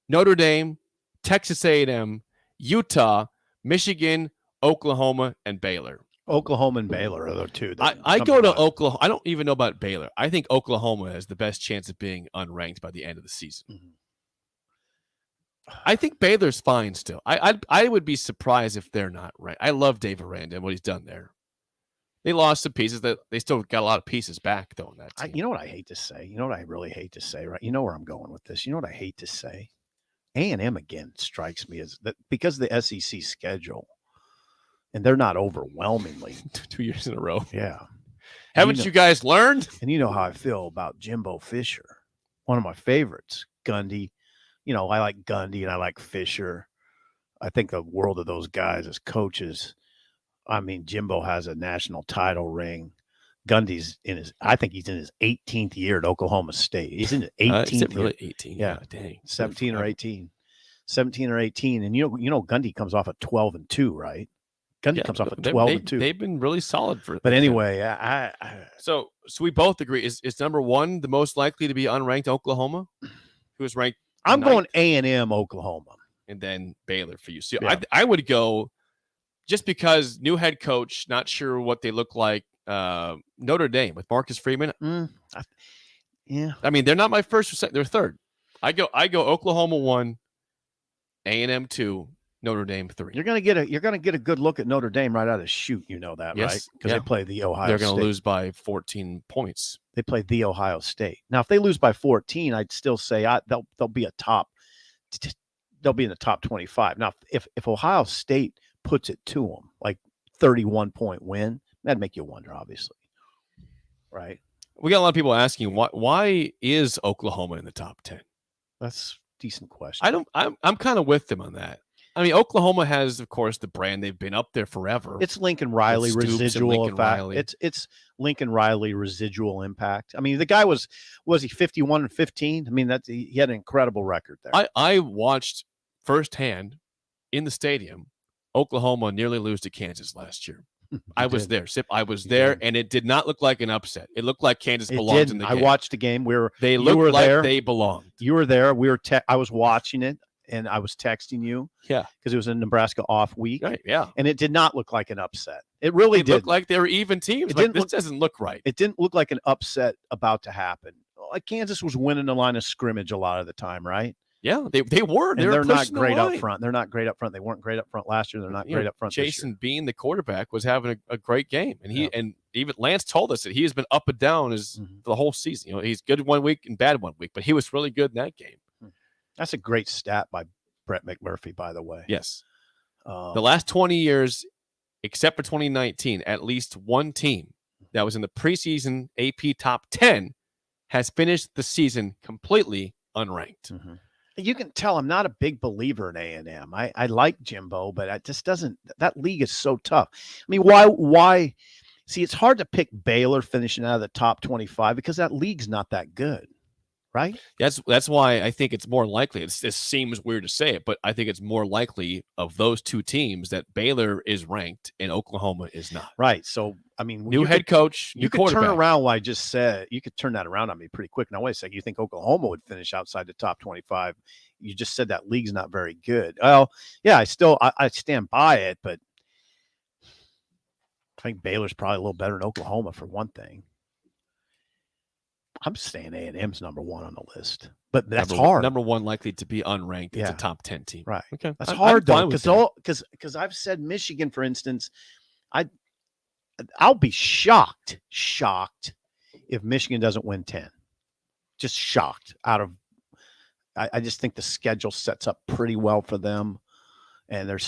Notre Dame, Texas A&M, Utah, Michigan, Oklahoma, and Baylor. Oklahoma and Baylor are the two. I go to Oklahoma. I don't even know about Baylor. I think Oklahoma has the best chance of being unranked by the end of the season. Mm-hmm. I think Baylor's fine still. I would be surprised if they're not ranked. I love Dave Aranda and what he's done there. They lost some pieces. That they still got a lot of pieces back, though, in that team. You know what I hate to say? You know what I really hate to say, right? You know where I'm going with this. You know what I hate to say? A&M, again, strikes me as that because of the SEC schedule, and they're not overwhelmingly. 2 years in a row. Yeah. Haven't you guys learned? And you know how I feel about Jimbo Fisher, one of my favorites. Gundy. You know, I like Gundy and I like Fisher. I think the world of those guys as coaches. I mean, Jimbo has a national title ring. Gundy's I think he's in his 18th year at Oklahoma State. He's in his 18th Is it really year. 18? Yeah. Dang. 17 or 18. 17 or 18. And you know, Gundy comes off at 12-2, right? Gundy comes off at 12-2. They've been really solid for. But anyway, so we both agree. Is number one the most likely to be unranked Oklahoma? Who's ranked? I'm 9th? going A&M Oklahoma. And then Baylor for you. So Yeah. I would go just because new head coach, not sure what they look like. Notre Dame with Marcus Freeman. Yeah. I mean, they're not my first or second. They're third. I go Oklahoma 1, A&M 2, Notre Dame 3. You're gonna get a good look at Notre Dame right out of the chute. You know that, right? Because they play the Ohio. They're going State. to lose by 14 points. They play the Ohio State. Now, if they lose by 14, I'd still say they'll be they'll be in the top 25. Now, if Ohio State puts it to them, like 31-point win, that'd make you wonder, obviously, right? We got a lot of people asking why is Oklahoma in the top 10? That's a decent question. I'm kind of with them on that. I mean, Oklahoma has, of course, the brand. They've been up there forever. It's Lincoln Riley residual effect. Riley. It's Lincoln Riley residual impact. I mean, the guy was he 51-15? I mean, he had an incredible record there. I watched firsthand in the stadium Oklahoma nearly lose to Kansas last year. I was there, Sip. I was there, and it did not look like an upset. It looked like Kansas belonged in the game. I watched the game. They looked like they belonged. You were there. I was watching it, and I was texting you. Yeah, because it was a Nebraska off week. Right. Yeah, and it did not look like an upset. It really did. Looked like they were even teams. This doesn't look right. It didn't look like an upset about to happen. Like Kansas was winning the line of scrimmage a lot of the time, right? Yeah, they were. They're not great up front. They're not great up front. They weren't great up front last year. They're not great up front. Jason Bean, the quarterback, was having a great game, and and even Lance told us that he has been up and down the whole season. You know, he's good one week and bad one week, but he was really good in that game. That's a great stat by Brett McMurphy, by the way. Yes, the last 20 years, except for 2019, at least one team that was in the preseason AP top 10 has finished the season completely unranked. Mm-hmm. You can tell I'm not a big believer in A&M. I like Jimbo, but it just doesn't. That league is so tough. I mean, why? See, it's hard to pick Baylor finishing out of the top 25 because that league's not that good, right? That's why I think it's more likely. This seems weird to say it, but I think it's more likely of those two teams that Baylor is ranked and Oklahoma is not. Right. So, I mean, new head coach, new quarterback. You could turn around what I just said. You could turn that around on me pretty quick. Now, wait a second. You think Oklahoma would finish outside the top 25? You just said that league's not very good. Well, yeah, I stand by it, but I think Baylor's probably a little better than Oklahoma for one thing. I'm saying A&M's number one on the list, but that's hard. Number one likely to be unranked. It's a top 10 team. Right. Okay. That's hard though, because I've said Michigan, for instance, I'll be shocked if Michigan doesn't win 10. Just shocked I just think the schedule sets up pretty well for them, and they're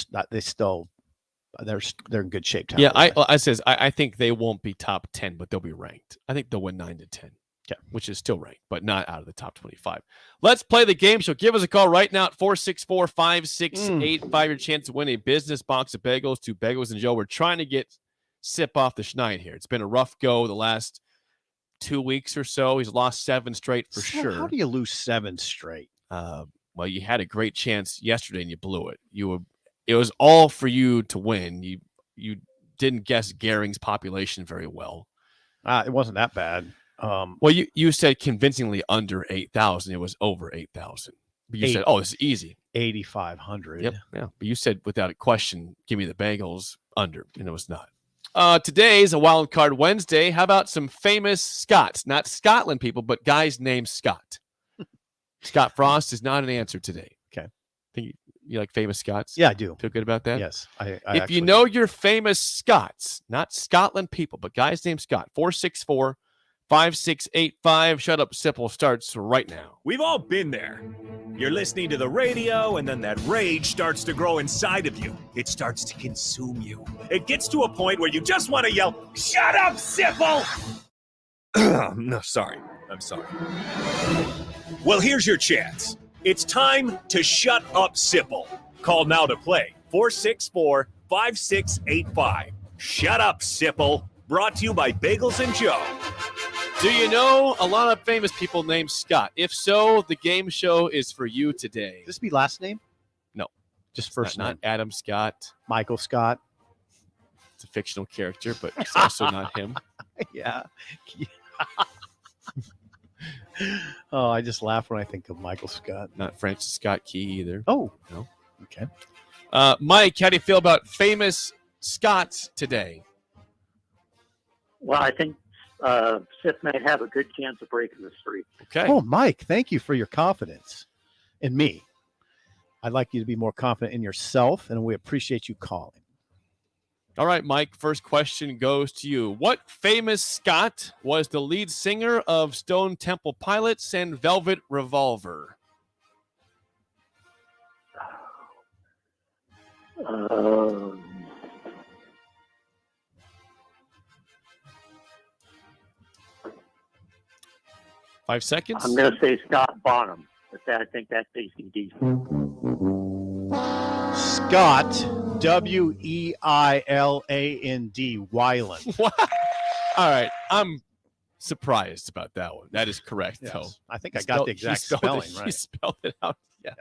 in good shape. Yeah, I think they won't be top 10, but they'll be ranked. I think they'll win 9 to 10. Okay. Which is still ranked, but not out of the top 25. Let's play the game. So give us a call right now at 464-5685. Your chance to win a business box of bagels to Bagels and Joe. We're trying to get Sip off the schneid here. It's been a rough go the last 2 weeks or so. He's lost 7 straight for sure. How do you lose 7 straight? Well, you had a great chance yesterday and you blew it. It was all for you to win. You didn't guess Gehring's population very well. It wasn't that bad. Well, you said convincingly under 8,000. It was over 8,000. But you said, "Oh, it's easy, 8,500." Yep, yeah. But you said without a question, "Give me the bagels under," and it was not. Today's a Wild Card Wednesday. How about some famous Scots? Not Scotland people, but guys named Scott. Scott Frost is not an answer today. Okay. Think you like famous Scots? Yeah, I do. Feel good about that? Yes. If you know your famous Scots, not Scotland people, but guys named Scott, 464-5685. Shut Up Sipple starts right now. We've all been there. You're listening to the radio, and then that rage starts to grow inside of you. It starts to consume you. It gets to a point where you just want to yell, "Shut up, Sipple!" No, sorry. I'm sorry. Well, here's your chance. It's time to shut up, Sipple. Call now to play. 464-5685. Shut up, Sipple. Brought to you by Bagels and Joe. Do you know a lot of famous people named Scott? If so, the game show is for you today. This be last name? No. Just first name. Not Adam Scott. Michael Scott. It's a fictional character, but it's also not him. Yeah. Oh, I just laugh when I think of Michael Scott. Not Francis Scott Key either. Oh. No. Okay. Mike, how do you feel about famous Scots today? Well, I think Sip might have a good chance of breaking the streak. Okay. Oh, Mike, thank you for your confidence in me. I'd like you to be more confident in yourself, and we appreciate you calling. All right, Mike, first question goes to you. What famous Scot was the lead singer of Stone Temple Pilots and Velvet Revolver? 5 seconds. I'm going to say Scott Bonham, but I think that's ACDC. Scott, Weiland, Weiland. All right, I'm surprised about that one. That is correct, Yes. though. I think I got the exact spelling right. You spelled it out. Yeah.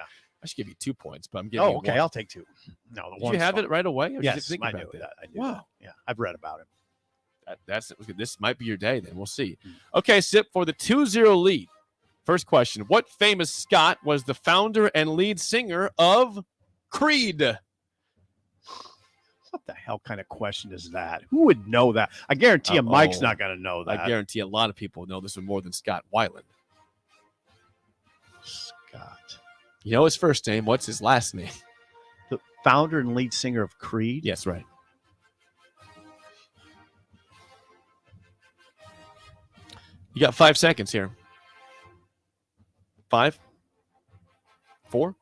I should give you 2 points, but I'm giving you Oh, okay. one. I'll take 2. No, the Did you have it right away? Or did you Yes, think I about knew that? that. I knew Wow. that. Yeah, I've read about it. This might be your day then. We'll see. Okay, Sip, for the 2-0 lead. First question. What famous Scot was the founder and lead singer of Creed? What the hell kind of question is that? Who would know that? I guarantee you Mike's not going to know that. I guarantee a lot of people know this one more than Scott Weiland. Scott. You know his first name. What's his last name? The founder and lead singer of Creed? Yes, right. You got 5 seconds here. 5, 4,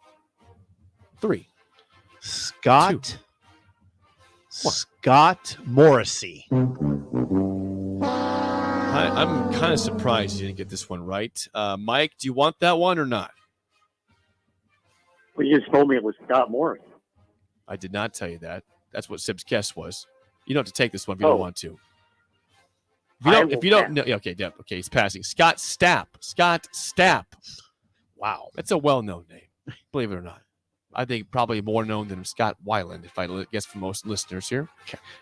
3. Scott. 2. Scott Morrissey. I'm kind of surprised you didn't get this one right. Mike, do you want that one or not? Well, you just told me it was Scott Morris. I did not tell you that. That's what Sib's guess was. You don't have to take this one if you don't want to. If you don't know, okay, Deb. Okay, he's passing. Scott Stapp. Scott Stapp. Wow, that's a well-known name. Believe it or not, I think probably more known than Scott Weiland. If I guess for most listeners here,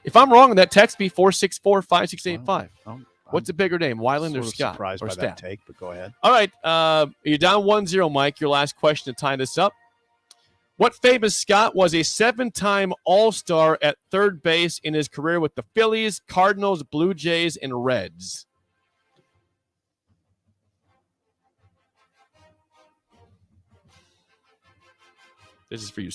if I'm wrong on that, text me 464-5685. What's a bigger name, Weiland or Scott? Surprised or by Stapp? that take, but go ahead. All right, you're down 1-0, Mike. Your last question to tie this up. What famous Scot was a 7-time All-Star at third base in his career with the Phillies, Cardinals, Blue Jays, and Reds? This is for you,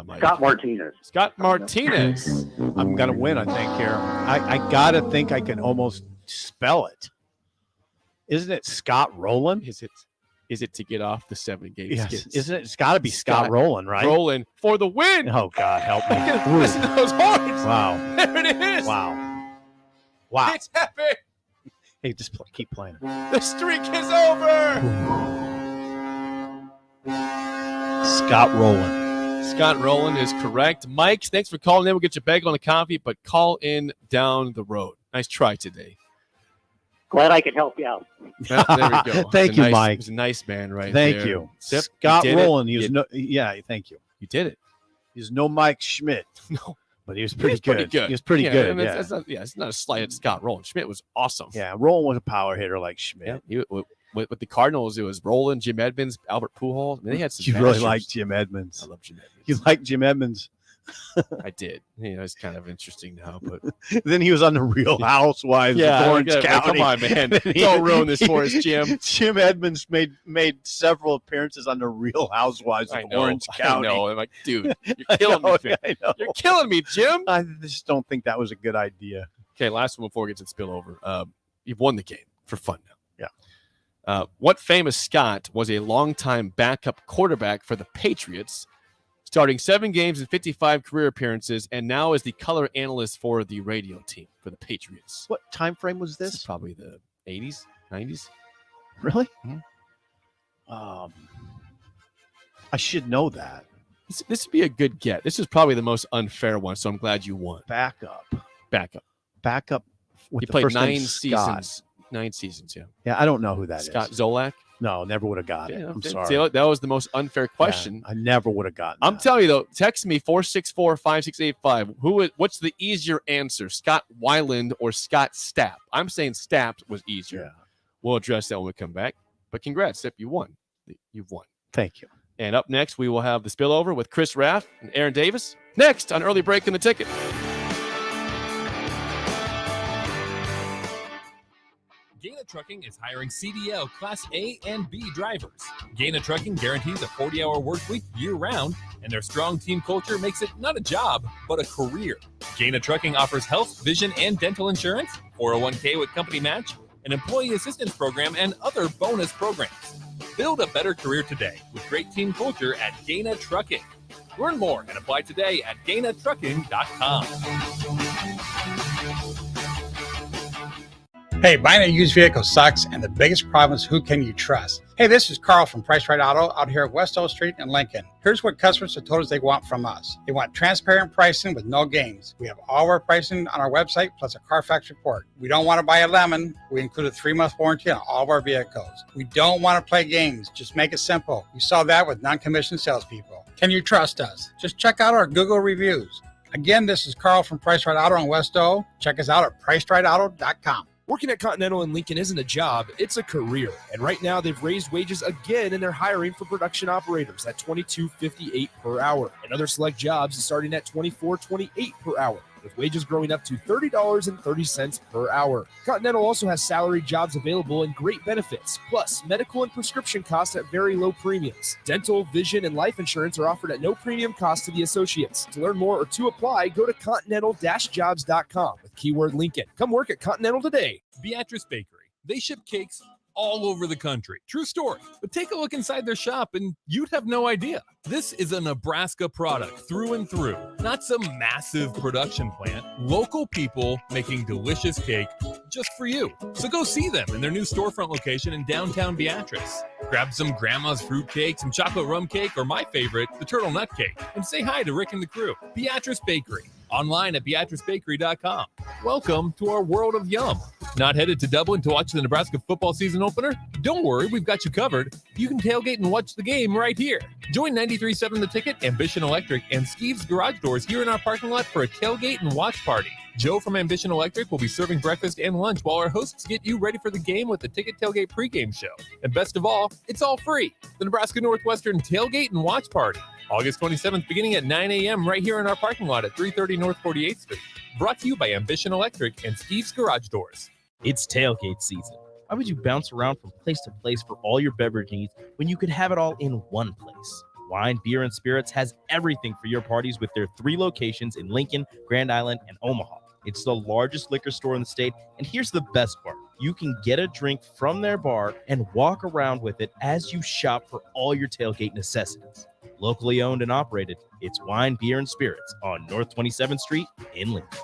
Mike. Scott Martinez. Scott Martinez. I'm going to win, I think, here. I got to think I can almost spell it. Isn't it Scott Rowland? Is it to get off the 7-game Yes. skins? Isn't it? It's got to be Scott Rowland, right? Rowland for the win. Oh, God, help me. Listen to those horns. Wow. There it is. Wow. Wow. It's epic. Hey, just keep playing. The streak is over. Scott Rowland. Scott Rowland is correct. Mike, thanks for calling in. We'll get you a bagel and a coffee, but call in down the road. Nice try today. Glad I could help you out. There we go. Thank you, Mike. He's a nice man right Thank there. you. Sip, Scott you did Rowland. it. Thank you. You did it. He's no Mike Schmidt. No. But he was pretty good. He was pretty Yeah, good. and Yeah. it's not a slight at Scott Rowland. Schmidt was awesome. Yeah, Rowland was a power hitter like Schmidt. Yeah, with the Cardinals, it was Rowland, Jim Edmonds, Albert Pujols. I mean, they had some. You really managers. like Jim Edmonds. I love Jim Edmonds. You like Jim Edmonds. I did. It's kind of interesting now, but then he was on the Real Housewives of Orange County. Come on, man. Don't ruin this for us, Jim. Jim Edmonds made several appearances on the Real Housewives of Orange County. I know. I'm like, dude, you're killing me. I know. You're killing me, Jim. I just don't think that was a good idea. Okay, last one before we get to the spillover. You've won the game for fun now. Yeah. What famous Scot was a longtime backup quarterback for the Patriots, starting 7 games and 55 career appearances, and now is the color analyst for the radio team for the Patriots? What time frame was This this? is probably the 80s, 90s. Really? Mhm. I should know that. This would be a good get. This is probably the most unfair one, so I'm glad you won. Backup. With He the played first name 9 Scott. seasons. 9 seasons, yeah. Yeah, I don't know who that is. Scott Zolak. No, never would have got it. Yeah, I'm see, sorry. that was the most unfair question. Yeah, I never would have gotten I'm that. telling you, though, text me 464-5685. What's the easier answer, Scott Weiland or Scott Stapp? I'm saying Stapp was easier. Yeah. We'll address that when we come back. But congrats, Sip, you won. You've won. Thank you. And up next, we will have the spillover with Chris Raff and Aaron Davis. Next on Early Break in the Ticket. Gaina Trucking is hiring CDL Class A and B drivers. Gaina Trucking guarantees a 40-hour work week year-round, and their strong team culture makes it not a job, but a career. Gaina Trucking offers health, vision, and dental insurance, 401k with company match, an employee assistance program, and other bonus programs. Build a better career today with great team culture at Gaina Trucking. Learn more and apply today at GainaTrucking.com. Hey, buying a used vehicle sucks, and the biggest problem is who can you trust? Hey, this is Carl from Price Right Auto out here at West O Street in Lincoln. Here's what customers have told us they want from us. They want transparent pricing with no games. We have all of our pricing on our website, plus a Carfax report. We don't want to buy a lemon. We include a 3-month warranty on all of our vehicles. We don't want to play games. Just make it simple. You saw that with non-commissioned salespeople. Can you trust us? Just check out our Google reviews. Again, this is Carl from Price Right Auto in West O. Check us out at PriceRightAuto.com. Working at Continental in Lincoln isn't a job, it's a career. And right now they've raised wages again and they're hiring for production operators at $22.58 per hour. And other select jobs is starting at $24.28 per hour, with wages growing up to $30.30 per hour. Continental also has salary jobs available and great benefits, plus medical and prescription costs at very low premiums. Dental, vision, and life insurance are offered at no premium cost to the associates. To learn more or to apply, go to continental-jobs.com with keyword Lincoln. Come work at Continental today. Beatrice Bakery. They ship cakes all over the country. True story. But take a look inside their shop and you'd have no idea. This is a Nebraska product through and through. Not some massive production plant. Local people making delicious cake just for you. So go see them in their new storefront location in downtown Beatrice. Grab some grandma's fruit cake, some chocolate rum cake, or my favorite, the turtle nut cake. And say hi to Rick and the crew. Beatrice Bakery. Online at BeatriceBakery.com. Welcome to our world of yum. Not headed to Dublin to watch the Nebraska football season opener? Don't worry, we've got you covered. You can tailgate and watch the game right here. Join 93.7 The Ticket, Ambition Electric, and Skeeves Garage Doors here in our parking lot for a tailgate and watch party. Joe from Ambition Electric will be serving breakfast and lunch while our hosts get you ready for the game with the Ticket Tailgate pregame show. And best of all, it's all free. The Nebraska Northwestern Tailgate and Watch Party. August 27th, beginning at 9 a.m. right here in our parking lot at 330 North 48th Street. Brought to you by Ambition Electric and Skeeves Garage Doors. It's tailgate season. Why would you bounce around from place to place for all your beverage needs when you could have it all in one place? Wine, Beer, and Spirits has everything for your parties with their 3 locations in Lincoln, Grand Island, and Omaha. It's the largest liquor store in the state, and here's the best part. You can get a drink from their bar and walk around with it as you shop for all your tailgate necessities. Locally owned and operated, it's Wine, Beer, and Spirits on North 27th Street in Lincoln.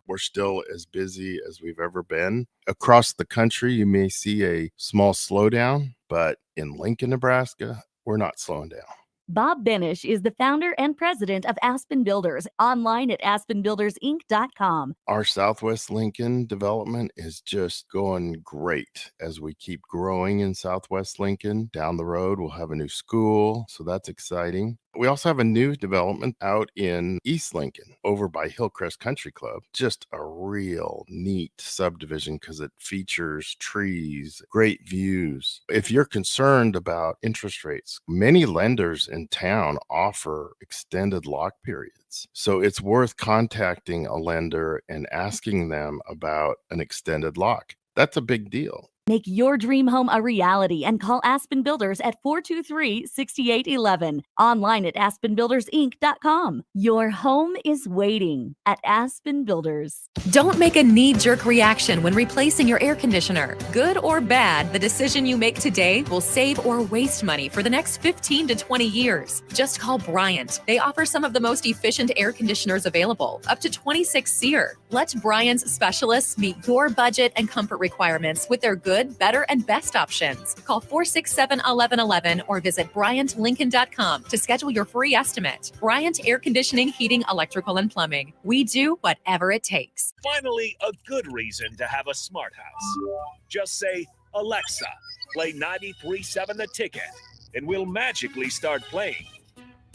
We're still as busy as we've ever been. Across the country, you may see a small slowdown, but in Lincoln, Nebraska, we're not slowing down. Bob Benish is the founder and president of Aspen Builders, online at aspenbuildersinc.com. Our Southwest Lincoln development is just going great as we keep growing in Southwest Lincoln. Down the road, we'll have a new school, so that's exciting. We also have a new development out in East Lincoln over by Hillcrest Country Club. Just a real neat subdivision because it features trees, great views. If you're concerned about interest rates, many lenders in town offer extended lock periods. So it's worth contacting a lender and asking them about an extended lock. That's a big deal. Make your dream home a reality and call Aspen Builders at 423-6811. Online at aspenbuildersinc.com. Your home is waiting at Aspen Builders. Don't make a knee-jerk reaction when replacing your air conditioner. Good or bad, the decision you make today will save or waste money for the next 15 to 20 years. Just call Bryant. They offer some of the most efficient air conditioners available, up to 26 SEER. Let Bryant's specialists meet your budget and comfort requirements with their good, better, and best options. Call 467-1111 or visit BryantLincoln.com to schedule your free estimate. Bryant Air Conditioning, Heating, Electrical, and Plumbing. We do whatever it takes. Finally, a good reason to have a smart house. Just say, Alexa, play 93.7 The Ticket, and we'll magically start playing.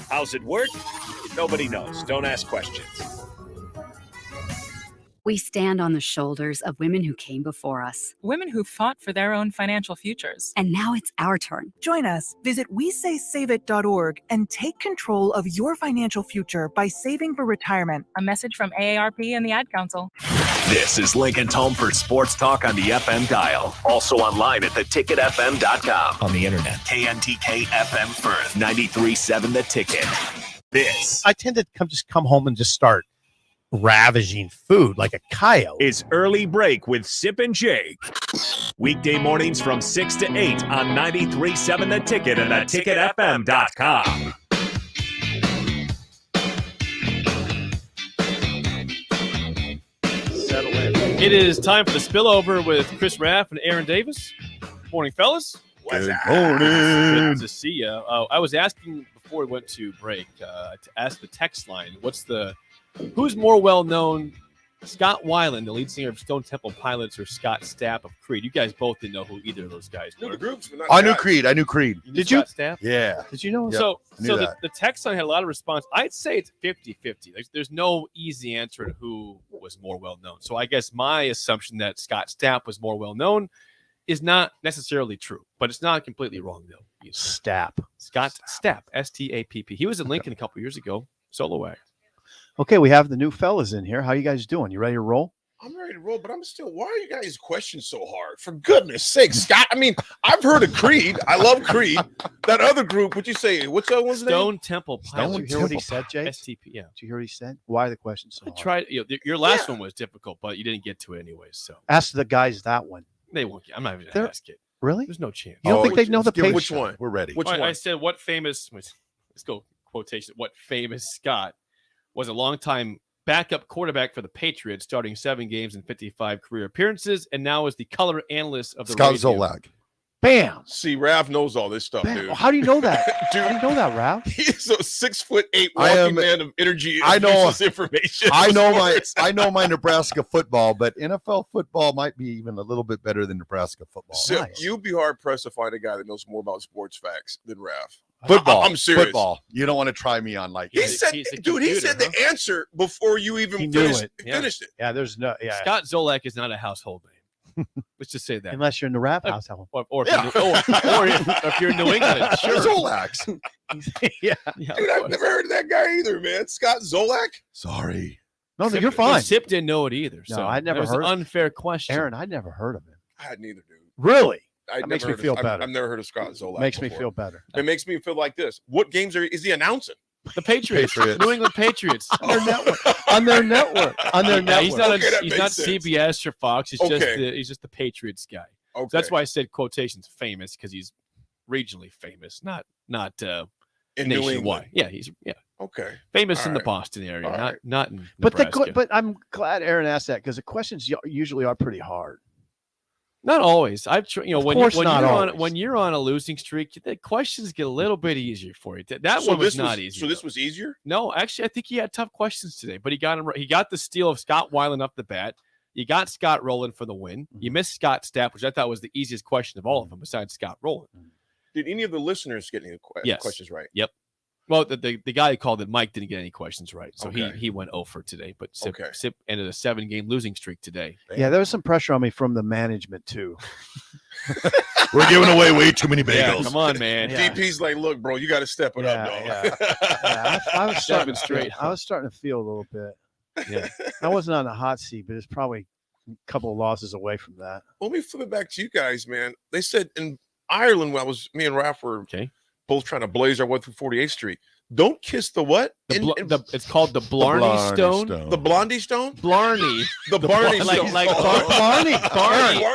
How's it work? Nobody knows. Don't ask questions. We stand on the shoulders of women who came before us. Women who fought for their own financial futures. And now it's our turn. Join us. Visit WeSaySaveIt.org and take control of your financial future by saving for retirement. A message from AARP and the Ad Council. This is Lincoln's home for sports talk on the FM dial. Also online at theticketfm.com. On the internet. KNTK FM Firth, 93.7 The Ticket. This I tend to come home and just start ravaging food like a coyote. is Early Break with Sip and Jake. Weekday mornings from 6 to 8 on 93.7 The Ticket and theticketfm.com. It is time for the spillover with Chris Raff and Aaron Davis. Morning, fellas. Good Good to see you. I was asking before we went to break to ask the text line, who's more well known, Scott Weiland, the lead singer of Stone Temple Pilots, or Scott Stapp of Creed? You guys both didn't know who either of those guys were. I knew Creed. Did you? Scott Stapp? Yeah. Did you know? Yep, So I knew that. the text line had a lot of response. I'd say it's 50-50. There's no easy answer to who was more well known. So I guess my assumption that Scott Stapp was more well known is not necessarily true, but it's not completely wrong though. Scott Stapp, S-T-A-P-P. He was in Lincoln a couple years ago. Solo act. Okay, we have the new fellas in here. How you guys doing? You ready to roll? I'm ready to roll, but I'm still. Why are you guys questions so hard? For goodness sake, Scott. I mean, I've heard of Creed. I love Creed. That other group, what'd you say? What's that one's name? Stone Temple Pilots. Did you hear what he said, Jay? STP, yeah. Did you hear what he said? Why are the questions so I hard? tried. Your last one was difficult, but you didn't get to it anyways. So Ask the guys that one. they won't. I'm not even They're- gonna ask it. Really? There's no chance. You don't think they know the page? Which one? We're ready. Which I one? said what famous. Let's go quotation. What famous Scott was a longtime backup quarterback for the Patriots, starting 7 games and 55 career appearances, and now is the color analyst of the Scott radio. Zolak. Bam. See, Rav knows all this stuff, Bam. dude. How do you know that? Dude. How do you know that, Ralph? He's a 6'8" I walking am- man of energy. I and know- useless information. I know Sports. my Nebraska football, but NFL football might be even a little bit better than Nebraska football. So Nice. you'd be hard pressed to find a guy that knows more about sports facts than Rav. Football. I'm serious. Football. You don't want to try me on like He that. said, he's a dude, he computer, said the answer before you even He knew finished it. finished it. Yeah, there's no. Yeah. Scott Zolak is not a household name. Let's just say that. Unless you're in the rap house. Helen. Or if you're in New England, sure. Zolaks. Yeah. Yeah, Dude, I've never heard of that guy either, man. Scott Zolak? Sorry. No, you're fine. Sip didn't know it either. No, So I'd never that was heard- an unfair question. Aaron, I'd never heard of him. I had neither, dude. Really? I'd That makes never me heard feel of, better. I've never heard of Scott Zolak. Makes me before. feel better. It makes me feel like this. What games is he announcing? The Patriots, Patriots. New England Patriots. On their network. On their network. On their Yeah, network. he's not. Okay, that He's makes not sense. CBS or Fox. He's Okay. just the Patriots guy. Okay. So that's why I said quotations famous, because he's regionally famous, not in New nationwide. England. Yeah, he's Okay. famous All in the right. Boston area, All not in But Nebraska. but I'm glad Aaron asked that because the questions usually are pretty hard. Not always. I've Of course not always. when you're on a losing streak, the questions get a little bit easier for you. That So one was this not easy. So this though. was easier? No, actually, I think he had tough questions today, but he got him. He got the steal of Scott Weiland up the bat. You got Scott Rowland for the win. You missed Scott Stapp, which I thought was the easiest question of all of them, besides Scott Rowland. Did any of the listeners get any Yes. questions right? Yep. Well, the guy who called it, Mike, didn't get any questions right, so Okay. he went 0 for today. But Sip, Okay. Sip ended a 7-game losing streak today. Yeah, there was some pressure on me from the management too. We're giving away way too many Yeah, bagels. come on, man. Yeah. DP's like, look, bro, you got to step it up, dog. Yeah, I was starting to straight. I was starting to feel a little bit. Yeah. I wasn't on the hot seat, but it's probably a couple of losses away from that. Let me flip it back to you guys, man. They said in Ireland, when me and Raph were both trying to blaze our way through 48th Street, don't kiss the what? It's called the Blarney Stone. The Blondie Stone? Blarney. The Barney Stone. Like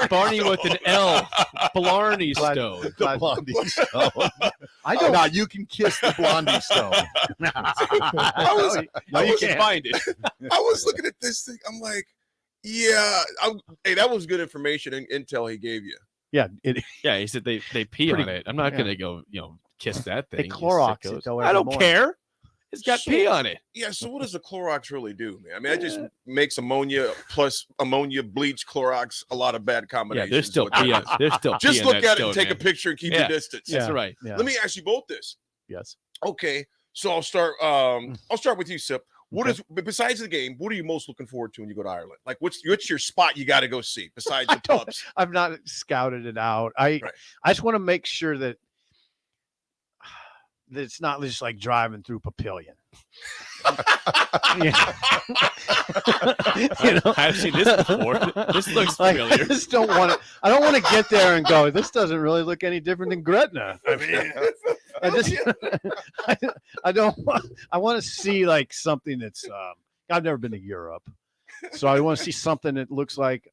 Barney with an L. Blarney Stone. The Blondie Stone. I don't. Now you can kiss the Blondie Stone. I can find it. I was looking at this thing. I'm like, yeah. Hey, that was good information and intel he gave you. Yeah, Yeah, he said they pee Pretty- on it. I'm not yeah. gonna go, kiss that thing. They you Clorox sickos. it, though, I every don't morning. care. It's got So- pee on it. Yeah, so what does the Clorox really do, man? I mean, it just makes ammonia plus ammonia, bleach, Clorox, a lot of bad combinations. Yeah, there's still What that pee on. is. There's still Just pee look on that at it stone, and take man. a picture and keep Yeah, your distance. That's right. Yeah. Let me ask you both this. Yes. Okay, so I'll start with you, Sip. What is besides the game? What are you most looking forward to when you go to Ireland? Like, what's your spot you got to go see besides the pubs? I've not scouted it out. I just want to make sure that it's not just like driving through Papillion. I've seen this before. This looks familiar. I just don't want to. I don't want to get there and go, this doesn't really look any different than Gretna. I mean, I don't want. I want to see like something that's. I've never been to Europe, so I want to see something that looks like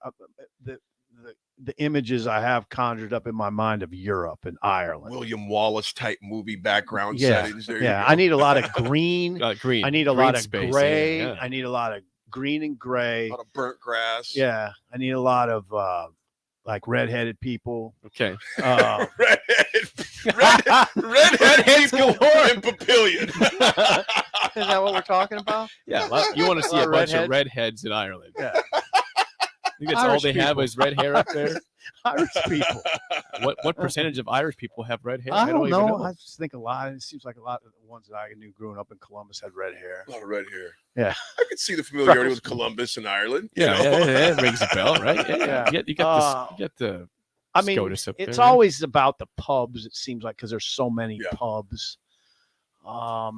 the images I have conjured up in my mind of Europe and Ireland. William Wallace type movie background settings. There yeah. I need a lot of green. Green. I need a Green lot of space, gray. yeah. I need a lot of green and gray. A lot of burnt grass. Yeah. I need a lot of like redheaded people. Okay. Redheaded people in Papillion. Is that what we're talking about? Yeah. You want to see a bunch of redheads in Ireland. Yeah. I think that's Irish all they have people. is red hair up there. Irish people. What percentage of Irish people have red hair? I don't even know. I just think a lot. It seems like a lot of the ones that I knew growing up in Columbus had red hair. A lot of red hair. Yeah. I could see the familiarity with Columbus and Ireland. you Yeah, know? yeah, it rings a bell, right? Yeah. You got the I mean, SCOTUS up it's there, always about the pubs. It seems like because there's so many pubs. I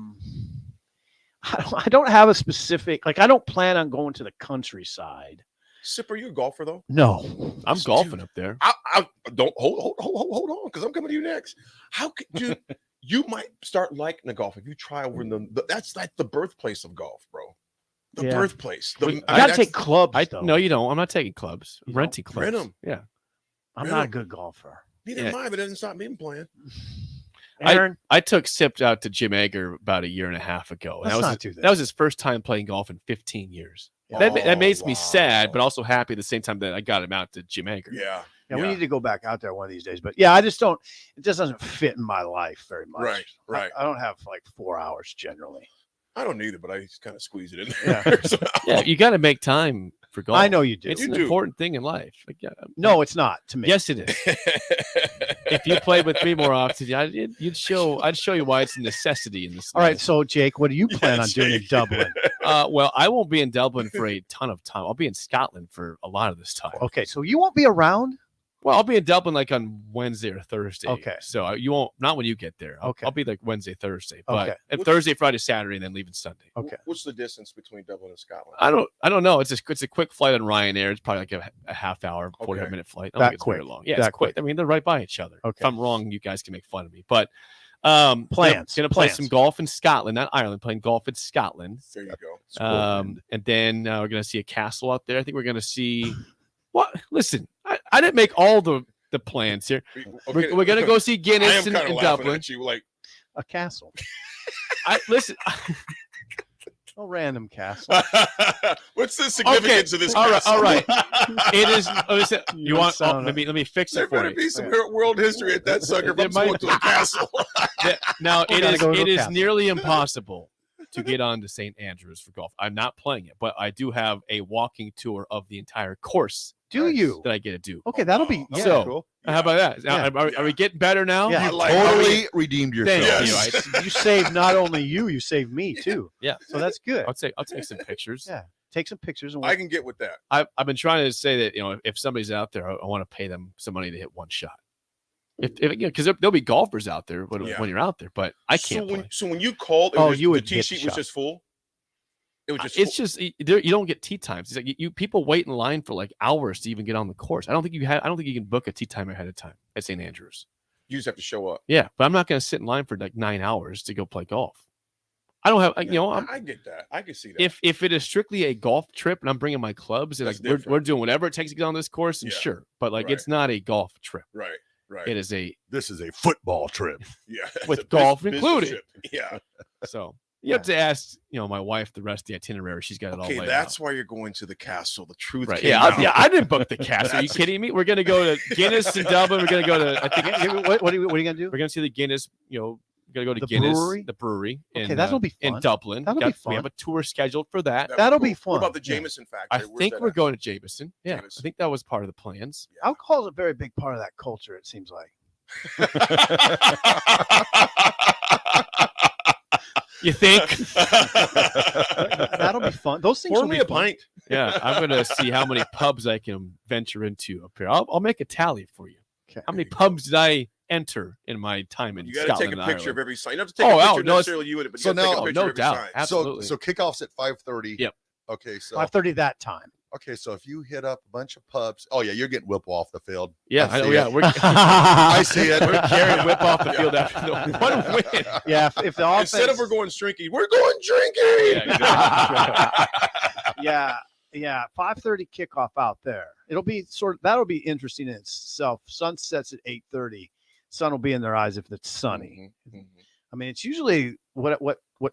don't have a specific like. I don't plan on going to the countryside. Sip, are you a golfer though? No, I'm golfing up there. I don't hold on, because I'm coming to you next. How could you might start liking the golf if you try over in the that's like the birthplace of golf, bro. The birthplace. You gotta take clubs. No, you don't. I'm not taking clubs. I'm renting clubs. Rent 'em. Yeah. I'm not a good golfer. Neither am I, but it doesn't stop me from playing. I took Sip out to Jim Egger about a year and a half ago. And that was his first time playing golf in 15 years. That makes me sad, but also happy at the same time that I got him out to Jim Egger. Yeah. We need to go back out there one of these days. But yeah, I just don't. It just doesn't fit in my life very much. Right. I don't have like 4 hours generally. I don't either, but I just kind of squeeze it in there. Yeah, you got to make time for golf. I know you do. It's You an do. important thing in life. Like, No, it's not to me. Yes, it is. If you played with me more often, I'd show you why it's a necessity in this. All right, so Jake, what do you plan on doing in Dublin? Well, I won't be in Dublin for a ton of time. I'll be in Scotland for a lot of this time. Okay, so you won't be around? Well, I'll be in Dublin like on Wednesday or Thursday. Okay. So you won't, not when you get there. Okay. I'll be like Wednesday, Thursday. But Okay. and Thursday, Friday, Saturday, and then leaving Sunday. Okay. What's the distance between Dublin and Scotland? I don't know. It's a quick flight on Ryanair. It's probably like a half hour, 45-minute flight. I don't That think it's very quick. long. Yeah, That it's quick. I mean, they're right by each other. Okay. If I'm wrong, you guys can make fun of me. But Plans. Gonna play Plans. some golf in Scotland, not Ireland. Playing golf in Scotland. There you go. And then we're gonna see a castle out there. I think we're gonna see. What? Listen, I didn't make all the plans here. Okay. We're gonna go see I Guinness am in kind of laughing Dublin. at you, like A castle. Listen. A random castle. what's the significance of this? All right, castle? all right. It is. You want? sound Let me fix There it for better you. be some world history at that sucker. If There I'm might going to a castle. Now We gotta go to it a is castle. nearly impossible to get on to St. Andrews for golf. I'm not playing it, but I do have a walking tour of the entire course. Do you? That I get to do. Okay, that'll be So, cool. how about that? Now, Yeah. are we getting better now? Yeah. You like- totally redeemed Thank yourself. you. You saved not only you saved me too. Yeah. So that's good. I'll take some pictures. Yeah. Take some pictures and I can get with that. I've been trying to say that if somebody's out there, I want to pay them some money to hit one shot. If because there'll be golfers out there when you're out there, but I can't. So when you called, you would the tee hit sheet the was shot. just full. It was just. It's just you don't get tee times. It's like you people wait in line for like hours to even get on the course. I don't think you can book a tee time ahead of time at St. Andrews. You just have to show up. Yeah, but I'm not going to sit in line for like 9 hours to go play golf. I don't have, I get that. I can see that. if it is strictly a golf trip and I'm bringing my clubs and That's like we're doing whatever it takes to get on this course, and Yeah. sure, but like Right. it's not a golf trip. Right. It is This is a football trip. Yeah. with It's a golf business included. trip. Yeah. So you have to ask, my wife the rest of the itinerary. She's got it all Okay, laid that's out. why you're going to the castle. The truth. Right. came Yeah, out. I didn't book the castle. Are you kidding me? We're gonna go to Guinness in Dublin. We're gonna go to. I think what are you gonna do? we're gonna see the Guinness. We're gonna go to The Guinness, brewery? the brewery. Okay, in, that'll be in fun. Dublin. That'll be We fun. have a tour scheduled for that. That'll be What fun. about the Jameson factory? I Where's think that we're at? going to Jameson. Yeah, Jameson. I think that was part of the plans. Alcohol is a very big part of that culture. It seems like. You think? That'll be fun. Those things Pour will me be a fun. pint. Yeah, I'm gonna see how many pubs I can venture into up here. I'll make a tally for you. Okay. How many pubs did I enter in my time in You got to Scotland take a and picture of Ireland. every sign. You don't have to take a picture necessarily you in it, but so you got to take now- a picture no of every doubt. sign. Absolutely. So kickoff's at 5:30. Yep. Okay, so 5:30 that time. Okay, so if you hit up a bunch of pubs, oh yeah, you're getting Whipple off the field. Yeah, I know. see Yeah, it. we're I see it. We're carrying Whip off the field after the one win. Yeah, if the offense, Instead of we're going drinking, we're going drinking. yeah, 5:30 kickoff out there. It'll be that'll be interesting in itself. Sun sets at 8:30. Sun will be in their eyes if it's sunny. I mean, it's usually what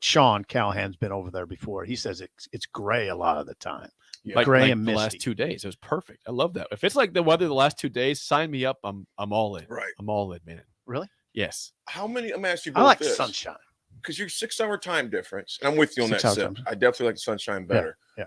Sean Callahan's been over there before. He says it's gray a lot of the time. Like, gray and the misty. last 2 days. It was perfect. I love that. If it's like the weather the last 2 days, sign me up. I'm all in. Right. I'm all in, man. Really? Yes. How many? I'm asking you I both like this. sunshine. Because you're 6 hour time difference, and I'm with you on that. 6 hour Sip. time. I definitely like the sunshine better. Yeah.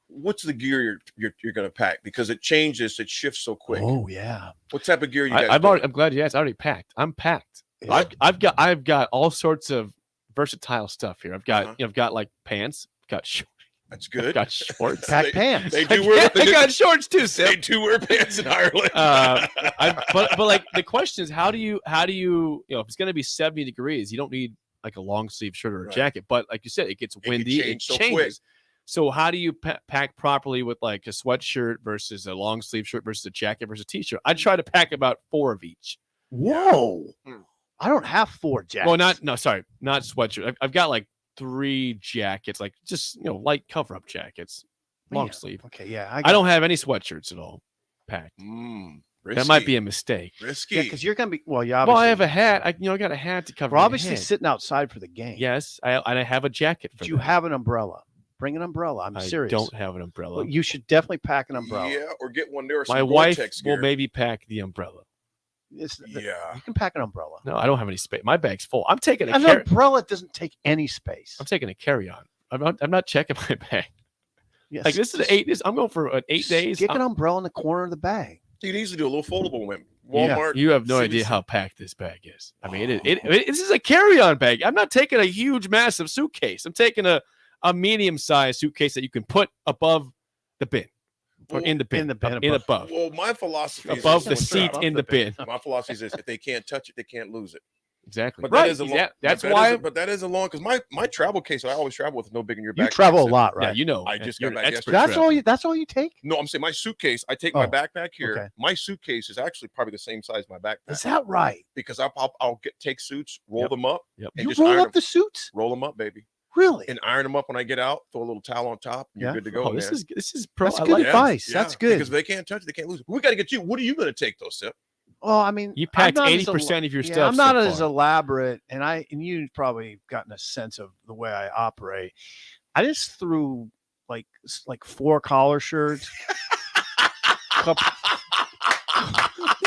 What's the gear you're going to pack? Because it changes, it shifts so quick. Oh yeah. What type of gear you guys? I'm glad you asked. I already packed. I'm packed. Yeah. I've got all sorts of versatile stuff here. I've got I've got like pants. Got shorts. That's good. I've got shorts. Pack pants. They do wear. I got shorts too. Sim. They do wear pants in Ireland. But like the question is, how do you if it's going to be 70 degrees, you don't need like a long sleeve shirt or a jacket. But like you said, it gets windy. It change so changes. quick. So how do you pack properly with like a sweatshirt versus a long sleeve shirt versus a jacket versus a t-shirt? I try to pack about 4 of each. Whoa. I don't have 4 jackets. Well, not sweatshirt. I've got like 3 jackets, like just light cover up jackets, long Yeah. sleeve. Okay, yeah. I don't have any sweatshirts at all packed. That might be a mistake. Risky. Yeah, because you're gonna be obviously. Well, I have a hat. I got a hat to cover. We're my obviously head. sitting outside for the game. Yes, I have a jacket. For But you that. have an umbrella. Bring an umbrella. I'm I serious. don't have an umbrella. Well, you should definitely pack an umbrella. Yeah, or get one there. Or some My wife Gore-Tex will gear. maybe pack the umbrella. Yeah. You can pack an umbrella. No, I don't have any space. My bag's full. I'm taking An umbrella doesn't take any space. I'm taking a carry-on. I'm not checking my bag. Yes. Like this is I'm going for an 8 days. Stick an umbrella in the corner of the bag. You can easily do a little foldable one. Walmart. You have no CVS. idea how packed this bag is. I mean, this is a carry-on bag. I'm not taking a huge, massive suitcase. I'm taking a medium-sized suitcase that you can put above the bin. Or in the bin. Above. Well, my philosophy is Above this. the seat in the bin. My philosophy is this: if they can't touch it, they can't lose it. Exactly. But Right. that is a long. That's but why. But that is a long because my travel case I always travel with is no bigger than your You backpack. travel a lot, right? Yeah, you know. I just You're got an back expert yesterday. That's all you take? No, I'm saying my suitcase. I take my Oh, backpack here. okay. My suitcase is actually probably the same size as my backpack. Is that right? Because I'll take suits, roll them up, and You just roll iron up them. the suits? Roll them up, baby. Really? And iron them up when I get out. Throw a little towel on top. And You're good to go. Oh, this man. is pro. That's I good like advice. Yeah, That's good. because if they can't touch it, they can't lose it. We got to get you. What are you going to take, though, Sip? Well, I mean, You I'm packed not as 80% of your yeah, stuff I'm not so as far. elaborate, and you've probably gotten a sense of the way I operate. I just threw like 4 collar shirts,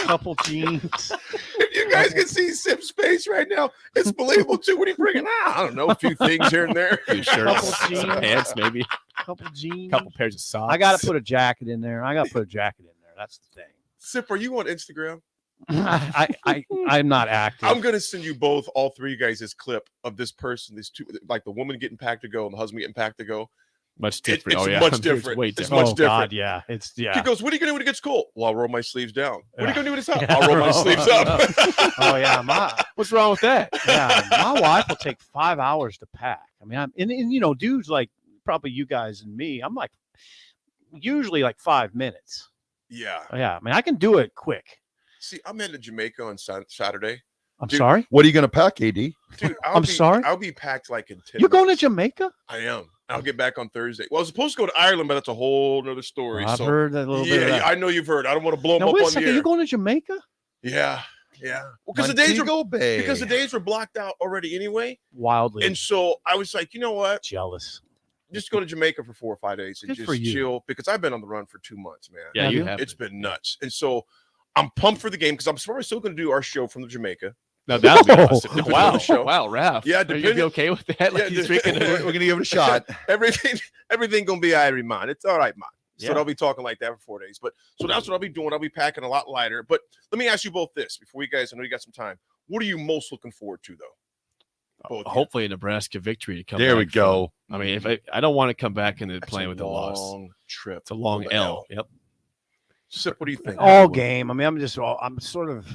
couple jeans. If you guys can see Sip's face right now, it's believable too. What are you bringing out? I don't know, a few things here and there. Few shirts, Couple some jeans. pants, maybe. Couple jeans. Couple pairs of socks. I got to put a jacket in there. That's the thing. Sip, are you on Instagram? I'm not active. I'm gonna send you both, all 3 of you guys, this clip of this person, these 2, like the woman getting packed to go and the husband getting packed to go. Much different. It's Oh, yeah. much It's different. way It's different. much Oh, different. God, yeah. He goes, "What are you gonna do when it gets cold?" Well, I'll roll my sleeves down. What are you gonna do when it's hot? Yeah. I'll roll my sleeves up. Oh yeah, What's wrong with that? Yeah, my wife will take 5 hours to pack. I mean, and dudes like probably you guys and me, I'm like usually like 5 minutes. Yeah. Yeah, I mean, I can do it quick. See, I'm headed to Jamaica on Saturday. I'm Dude, sorry. What are you going to pack, AD? Dude, I'm sorry? I'll be packed like in 10 You're going to minutes. Jamaica? I am. I'll get back on Thursday. Well, I was supposed to go to Ireland, but that's a whole nother story. I've so, heard a little bit of that. I know you've heard. I don't want to blow them Now up wait a on the second, air. you're going to Jamaica? Yeah. Well, because the days Montego Bay. because the days were blocked out already anyway. Wildly And so I was like, you know what? jealous. Just go to Jamaica for 4 or 5 days and Good just for you. chill, because I've been on the run for 2 months, man. Yeah, you have. It's been nuts. And so I'm pumped for the game because I'm probably still going to do our show from the Jamaica. No, that'll be awesome. Depending Wow. on the show. Wow, Raph. Yeah, Are you gonna be depending- okay with that? Like Yeah, he's drinking We're going to give it a shot. everything gonna be Irie, man. It's all right, man. So Yeah. I'll be talking like that for 4 days. But so that's what I'll be doing. I'll be packing a lot lighter. But let me ask you both this before you guys, I know you got some time. What are you most looking forward to, though? Both of you. Hopefully a Nebraska victory to come. There back we go. from. I mean, if I don't want to come back into That's playing a with the loss. long trip. It's a long With the L. Yep. Sip, what do you think? All game. I mean, I'm sort of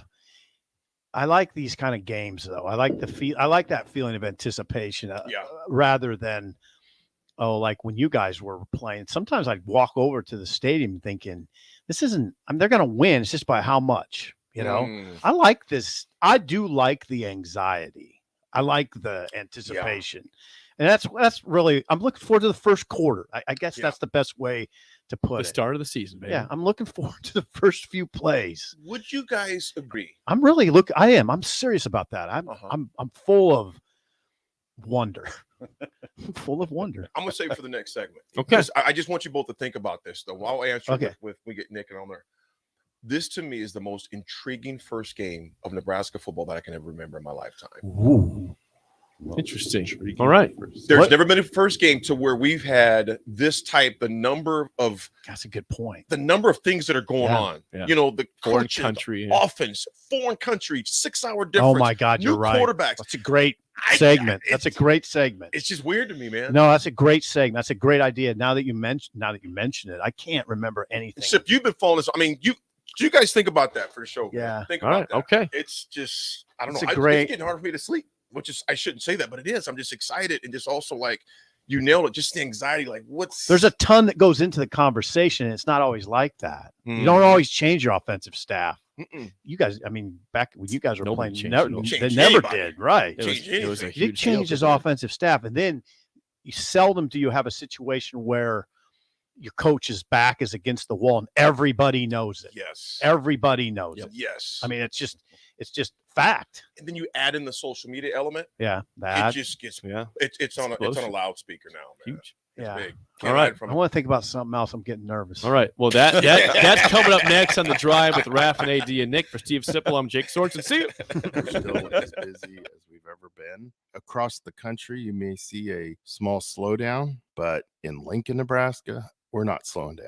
I like these kind of games, though. I like that feeling of anticipation, rather than like when you guys were playing. Sometimes I'd walk over to the stadium thinking, "This isn't. they're going to win. It's just by how much." You know, I like this. I do like the anxiety. I like the anticipation, and that's really. I'm looking forward to the first quarter. I guess that's the best way to put it. The start of the season, baby. Yeah, I'm looking forward to the first few plays. Would you guys agree? I'm really I am. I'm serious about that. I'm full of wonder. I'm full of wonder. I'm gonna say for the next segment. Okay. 'Cause I just want you both to think about this though. I'll answer Okay. with we get Nick and on there. This to me is the most intriguing first game of Nebraska football that I can ever remember in my lifetime. Ooh. Interesting. All right. There's never been a first game to where we've had this type, the number of that's a good point. The number of things that are going on. Yeah. You know, the Foreign coaches, country, the offense, foreign country, 6-hour difference. Oh my God, you're new right. quarterbacks. That's a great segment. That's a great segment. It's just weird to me, man. No, that's a great segment. That's a great idea. Now that you mention it, I can't remember anything. Sip, you've been following this. I mean, you guys think about that for the show. Yeah. Man. Think All about right. that. Okay. It's just I don't It's know. a great- It's getting hard for me to sleep, which is I shouldn't say that, but it is. I'm just excited and just also like you nailed it. Just the anxiety, like There's a ton that goes into the conversation, and it's not always like that. You don't always change your offensive staff. You guys, I mean, back when you guys were Nobody playing, changed they it. never Anybody. did, right? It was a You huge change deal. his offensive staff, and then you seldom do you have a situation where your coach's back is against the wall and everybody knows it. Yes. Everybody knows it. Yes. I mean, it's just fact. And then you add in the social media element. Yeah, It that. just gets Yeah. It's on a Explosive. loudspeaker now, man. Huge. It's Yeah. big. All right. I want to think about something else. I'm getting nervous. All right. Well, that's coming up next on The Drive with Raph and AD and Nick. For Steve Sipple, I'm Jake Sorensen. See you. We're still as busy as we've ever been. Across the country, you may see a small slowdown, but in Lincoln, Nebraska, we're not slowing down.